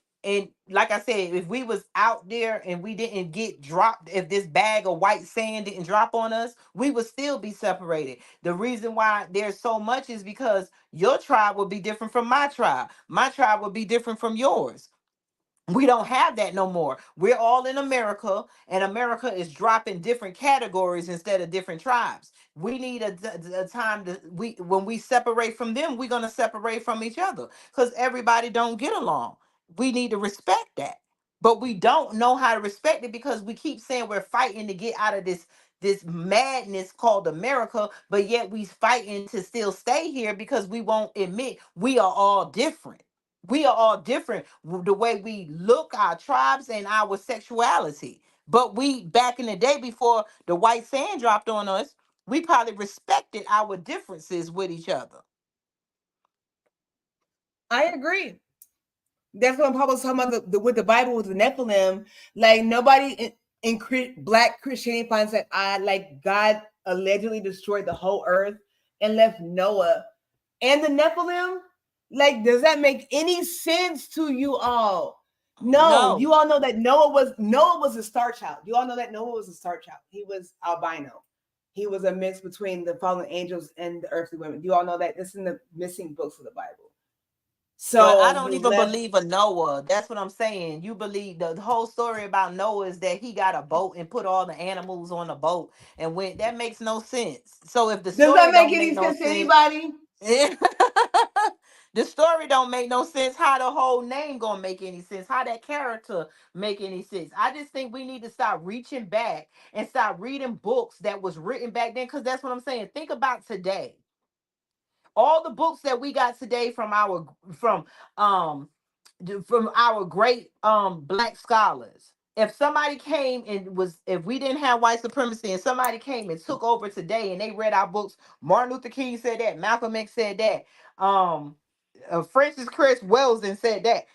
like I said, if we was out there and we didn't get dropped, if this bag of white sand didn't drop on us, we would still be separated. The reason why there's so much is because your tribe would be different from my tribe. My tribe would be different from yours. We don't have that no more. We're all in America, and America is dropping different categories instead of different tribes. We need a time to we when we separate from them, we're gonna separate from each other because everybody don't get along. We need to respect that, but we don't know how to respect it because we keep saying we're fighting to get out of this madness called America, but yet we fighting to still stay here because we won't admit we are all different. We are all different, the way we look, our tribes, and our sexuality. But we, back in the day before the white sand dropped on us, we probably respected our differences with each other. I agree. That's what Paul was talking about with the Bible with the Nephilim. Like nobody in Black Christianity finds that like God allegedly destroyed the whole earth and left Noah and the Nephilim. Like, does that make any sense to you all? No, you all know that Noah was a star child. You all know that Noah was a star child. He was albino. He was a mix between the fallen angels and the earthly women. You all know that. This is in the missing books of the Bible. But I So don't he even left. believe a Noah. That's what I'm saying. You believe the whole story about Noah is that he got a boat and put all the animals on the boat and went. That makes no sense. So if the Does that story make don't make any no sense to sense, anybody? the story don't make no sense. How the whole name gonna make any sense? How that character make any sense? I just think we need to start reaching back and start reading books that was written back then. Because that's what I'm saying. Think about today. All the books that we got today um from our great black scholars. If somebody came and was, if we didn't have white supremacy and somebody came and took over today and they read our books, Martin Luther King said that, Malcolm X said that, Francis Chris Weldon said that,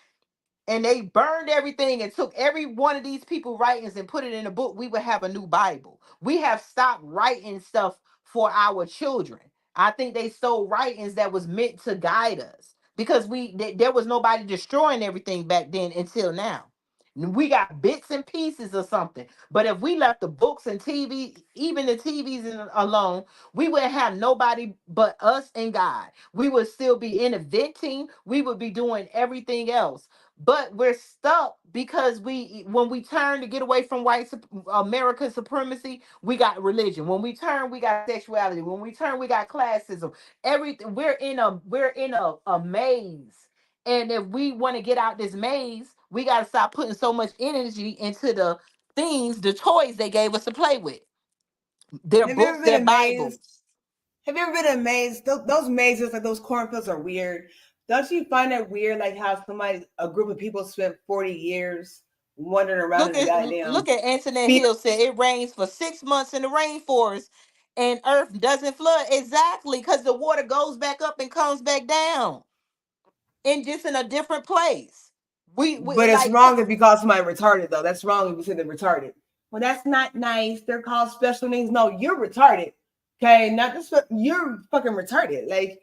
and they burned everything and took every one of these people writings and put it in a book, we would have a new Bible. We have stopped writing stuff for our children. I think they stole writings that was meant to guide us because there was nobody destroying everything back then until now. We got bits and pieces of something. But if we left the books and TV, even the TVs alone, we wouldn't have nobody but us and God. We would still be inventing. We would be doing everything else, but we're stuck because when we turn to get away from American supremacy, we got religion. When we turn, we got sexuality. When we turn, we got classism. Everything, we're in a maze. And if we want to get out this maze, we got to stop putting so much energy into the things, the toys they gave us to play with, their Have you books, ever their been amazed? Bibles. Have you ever been amazed? Those mazes, like those cornfields, are weird. Don't you find that weird? Like how a group of people spent 40 years wandering around Look in a at goddamn look at Antoinette field. Hill said it rains for 6 months in the rainforest and earth doesn't flood. Exactly, because the water goes back up and comes back down and just in a different place. We But it's like wrong if you call somebody retarded, though. That's wrong if you say they're retarded. Well, that's not nice. They're called special names. No, you're retarded. Okay, not this. You're fucking retarded. Like,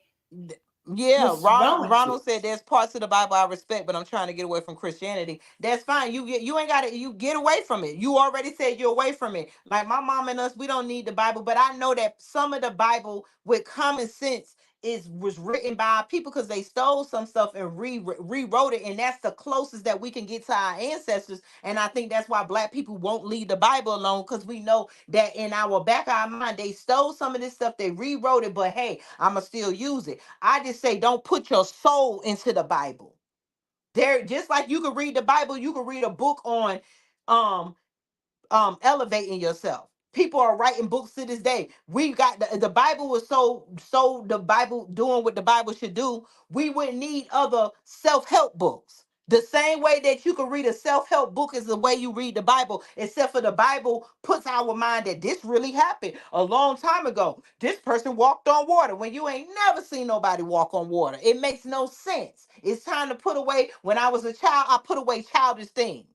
yeah, what's wrong Ronald with you? Ronald said there's parts of the Bible I respect, but I'm trying to get away from Christianity. That's fine. You ain't got to you get away from it. You already said you're away from it. Like my mom and us, we don't need the Bible, but I know that some of the Bible with common sense is was written by people because they stole some stuff and rewrote it, and that's the closest that we can get to our ancestors. And I think that's why black people won't leave the Bible alone, because we know that in our back of our mind they stole some of this stuff, they rewrote it, but hey, I'ma still use it. I just say don't put your soul into the Bible. There, just like you could read the Bible, you could read a book on um elevating yourself. People are writing books to this day. We got the Bible was so the Bible doing what the Bible should do. We wouldn't need other self-help books. The same way that you can read a self-help book is the way you read the Bible, except for the Bible puts our mind that this really happened a long time ago. This person walked on water when you ain't never seen nobody walk on water. It makes no sense. It's time to put away. When I was a child, I put away childish things.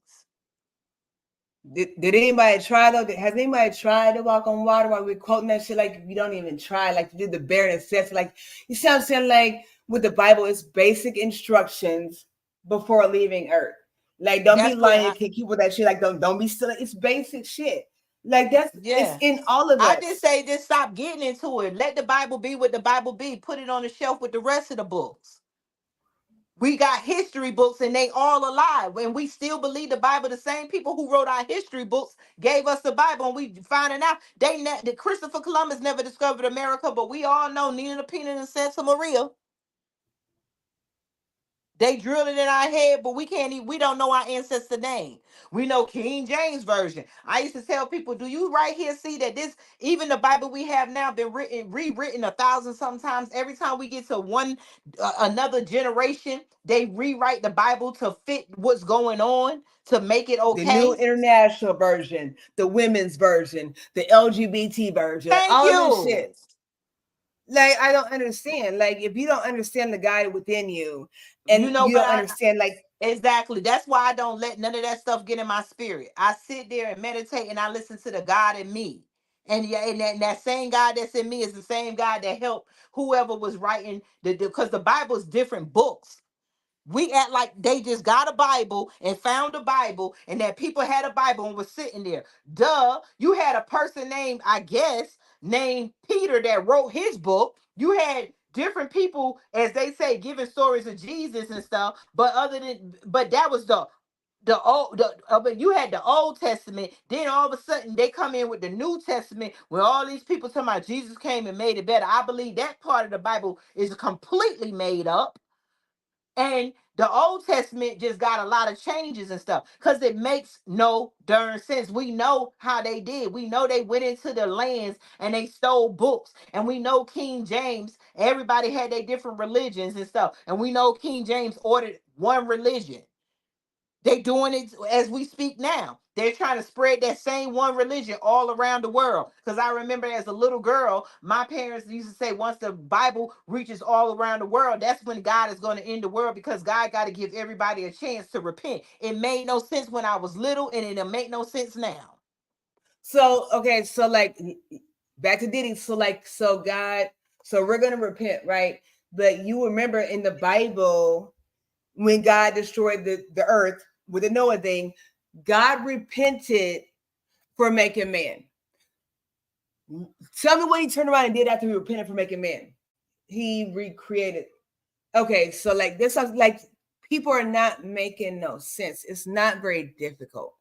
Did anybody try though? Has anybody tried to walk on water while we're quoting that shit? Like you don't even try, like to do the bare necessities. Like you see what I'm saying? Like with the Bible, it's basic instructions before leaving Earth. Like don't be lying to people that shit. Like don't be silly. It's basic shit. Like it's in all of us. I just say just stop getting into it. Let the Bible be what the Bible be. Put it on the shelf with the rest of the books. We got history books and they all alive. And we still believe the Bible. The same people who wrote our history books gave us the Bible. And we finding out that Christopher Columbus never discovered America, but we all know Nina Pina and Santa Maria. They drill it in our head, but we can't even, we don't know our ancestor name. We know King James Version. I used to tell people, do you right here see that this, even the Bible we have now been rewritten 1,000 sometimes. Every time we get to another generation, they rewrite the Bible to fit what's going on, to make it okay. The New International Version, the women's version, the LGBT version, all of this shit. Like, I don't understand. Like, if you don't understand the God within you, and you don't understand, like, exactly. That's why I don't let none of that stuff get in my spirit. I sit there and meditate and I listen to the God in me. And yeah, and that same God that's in me is the same God that helped whoever was writing because the Bible is different books. We act like they just got a Bible and found a Bible and that people had a Bible and was sitting there. Duh, you had a person named Peter that wrote his book. You had different people, as they say, giving stories of Jesus and stuff. But that was but you had the Old Testament. Then all of a sudden they come in with the New Testament where all these people talking about Jesus came and made it better. I believe that part of the Bible is completely made up. And the Old Testament just got a lot of changes and stuff because it makes no darn sense. We know how they did. We know they went into the lands and they stole books. And we know King James, everybody had their different religions and stuff. And we know King James ordered one religion. They doing it as we speak now. They're trying to spread that same one religion all around the world. Because I remember as a little girl, my parents used to say once the Bible reaches all around the world, that's when God is going to end the world because God got to give everybody a chance to repent. It made no sense when I was little and it'll make no sense now. So, okay, so like back to Diddy. So we're going to repent, right? But you remember in the Bible, when God destroyed the earth with the Noah thing, God repented for making man. Tell me what he turned around and did after he repented for making man. He recreated. Okay, so like this, like people are not making no sense. It's not very difficult.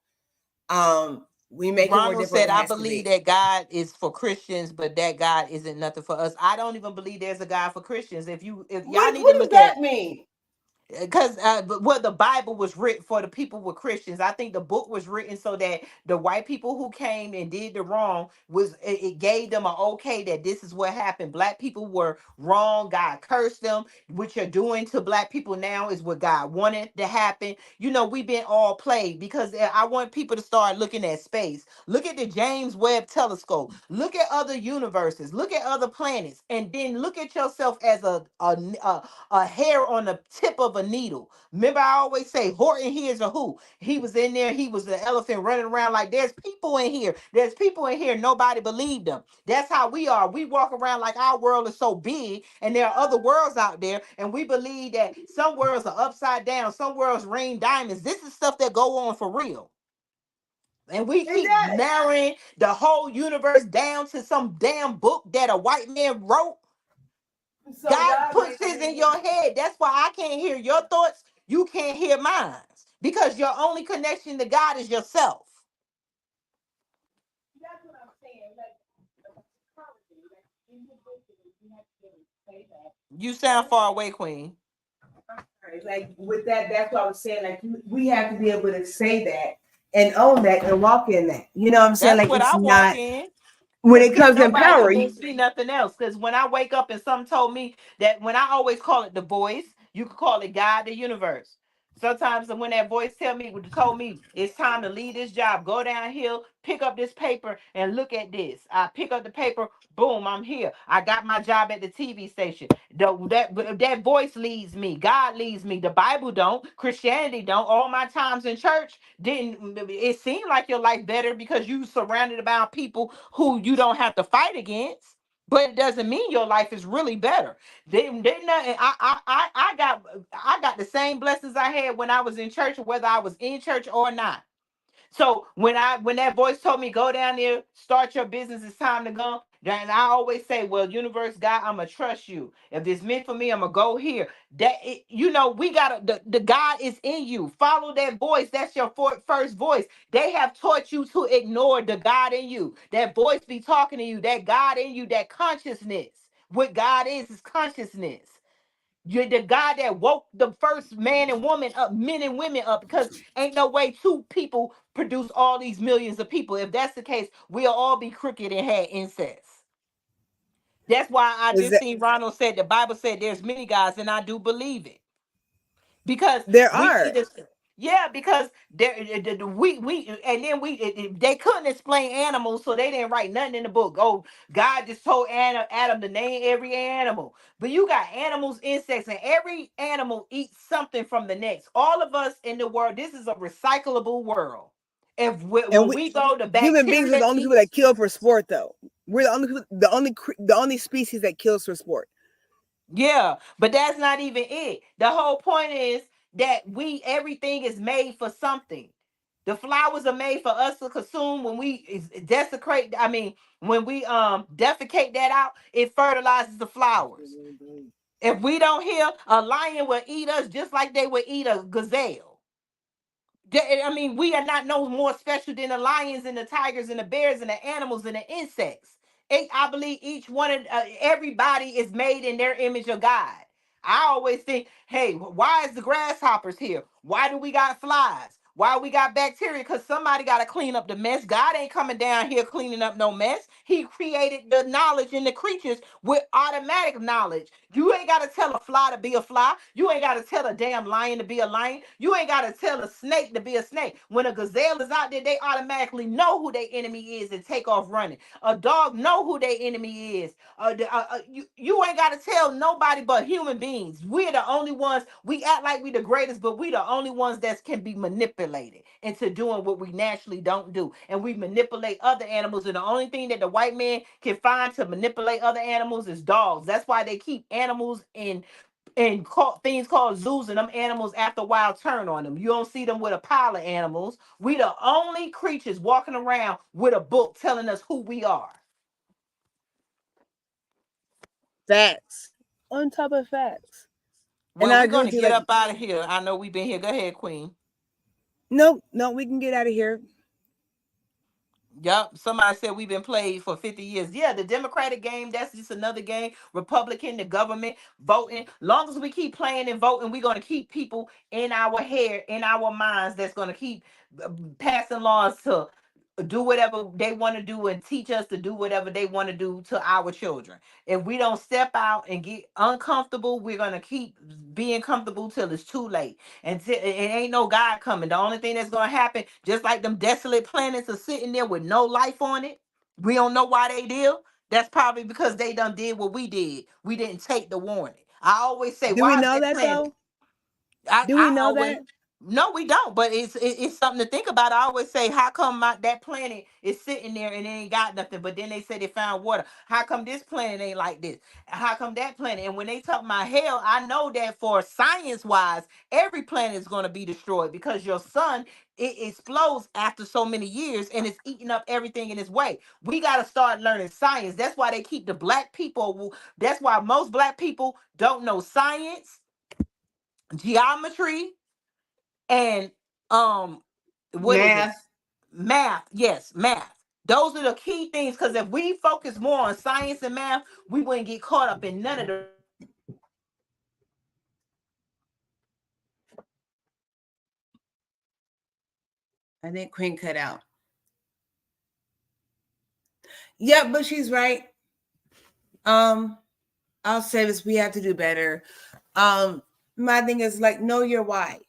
We make Ronald it more difficult. Said, I believe that God is for Christians, but that God isn't nothing for us. I don't even believe there's a God for Christians. If y'all need to look that mean? Because the Bible was written for the people with Christians. I think the book was written so that the white people who came and did the wrong it gave them an okay that this is what happened. Black people were wrong. God cursed them. What you're doing to black people now is what God wanted to happen. You know, we've been all played because I want people to start looking at space. Look at the James Webb Telescope. Look at other universes. Look at other planets, and then look at yourself as a hair on the tip of a needle. Remember, I always say Horton here's a who. He was in there. He was the elephant running around like there's people in here. There's people in here. Nobody believed them. That's how we are. We walk around like our world is so big and there are other worlds out there. And we believe that some worlds are upside down. Some worlds rain diamonds. This is stuff that go on for real. And we keep narrowing the whole universe down to some damn book that a white man wrote. So God puts his in your head. That's why I can't hear your thoughts. You can't hear mine. Because your only connection to God is yourself. That's what I'm saying. You sound far away, Queen. Like with that, that's what I was saying. Like we have to be able to say that and own that and walk in that. You know what I'm saying? That's Like what it's I walk not in. when Cause it can't comes in nobody power. convince me nothing else. Cause when I wake up and something told me that when I always call it the voice, you could call it God, the universe. Sometimes when that voice told me it's time to leave this job, go down here, pick up this paper and look at this. I pick up the paper, boom, I'm here. I got my job at the TV station. That voice leads me. God leads me. The Bible don't. Christianity don't. All my times in church didn't. It seemed like your life better because you surrounded about people who you don't have to fight against. But it doesn't mean your life is really better. They not. I got the same blessings I had when I was in church, whether I was in church or not. So when that voice told me go down there, start your business, it's time to go. And I always say, well, universe, God, I'ma trust you. If it's meant for me, I'ma go here. We gotta the God is in you. Follow that voice. That's your first voice. They have taught you to ignore the God in you. That voice be talking to you. That God in you. That consciousness. What God is consciousness. You're the God that woke the first man and woman up, men and women up, because ain't no way two people produce all these millions of people. If that's the case, we'll all be crooked and had incest. That's why I Is just that seen Ronald said the Bible said there's many gods, and I do believe it. Because there we see are. this, yeah, because there we and then they couldn't explain animals, so they didn't write nothing in the book. Oh, God just told Adam to name every animal. But you got animals, insects, and every animal eats something from the next. All of us in the world, this is a recyclable world. If And when we go to human beings are bacteria the only people eats, that kill for sport, though. We're the only people, the only species that kills for sport. yeah, but that's not even it. The whole point is that everything is made for something. The flowers are made for us to consume when we desecrate. I mean, when we defecate that out, it fertilizes the flowers. If we don't hear, a lion will eat us just like they would eat a gazelle. I mean, we are not no more special than the lions and the tigers and the bears and the animals and the insects. I believe each one of everybody is made in their image of God. I always think, hey, why is the grasshoppers here? Why do we got flies? Why we got bacteria? Because somebody got to clean up the mess. God ain't coming down here cleaning up no mess. He created the knowledge in the creatures with automatic knowledge. You ain't got to tell a fly to be a fly. You ain't got to tell a damn lion to be a lion. You ain't got to tell a snake to be a snake. When a gazelle is out there, they automatically know who their enemy is and take off running. A dog know who their enemy is. You ain't got to tell nobody but human beings. We're the only ones. We act like we the greatest, but we the only ones that can be manipulated into doing what we naturally don't do. And we manipulate other animals. And the only thing that the white man can find to manipulate other animals is dogs. That's why they keep animals in things called zoos, and them animals after a while turn on them. You don't see them with a pile of animals. We the only creatures walking around with a book telling us who we are. Facts. On top of facts. And Well, I we're agree gonna with you. get Like, up out of here. I know we've been here. Go ahead, Queen. no, we can get out of here. Yup. Somebody said we've been played for 50 years. Yeah, the Democratic game, that's just another game. Republican, the government, voting. Long as we keep playing and voting, we're going to keep people in our hair, in our minds, that's going to keep passing laws to do whatever they want to do and teach us to do whatever they want to do to our children. If we don't step out and get uncomfortable, we're going to keep being comfortable till it's too late. And it ain't no God coming. The only thing that's going to happen, just like them desolate planets are sitting there with no life on it, we don't know why they did. That's probably because they done did what we did. We didn't take the warning. I always say, Do we why is know that that planet? though? I, Do we I know always that? No, we don't. But it's something to think about. I always say, how come that planet is sitting there and it ain't got nothing? But then they say they found water. How come this planet ain't like this? How come that planet? And when they talk about hell, I know that for science wise, every planet is going to be destroyed because your sun, it explodes after so many years and it's eating up everything in its way. We got to start learning science. That's why they keep the black people. That's why most black people don't know science, geometry, and what is it, Math. math. Yes, math. Those are the key things, because if we focus more on science and math, we wouldn't get caught up in none of the I think Queen cut out. Yeah, but she's right. I'll say this: we have to do better. My thing is like, know your why.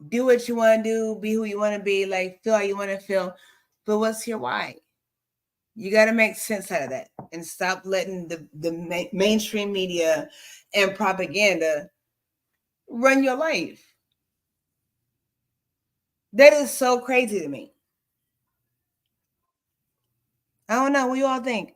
Do what you want to do, be who you want to be, like feel how you want to feel. But what's your why? You got to make sense out of that and stop letting the mainstream media and propaganda run your life. That is so crazy to me. I don't know. What you all think?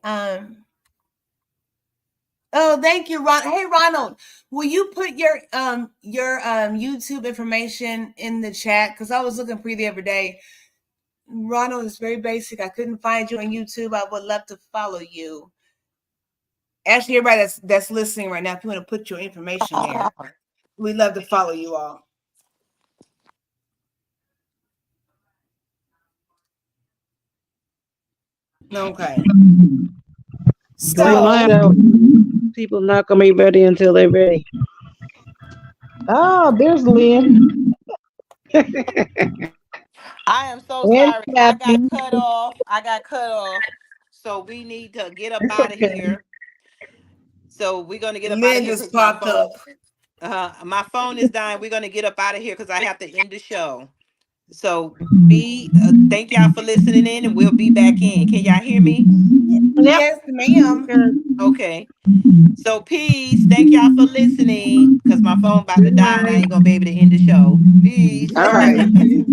Oh, thank you, Ron. Hey, Ronald, will you put your YouTube information in the chat? Because I was looking for you the other day. Ronald is very basic. I couldn't find you on YouTube. I would love to follow you. Actually, everybody that's listening right now, if you want to put your information there, we'd love to follow you all. Okay. So people not gonna be ready until they're ready. Oh, there's Lynn. I am so sorry. I got cut off. So we need to get up out of here. So we're gonna get up out of here. Just popped up. My phone is dying. We're gonna get up out of here because I have to end the show. So thank y'all for listening in, and we'll be back in. Can y'all hear me? Yes, ma'am. Okay. So peace. Thank y'all for listening. Because my phone about to die and I ain't gonna be able to end the show. Peace. All right. Peace,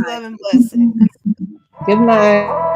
love, and blessings. Good night.